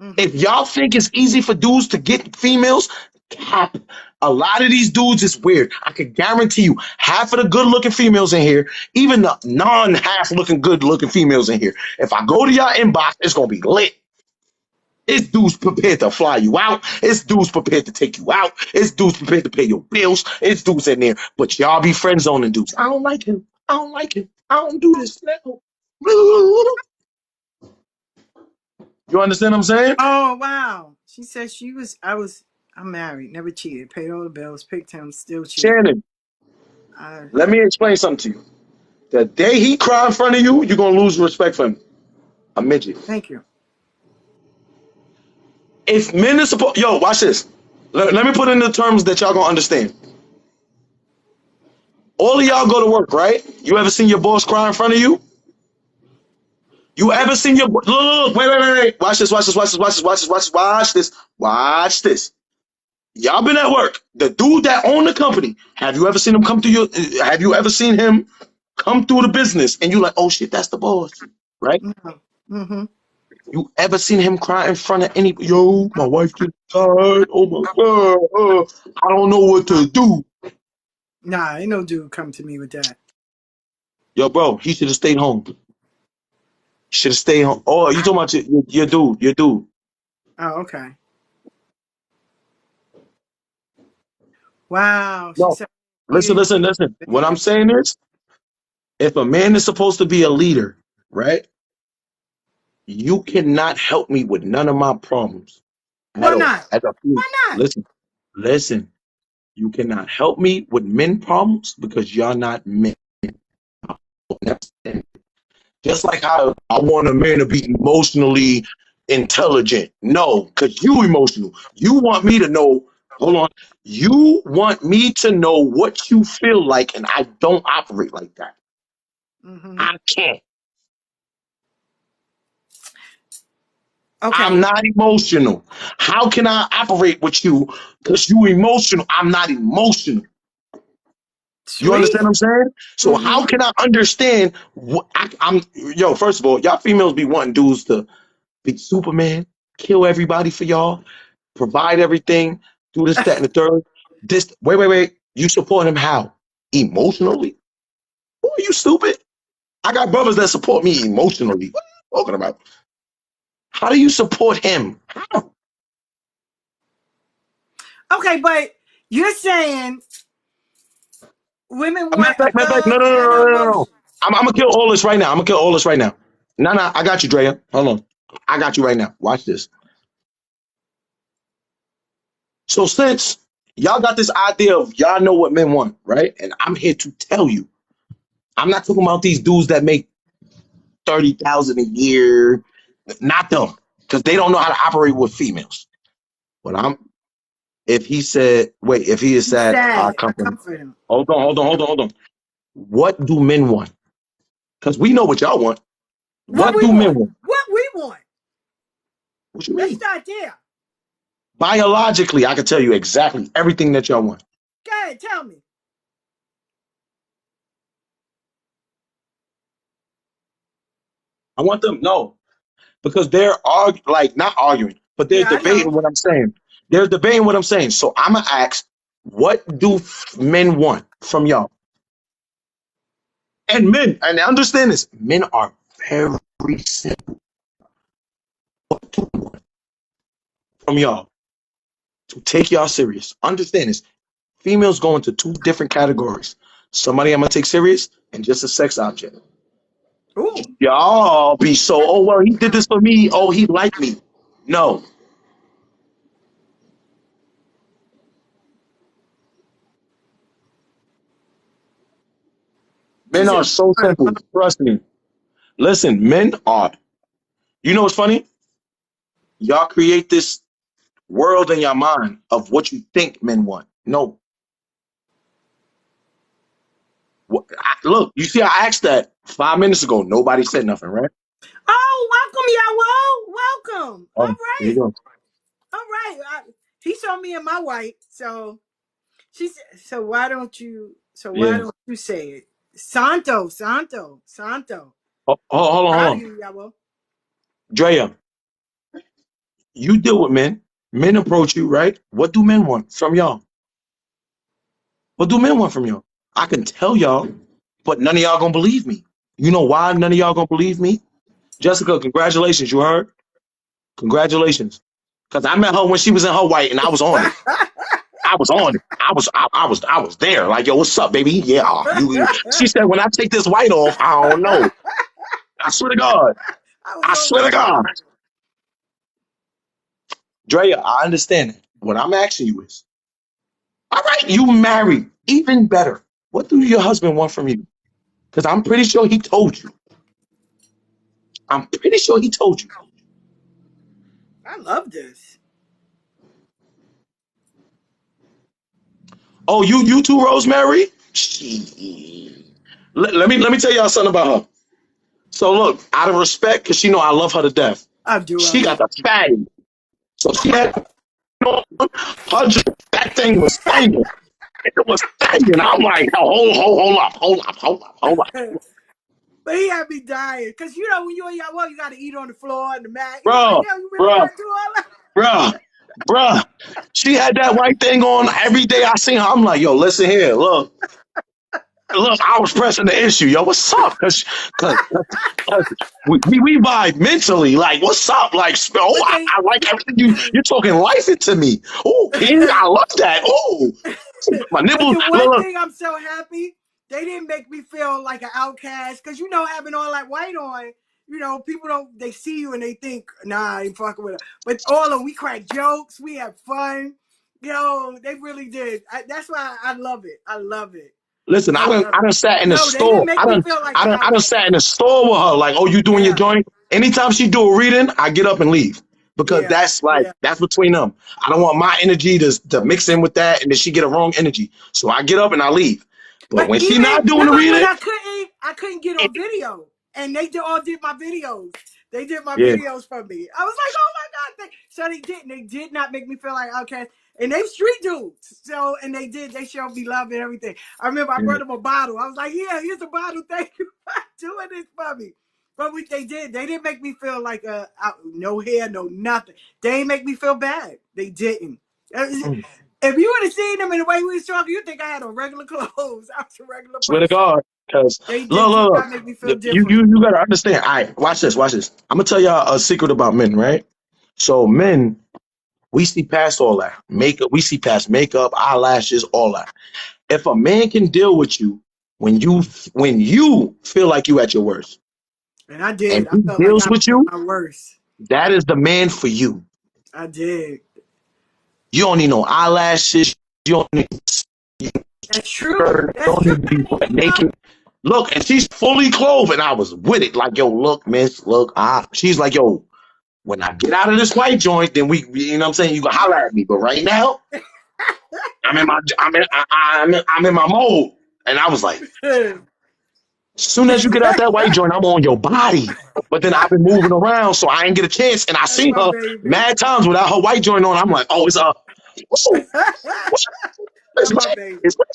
Mm-hmm. If y'all think it's easy for dudes to get females, cap. A lot of these dudes is weird. I can guarantee you, half of the good-looking females in here, even the non-half-looking good-looking females in here, if I go to y'all inbox, it's gonna be lit. It's dudes prepared to fly you out. It's dudes prepared to take you out. It's dudes prepared to pay your bills. It's dudes in there, but y'all be friend zoning dudes. I don't like him. I don't do this now. You understand what I'm saying? Oh wow. She said I'm married, never cheated, paid all the bills, picked him, still cheated. Shannon, let me explain something to you. The day he cry in front of you, you're gonna lose respect for him. A midget. Thank you. If men are supposed, watch this. Let me put it in the terms that y'all gonna understand. All of y'all go to work, right? You ever seen your boss cry in front of you? You ever seen your look? Wait. Watch this. Watch this. Y'all been at work. The dude that owned the company. Have you ever seen him come through have you ever seen him come through the business? And you like, oh shit, that's the boss, right? Mm-hmm. You ever seen him cry in front of any? Yo, my wife just died. Oh my god, I don't know what to do. Nah, ain't no dude come to me with that. Yo, bro, he should have stayed home. Should have stayed home. Oh, you talking about your dude? Oh, okay. Wow. No, listen. What I'm saying is, if a man is supposed to be a leader, right? You cannot help me with none of my problems. Why not? Why not? Listen. You cannot help me with men problems because y'all not men. Just like how I want a man to be emotionally intelligent. No, because you emotional. You want me to know, hold on. You want me to know what you feel like, and I don't operate like that. Mm-hmm. I can't. Okay. I'm not emotional. How can I operate with you? Because you emotional. I'm not emotional. Sweet. You understand what I'm saying? So how can I understand what first of all, y'all females be wanting dudes to be Superman, kill everybody for y'all, provide everything, do this, that, and the third. Wait. You support him how? Emotionally? Who are you, stupid? I got brothers that support me emotionally. What are you talking about? How do you support him? How? Okay, but you're saying women want Matter of fact, no, love no, no, and no, no, no, no. emotion. I'm gonna kill all this right now. I'm gonna kill all this right now. No, no, I got you, Drea. Hold on. I got you right now. Watch this. So since y'all got this idea of y'all know what men want, right? And I'm here to tell you, I'm not talking about these dudes that make 30,000 a year, not them, because they don't know how to operate with females. But if he said, wait, if he is He's sad, I sad. I comfort him. comfort him. Hold on. What do men want? Because we know what y'all want. What What we do men want. want? What we want. What you Let's mean? start there. Biologically, I can tell you exactly everything that y'all want. Go ahead, tell me. I want them, no, because like not arguing, but they're Yeah, I debating know. what I'm saying. They're debating what I'm saying. So I'm gonna ask, what do men want from y'all? And men, and understand this, men are very simple. What do they want from y'all to take y'all serious? Understand this. Females go into two different categories. Somebody I'm gonna take serious and just a sex object. Ooh. Y'all be so, oh well, he did this for me. Oh, he liked me. No, She men are said, so simple. Trust me. Listen, men are. You know what's funny? Y'all create this world in your mind of what you think men want. No, look, you see, I asked that 5 minutes ago. Nobody said nothing, right? oh, welcome, y'all. Welcome. Oh, here you go. All right. He saw me in my white. So she said, why Yeah. don't you say it? Santo. Hold Proud of on. you, y'all. Drea, you deal with men. Men approach you, right? What do men want from y'all? What do men want from y'all? I can tell y'all, but none of y'all gonna believe me. You know why none of y'all gonna believe me? Jessica, congratulations. You heard? Congratulations. Because I met her when she was in her white and I was on it. I was on it. I was there. Like, yo, what's up, baby? Yeah. She said, when I take this white off, I don't know. I swear to God. I was I on swear to with you. God. Drea, I understand it. What I'm asking you is, all right, you married. Even better. What do your husband want from you? Because I'm pretty sure he told you. I'm pretty sure he told you. I love this. Oh, you too, Rosemary? Let me tell y'all something about her. So look, out of respect, because she know I love her to death. I do. I She got love the fatty. So she had her that thing was singing. It was singing. I'm like, oh, hold up. it. But he had me dying. Because, when you're young, you got to eat on the floor and the mat. He was like, Bro, yo, you really bro, want to do all that? bro, bro. She had that white thing on every day I seen her. I'm like, yo, listen here, look, I was pressing the issue, yo. What's up? Cause we vibe mentally. Like, what's up? Like, oh, But they, I like everything you're talking life into me. Oh, King, I love that. Oh, my but nipples. the one Look, thing I'm so happy, they didn't make me feel like an outcast. Because, having all that white on, people they see you and they think, nah, I ain't fucking with her. But all of them, we crack jokes, we have fun. They really did. That's why I love it. I love it. listen, I love I it. done sat in the No, they didn't store. make me feel like an I done outcast. sat in the store with her. Like, oh, you doing your Yeah, joint? Anytime she do a reading, I get up and leave because yeah, yeah. that's between them. I don't want my energy to mix in with that, and then she get a wrong energy. So I get up and I leave. But But when she even not doing the remember when reading, I couldn't get on video, and they all did my videos. They did my yeah, videos for me. I was like, oh my god! So they didn't. They did not make me feel like okay. And they street dudes. So and they did. They showed me love and everything. I remember I yeah. brought them a bottle. I was like, yeah, here's a bottle. Thank you for doing this for me. But what they did, they didn't make me feel like no hair, no nothing. They didn't make me feel bad. They didn't. Mm. If you would have seen them in the way we was talking, you think I had on regular clothes. I was a regular Swear to person. God, because They look, do look, not make me feel look, you different. you you gotta understand. All right, watch this, watch this. I'm gonna tell y'all a secret about men, right? So men, we see past all that makeup. We see past makeup, eyelashes, all that. If a man can deal with you when you feel like you at your worst, And I and did. I he felt like deals I was with at you, my worst. that is the man for you. I did. You don't need no eyelashes. You don't need That's true. skirt. You That's don't true. need to be butt You know? naked. Look, and she's fully clothed, and I was with it. Like, yo, look, miss, look. She's like, yo, when I get out of this white joint, then you know what I'm saying? You can holler at me. But right now, I'm in my mode. And I was like, as soon as you get out that white joint, I'm on your body. But then I've been moving around, so I ain't get a chance. And I That's seen my her baby. mad times without her white joint on. I'm like, oh, it's up. Whoa, what's That's wet? my baby. It's wet.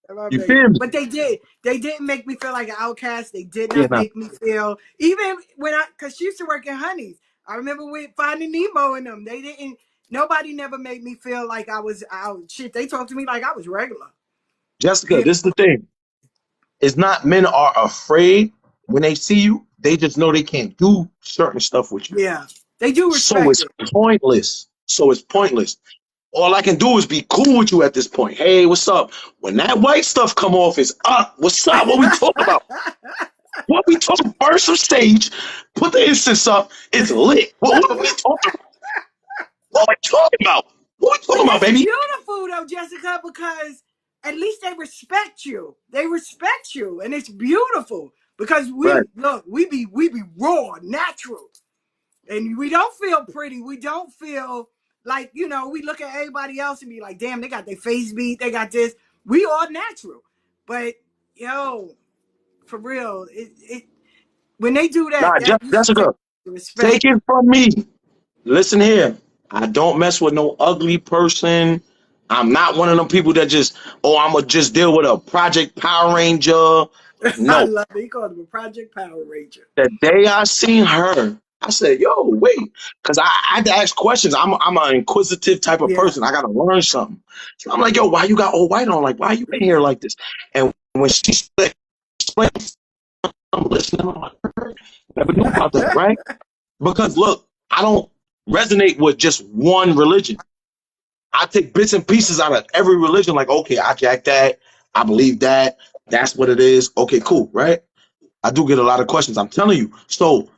That's my You baby. feel me? But they did. They didn't make me feel like an outcast. They did Yeah, not nah. make me feel even when because she used to work in Honeys. I remember with Finding Nemo and them. They didn't. Nobody never made me feel like I was out. Shit, they talked to me like I was regular. Jessica, You this is the thing. It's not men are afraid when they see you. They just know they can't do certain stuff with you. Yeah, they do So respect it's it. pointless. So it's pointless. All I can do is be cool with you at this point. Hey, what's up? When that white stuff come off, it's up. What's up? What we talking about? What we talking? First of stage, put the incense up. It's lit. What are we talking? What we talking about? What we But talking about, that's baby? beautiful though, Jessica, because at least they respect you. They respect you, and it's beautiful because Right. we be raw, natural, and we don't feel pretty. We don't feel like we look at everybody else and be like, damn, they got their face beat, they got this. We all natural, but yo, for real, it when they do that, Nah, that you should take Jessica, the take respect. it from me. Listen here. I don't mess with no ugly person. I'm not one of them people that just, oh, I'm gonna just deal with a Project Power Ranger. I No. love it. He called him a Project Power Ranger. The day I seen her, I said, yo, wait. Because I had to ask questions. I'm an inquisitive type of Yeah. person. I gotta learn something. So I'm like, yo, why you got all white on? Like, why you in here like this? And when she explained, I'm listening, I'm like, never knew about that, right? Because look, I don't resonate with just one religion. I take bits and pieces out of every religion. Like, okay, I jack that. I believe that. That's what it is. Okay, cool, right? I do get a lot of questions. I'm telling you. So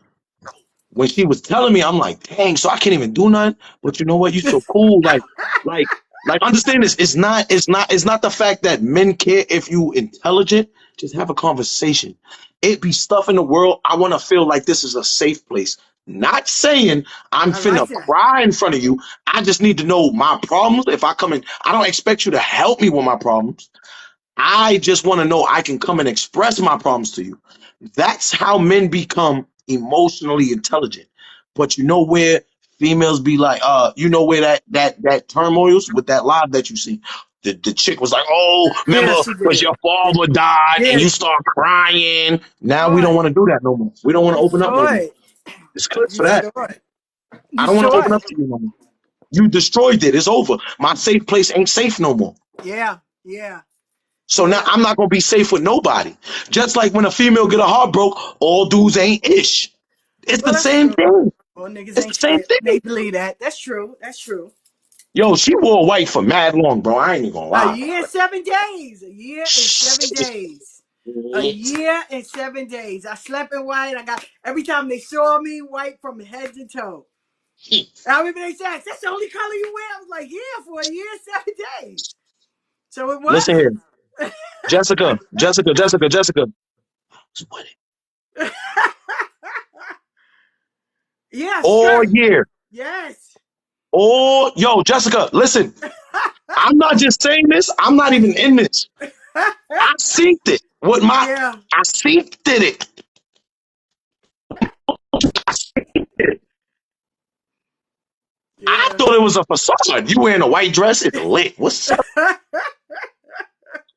when she was telling me, I'm like, dang, so I can't even do nothing. But you know what? You so cool. Like, understand this. It's not the fact that men care if you intelligent. Just have a conversation. It be stuff in the world. I want to feel like this is a safe place. Not saying I'm I like finna that. cry in front of you. I just need to know my problems. If I come in, I don't expect you to help me with my problems. I just want to know I can come and express my problems to you. That's how men become emotionally intelligent. But you know where females be like, you know where that turmoils with that live that you see. The chick was like, oh, remember Yeah, she because did. your father died and Yeah, you start crying. Now we saw don't it. want to do that no more. We don't want to You open up no saw more. it. It's good You for that. saw it. I You don't want to saw open it. up to you no more. You destroyed it. It's over. My safe place ain't safe no more. Yeah, yeah, So now yeah. I'm not gonna be safe with nobody. Just like when a female get a heart broke, all dudes ain't ish. It's Well, the that's same true. thing. Well, niggas It's the ain't same shit. thing. They believe that. That's true. That's true. Yo, she wore white for mad long, bro. I ain't even gonna A lie. year, 7 days. A year and 7 days. A year and 7 days. I slept in white. I got every time they saw me white from head to toe. I remember they said, "That's the only color you wear." I was like, "Yeah, for a year, 7 days." So it Listen here, was. Jessica. Yeah, All straight. year. Yes. Yo, Jessica, listen. I'm not just saying this. I'm not even in this. I seen it. Yeah. I seen it. I seen it. I Yeah. thought it was a facade. You wearing a white dress, it's lit. What's up?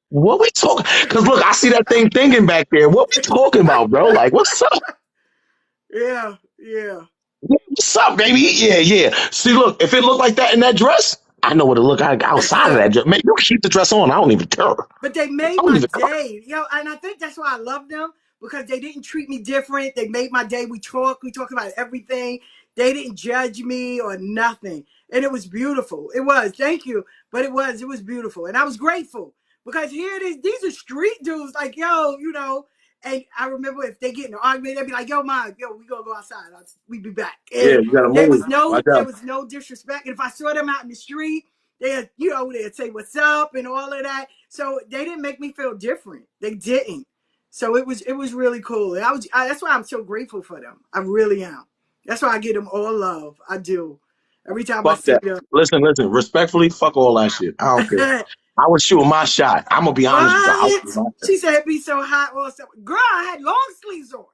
What we talking? Because look, I see that thing thinking back there. What we talking about, bro? Like, what's up? Yeah. Yeah. What's up, baby? Yeah. See, look, if it looked like that in that dress, I know what to look like outside of that dress. Man, you keep the dress on. I don't even care. But they I made don't my even care. day, and I think that's why I love them because they didn't treat me different. They made my day. We talked about everything. They didn't judge me or nothing, and it was beautiful. It was, thank you, but it was beautiful, and I was grateful because here it is. These are street dudes, like yo. And I remember if they get in an argument, they'd be like, "Yo, Ma, we gonna go outside. We be back." Yeah, And you gotta there move. was no Watch there out. was no disrespect. And if I saw them out in the street, they'd say what's up and all of that. So they didn't make me feel different. They didn't. So it was really cool. And that's why I'm so grateful for them. I really am. That's why I give them all love. I do. Every time I Fuck see that. them. Listen. Respectfully, fuck all that shit. I don't care. I was shooting my shot. I'm gonna be honest with you. I was What? shooting my shot. She said it'd be so hot. Girl, I had long sleeves on.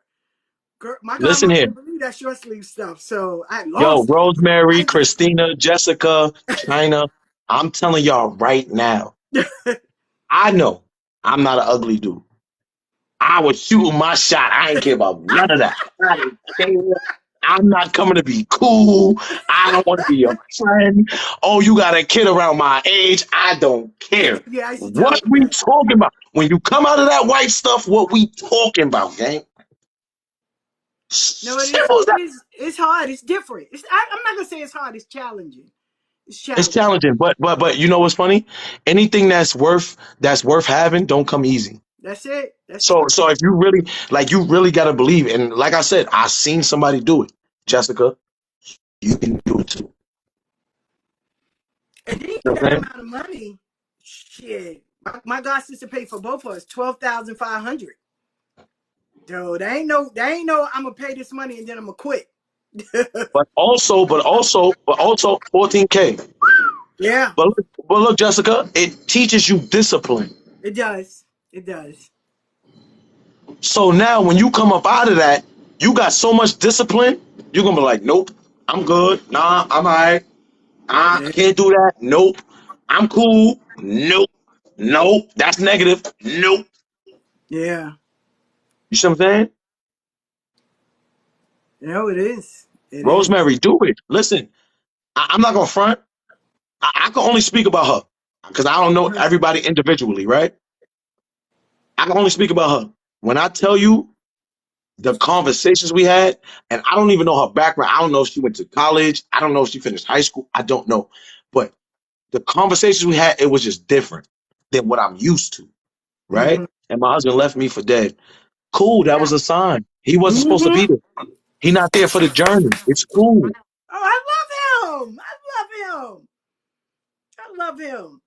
Girl, my Listen godmother here. didn't believe that short sleeve stuff. So I had long Yo, sleeves. Rosemary, Christina, Jessica, China, I'm telling y'all right now, I know I'm not an ugly dude. I was shooting my shot. I ain't care about none of that. I didn't care. I'm not coming to be cool. I don't want to be your friend. Oh, you got a kid around my age. I don't care. Yeah, I used to tell What her we that. talking about? When you come out of that white stuff, what we talking about, gang? No, it is. Simple as that. It's hard. It's different. I'm not gonna say it's hard. It's challenging. It's It's challenging. challenging, but you know what's funny? Anything that's worth having don't come easy. That's it. That's So true. so if you really gotta believe, and like I said, I seen somebody do it. Jessica, you can do it too. And then You know what that I'm saying? amount of money, shit. My god sister paid for both of us $12,500. Dude, they ain't no. I'm gonna pay this money and then I'm gonna quit. But also 14K. Yeah, But look, Jessica, it teaches you discipline. it does. It does. So now when you come up out of that, you got so much discipline, you're gonna be like, nope, I'm good. Nah, I'm all right. I Yeah. can't do that. Nope. I'm cool. Nope. Nope. That's negative. Nope. Yeah. You see what I'm saying? It is. It is. Rosemary, do it. Listen, I'm not gonna front. I can only speak about her because I don't know Mhm. everybody individually, right? I can only speak about her. When I tell you the conversations we had, and I don't even know her background. I don't know if she went to college. I don't know if she finished high school. I don't know. But the conversations we had, it was just different than what I'm used to, right? Mhm. And my husband left me for dead. Cool, that Yeah. was a sign. He wasn't supposed to be Mhm. there. He not there for the journey. It's cool. Oh, I love him. I love him. I love him.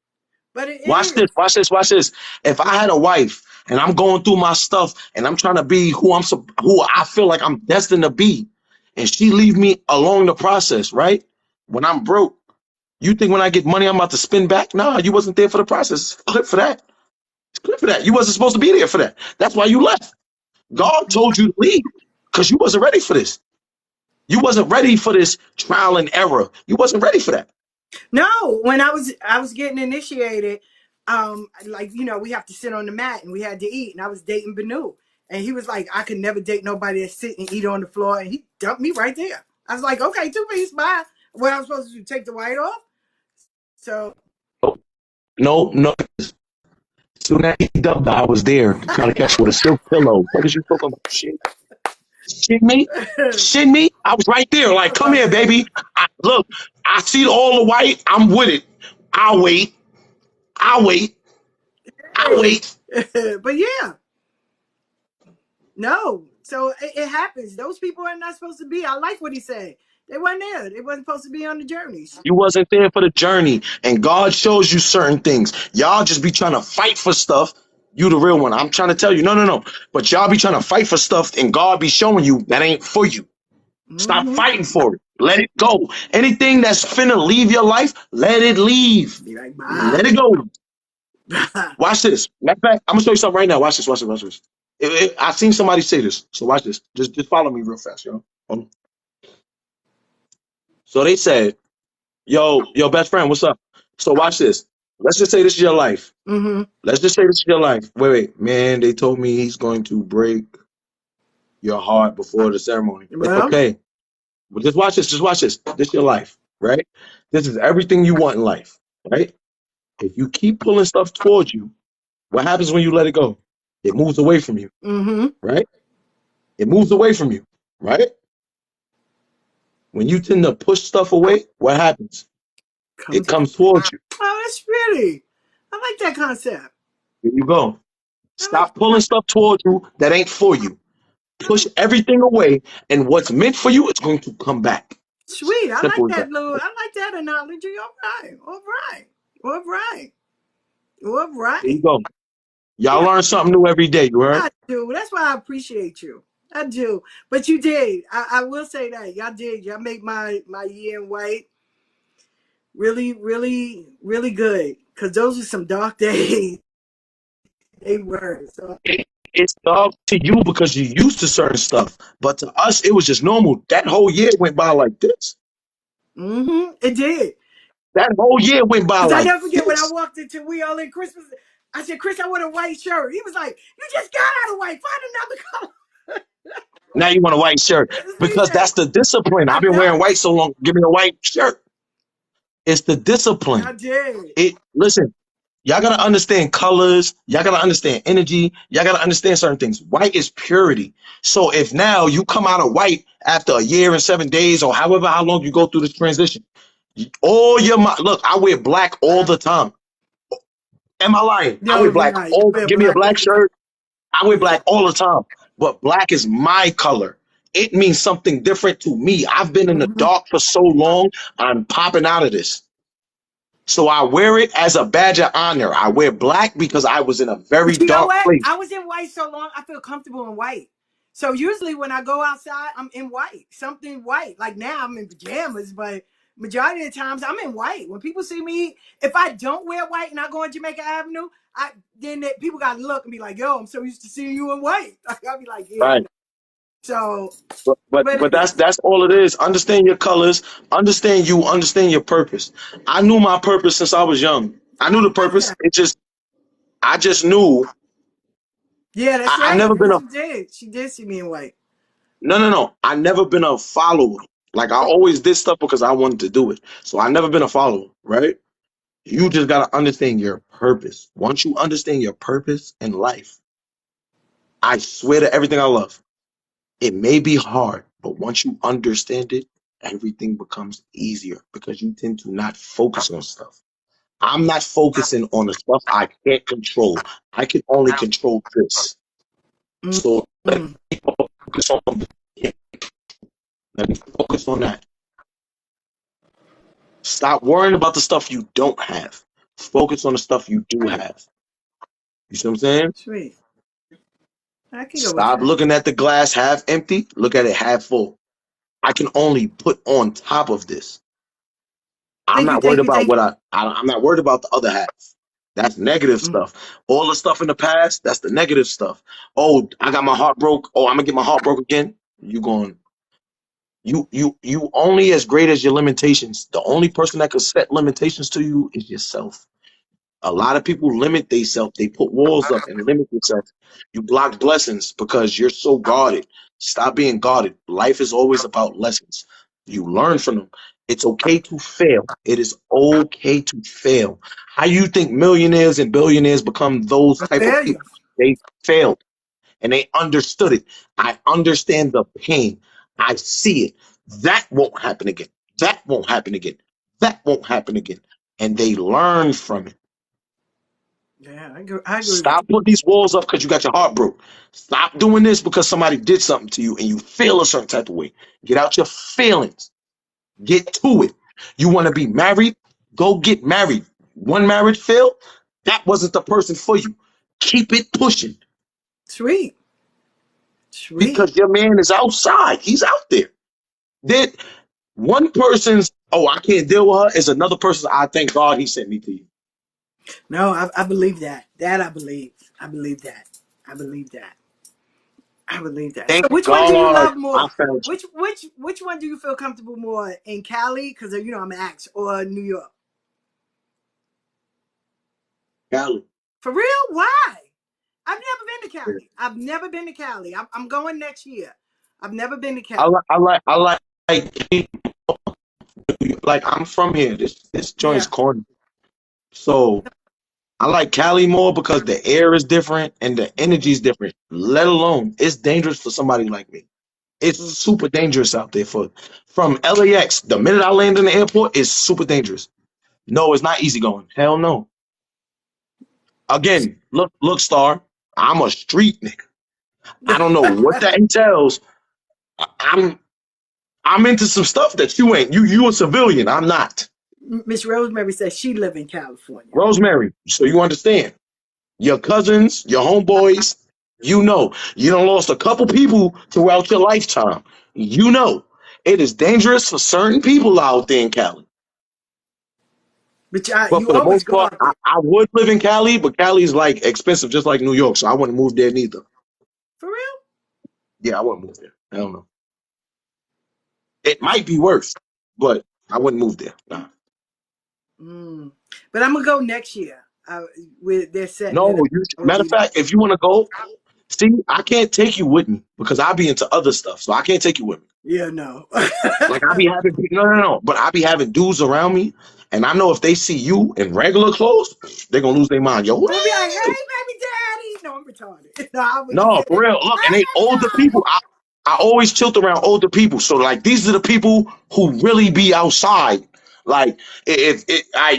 But it Watch this, is. watch this, watch this. If I had a wife and I'm going through my stuff and I'm trying to be who I feel like I'm destined to be, and she leave me along the process, right? When I'm broke, you think when I get money I'm about to spin back? Nah, you wasn't there for the process. Clip for that. Clip for that. You wasn't supposed to be there for that. That's why you left. God told you to leave because you wasn't ready for this. You wasn't ready for this trial and error. You wasn't ready for that. No, when I was getting initiated, like we have to sit on the mat and we had to eat, and I was dating Benu, and he was like, I could never date nobody that sit and eat on the floor, and he dumped me right there. I was like, okay, two piece, bye. What I was supposed to do, take the white off? So No, no. Soon as he dubbed, I was there to try to catch with a silk pillow. What is you talking about? Shit me? I Shit me? I was right there. Like, come love here, him. baby. Look, I see all the white. I'm with it. I'll wait. I'll wait. I'll Hey. wait. But yeah, no. So it happens. Those people are not supposed to be. I like what he said. They weren't there. They wasn't supposed to be on the journeys. You wasn't there for the journey, and God shows you certain things. Y'all just be trying to fight for stuff. You the real one. I'm trying to tell you, no, no, no. But y'all be trying to fight for stuff, and God be showing you that ain't for you. Stop Hmm. fighting for it. Let it go. Anything that's finna leave your life, let it leave. Be like, Let bye. it go. Watch this. Matter of fact, I'm gonna show you something right now. Watch this. Watch this. Watch this. I seen somebody say this. So watch this. Just follow me real fast, yo. Hold on. So they said, yo, best friend, what's up? So watch this. Let's just say this is your life. Hmm. Let's just say this is your life. Wait, man. They told me he's going to break your heart before the ceremony. It's Well, okay. But just watch this. Just watch this. This is your life. right? This is everything you want in life, right? If you keep pulling stuff towards you, what happens when you let it go? It moves away from you, Mm-hmm. right? It moves away from you, right? When you tend to push stuff away, what happens? It Comes. comes towards you. Oh, that's really. I like that concept. Here you go. I like Stop pulling stuff towards you that ain't for you. Push that. everything away, and what's meant for you is going to come back. Sweet. I like Simple as that. that little. I like that analogy. All right. All right. All right. All There you right. go. Y'all Yeah, learn something new every day, you heard? I do. That's why I appreciate you. I do. But you did. I will say that y'all did. Y'all make my year in white really, really, really good. Cause those are some dark days. They were. So. It's up to you because you're used to certain stuff. But to us, it was just normal. That whole year went by like this. Mm-hmm. It did. That whole year went by Cause I like never forget when I this. walked into We All In Christmas. I said, Chris, I want a white shirt. He was like, you just got out of white. Find another color. Now you want a white shirt That's what he because said. that's the discipline. I I've been wearing know. white so long. Give me a white shirt. It's the Y'all discipline. did. Listen, y'all gotta understand colors. Y'all gotta understand energy. Y'all gotta understand certain things. White is purity. So if now you come out of white after a year and 7 days or however how long you go through this transition, all your look, I wear black all the time. Am I lying? I No, wear you're black. not. You All wear give me a black all black the time. shirt. I wear Yeah. black all the time. But black is my color. It means something different to me. I've been in the Mm-hmm. dark for so long. I'm popping out of this. So I wear it as a badge of honor. I wear black because I was in a very But you know dark what? place. I was in white so long, I feel comfortable in white. So usually when I go outside, I'm in white, something white. Like now I'm in pajamas, but majority of the times I'm in white. When people see me, if I don't wear white and I go on Jamaica Avenue, people got to look and be like, yo, I'm so used to seeing you in white. I'll be like, yeah. Right. So, But but that's all it is. Understand your colors, understand you, understand your purpose. I knew my purpose since I was young. I knew I the love purpose. that. I just knew Yeah, that's I right. never been Because a she did see me in white. no. I never been a follower. Like I always did stuff because I wanted to do it. So I never been a follower, right? You just gotta understand your purpose. Once you understand your purpose in life, I swear to everything I love, it may be hard, but once you understand it, everything becomes easier because you tend to not focus on stuff. I'm not focusing on the stuff I can't control. I can only control this. So let Mm-hmm. me focus on let me focus on that. Stop worrying about the stuff you don't have. Focus on the stuff you do Right. have. You see what I'm saying? Sweet. I can go with Stop that. looking at the glass half empty. Look at it half full. I can only put on top of this. I'm Thank you, not worried thank you, about thank what I'm not worried about the other half. That's negative you. stuff. All the stuff in the past, that's the negative stuff. Oh, I got my heart broke. Oh, I'm gonna get my heart broke again. You going you only as great as your limitations. The only person that can set limitations to you is yourself. A lot of people limit themselves. They put walls up and limit themselves. You block blessings because you're so guarded. Stop being guarded. Life is always about lessons. You learn from them. It's okay to fail. It is okay to fail. How you think millionaires and billionaires become those A type of failure. people? They failed and they understood it. I understand the pain. I see it. That won't happen again. That won't happen again. That won't happen again. And they learn from it. Yeah, I agree with Stop putting these walls up because you got your heart broke. Stop doing this because somebody did something to you and you feel a certain type of way. Get out your feelings. Get to it. You want to be married? Go get married. One marriage failed? That wasn't the person for you. Keep it pushing you. Sweet. Sweet. because your man is outside. He's out there. That one person's, oh, I can't deal with her is another person's, I thank God he sent me to you. No, I believe that. That I believe. I believe that. I believe that. I believe that. So Thank which one do you God love I more? found you. Which one do you feel comfortable more in Cali? Because I'm an axe or New York? Cali. For real? Why? I've never been to Cali. I've never been to Cali. I'm going next year. I've never been to Cali. I like like I'm from here. This joint's Yeah. corny. So I like Cali more because the air is different and the energy is different. Let alone it's dangerous for somebody like me. It's Mm. super dangerous out there for from LAX. The minute I land in the airport, it's super dangerous. No, it's not easy going. Hell no. Again, look, Star. I'm a street nigga. I don't know what that entails. I'm I'm into some stuff that you ain't. You a civilian. I'm not. Miss Rosemary says she live in California. Rosemary, so you understand. Your cousins, your homeboys, you done lost a couple people throughout your lifetime. You know, it is dangerous for certain people out there in Cali. But But you for the always most go part, out there. I would live in Cali, but Cali's like expensive, just like New York, so I wouldn't move there neither. For real? Yeah, I wouldn't move there. I don't know. It might be worse, but I wouldn't move there. Nah. Mm. But I'm gonna go next year. They're setting it No, up. matter of fact, if you want to go, see, I can't take you with me because I'll be into other stuff, so I can't take you with me. Yeah, no. Like I be having no, but I be having dudes around me, and I know if they see you in regular clothes, they're gonna lose their mind. Yo, who I'm gonna be like, that hey, is? baby daddy. No, I'm retarded. No, I would just No, say, for real. Look, and hey, they older baby people. I always tilt around older people. So like these are the people who really be outside. Like if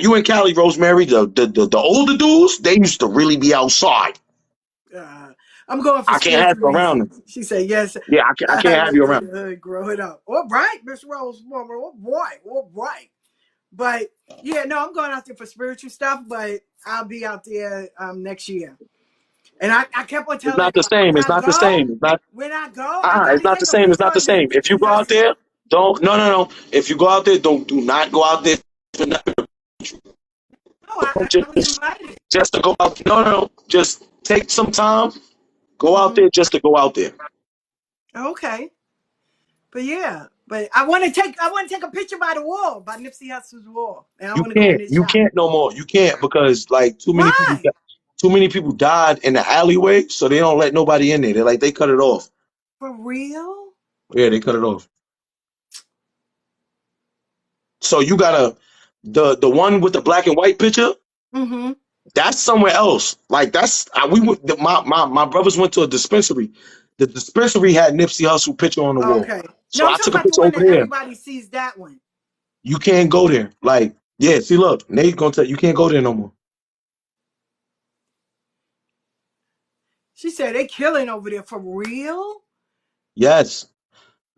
you and Callie Rosemary, the older dudes, they used to really be outside. daddy. I'm going for I can't have spiritual you around them. reasons. She said, yes, Yeah, I I can't have you went to around. the hood growing up. All right, Miss Rose, all right, all right. But yeah, no, I'm going out there for spiritual stuff, but I'll be out there next year. And I kept on It's telling not the everybody, same. It's not the same. It's not. when I go, I It's gotta not the take a same. It's picture not the of same. If you Nipsey go out Hussle. there, don't. No. If you go out there, do not go out there. For nothing. No, Don't I was invited. just to go out. No. Just take some time. Go out Hmm. there just to go out there. Okay, but yeah, but I want to take a picture by the wall, by Nipsey Hussle's wall, and I You want to go in can't. his You shop. can't no more. You can't because like Why? too many people died in the alleyway, so they don't let nobody in there. They cut it off. For real? Yeah, they cut it off. So you gotta the one with the black and white picture. Mm-hmm. That's somewhere else. Like that's we went. My brothers went to a dispensary. The dispensary had Nipsey Hussle picture on the wall. Okay. So No, I'm I talking took a about the picture one over that there. everybody sees. That one. You can't go there. Like yeah, see, look, Nate gonna tell you can't go there no more. She said they killing over there for real. Yes.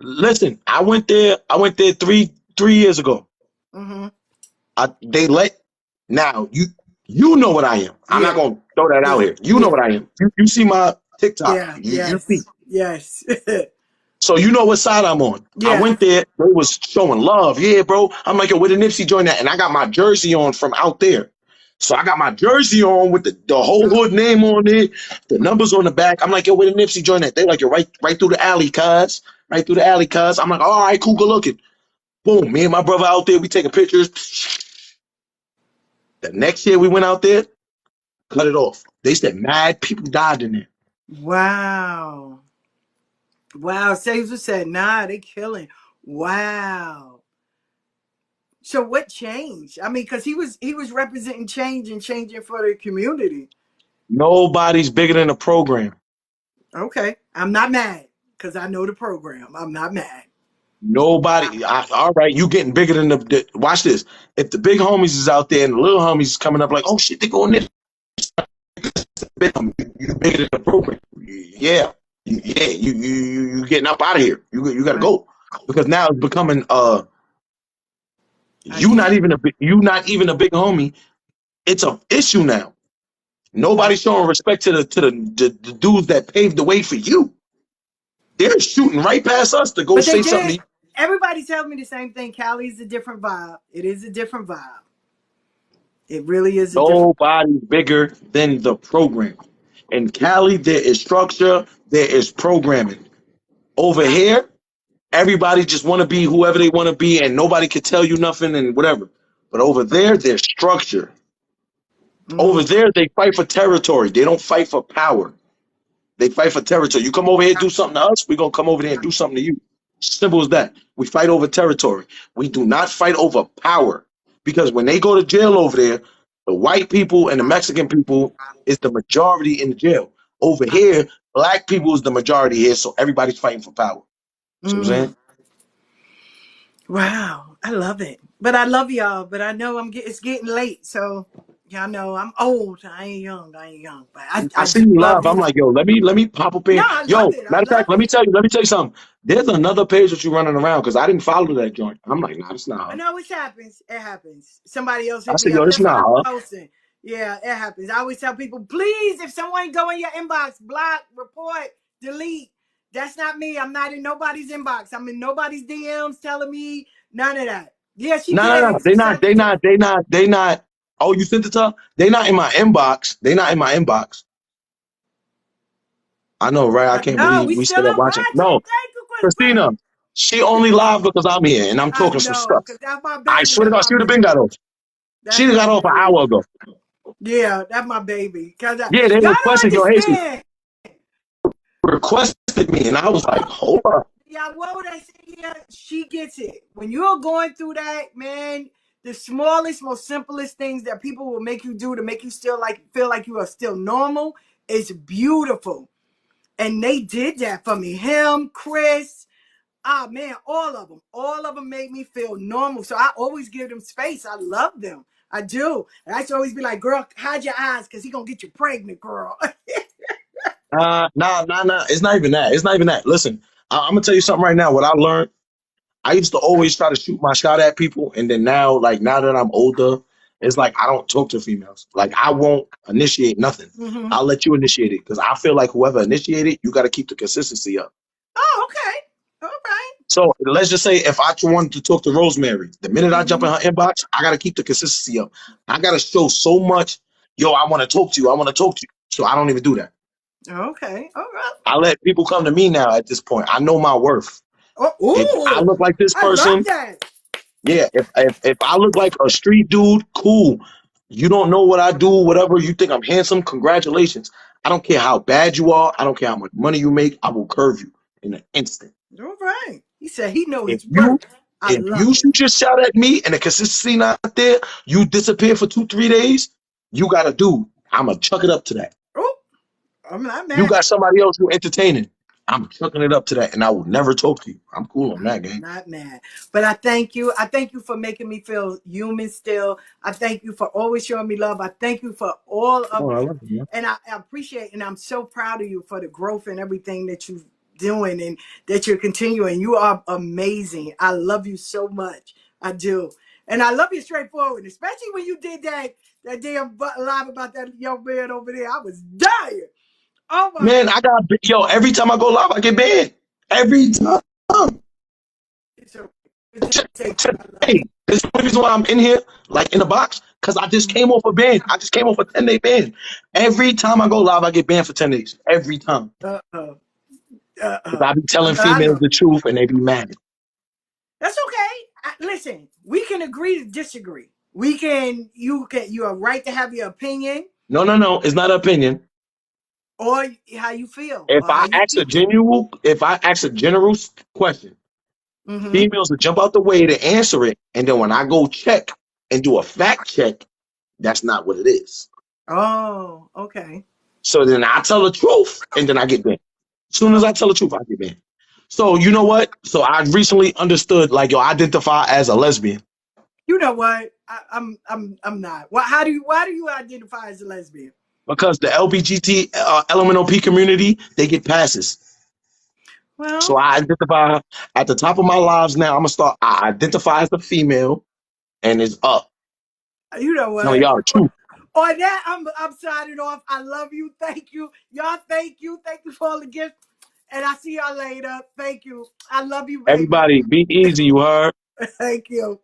Listen, I went there. I went there three years ago. Mm-hmm. They let now you know what I am. I'm not Yeah. gonna throw that out Yeah. here. You know Yeah. what I am. You see my TikTok. Yeah. You see. Yes. Yes. So you know what side I'm on. I Yeah. went there. They was showing love. Yeah, bro. I'm like, yo, where the Nipsey joint at? And I got my jersey on from out there. So I got my jersey on with the whole hood name on it, the numbers on the back. I'm like, yo, where the Nipsey joint at? They like, yo, right through the alley, cuz. Right through the alley, cuz. I'm like, all right, cool, good looking. Boom, me and my brother out there, we taking pictures. The next year we went out there, cut it off. They said mad people died in there. Wow. Wow. Caesar said, nah, they killing. Wow. So what changed? I mean, because he was representing change and changing for the community. Nobody's bigger than the program. Okay. I'm not mad because I know the program. I'm not mad. Nobody. All right, you getting bigger than watch this. If the big homies is out there and the little homies is coming up like, oh shit, they going this. Big homie, you bigger than the program. Yeah. You getting up out of here. You got to Right. go because now it's becoming I get it. you not even a big homie. It's a issue now. Wow. Nobody's showing respect to the dudes that paved the way for you. They're shooting right past us to go But they say did. something. Everybody tells me the same thing. Cali's a different vibe. It is a different vibe. It really is a different. Nobody's bigger than the program. In Cali, there is structure, there is programming. Over here, everybody just want to be whoever they want to be, and nobody can tell you nothing and whatever. But over there, there's structure. Over Mm, there, they fight for territory. They don't fight for power. They fight for territory. You come over here, do something to us, we're gonna come over there and do something to you. Simple as that. We fight over territory. We do not fight over power. Because when they go to jail over there, the white people and the Mexican people is the majority in the jail. Over here, black people is the majority here, so everybody's fighting for power. See what I'm saying? Wow, I love it. But I love y'all. But I know it's getting late, so y'all know I'm old. I ain't young. But I I see do you love live. I'm you. like, yo, let me pop up No, in. I love Yo, it. I matter of fact, love it. let me tell you something. There's another page that you running around because I didn't follow that joint. I'm like, nah, it's not I her. know it happens. It happens. Somebody else I hit said, me yo, up. it's That's why not I'm her. posting. Yeah, it happens. I always tell people, please, if someone go in your inbox, block, report, delete. That's not me. I'm not in nobody's inbox. I'm in nobody's DMs telling me none of that. Yeah, she No. did. She sent it to me. They not. Oh, you sent it to her? They not in my inbox. They not in my inbox. I know, right? I can't No, believe we we still still up are watching. watching. No, Thank you, Chris Christina, Brown. she only live because I'm here and I'm I talking some know, stuff. because that's my I baby. swear to That's God, my she would have been got baby. off. She'd That's have my got off an baby. hour ago. Yeah, that's my baby. Because Yeah, they y'all requested don't your Jesus. understand. Requested me, and I was like, hold up. Yeah, what would I say? Yeah, she gets it. When you're going through that, man, the smallest, most simplest things that people will make you do to make you still feel like you are still normal is beautiful. And they did that for me. Him, Chris, man, all of them made me feel normal. So I always give them space. I love them. I do. And I should always be like, girl, hide your eyes because he gonna get you pregnant, girl. Nah. It's not even that. It's not even that. Listen, I'm gonna tell you something right now. What I learned, I used to always try to shoot my shot at people, and then now, like now that I'm older, it's like I don't talk to females. Like I won't initiate nothing. Mm-hmm. I'll let you initiate it because I feel like whoever initiated, you got to keep the consistency up. Oh, okay. All right. So let's just say if I wanted to talk to Rosemary, the minute I jump Mm-hmm. in her inbox, I got to keep the consistency up. I got to show so much. Yo, I want to talk to you. I want to talk to you. So I don't even do that. Okay. All right. I let people come to me now at this point. I know my worth. If I Oh, look like this I love person, that. yeah. If I look like a street dude, cool. You don't know what I do, whatever. You think I'm handsome? Congratulations. I don't care how bad you are. I don't care how much money you make. I will curve you in an instant. All right. He said he know If his you worth. I if love you it. shoot your shot at me and the consistency not there, you disappear for 2-3 days. You got a dude. I'ma chuck it up to that. Oh, I'm not You mad. got somebody else who entertaining. I'm chucking it up to that, and I will never talk to you. I'm cool on that, I'm gang. not mad. But I thank you. I thank you for making me feel human still. I thank you for always showing me love. I thank you for all Oh, of I love you, man. and I appreciate and I'm so proud of you for the growth and everything that you're doing and that you're continuing. You are amazing. I love you so much. I do. And I love you straightforward, especially when you did that damn live about that young man over there. I was dying. Oh my Man, God. yo. Every time I go live, I get banned. Every time. It's a, it's a, I love Hey, this is the reason why I'm in here, like in the box, because I just you. came off a ban. I just came off a 10-day ban. Every time I go live, I get banned for 10 days. Every time. Uh-oh. Because I be telling But I females love the you. truth and they be mad. That's okay. Listen, we can agree to disagree. You are right to have your opinion No. It's not an opinion. or how you feel If or how I you ask see a things. general question, Mm-hmm. females will jump out the way to answer it. And then when I go check and do a fact check, that's not what it is. Oh, okay. So then I tell the truth and then I get banned. As soon as Oh, I tell the truth, I get banned. So you know what? So I recently understood, like, yo, I identify as a lesbian you know what? I'm not. Why do you identify as a lesbian? because the LBGT LMNOP community, they get passes. So Well, I identify at the top of my lives now. I'm gonna start. I identify as a female, and it's up. you know Telling what? y'all the truth. On that, I'm signing off. I love you. Thank you. Y'all, thank you. Thank you for all the gifts. And I see y'all later. Thank you. I love you, baby. Everybody, be easy. You heard. Thank you.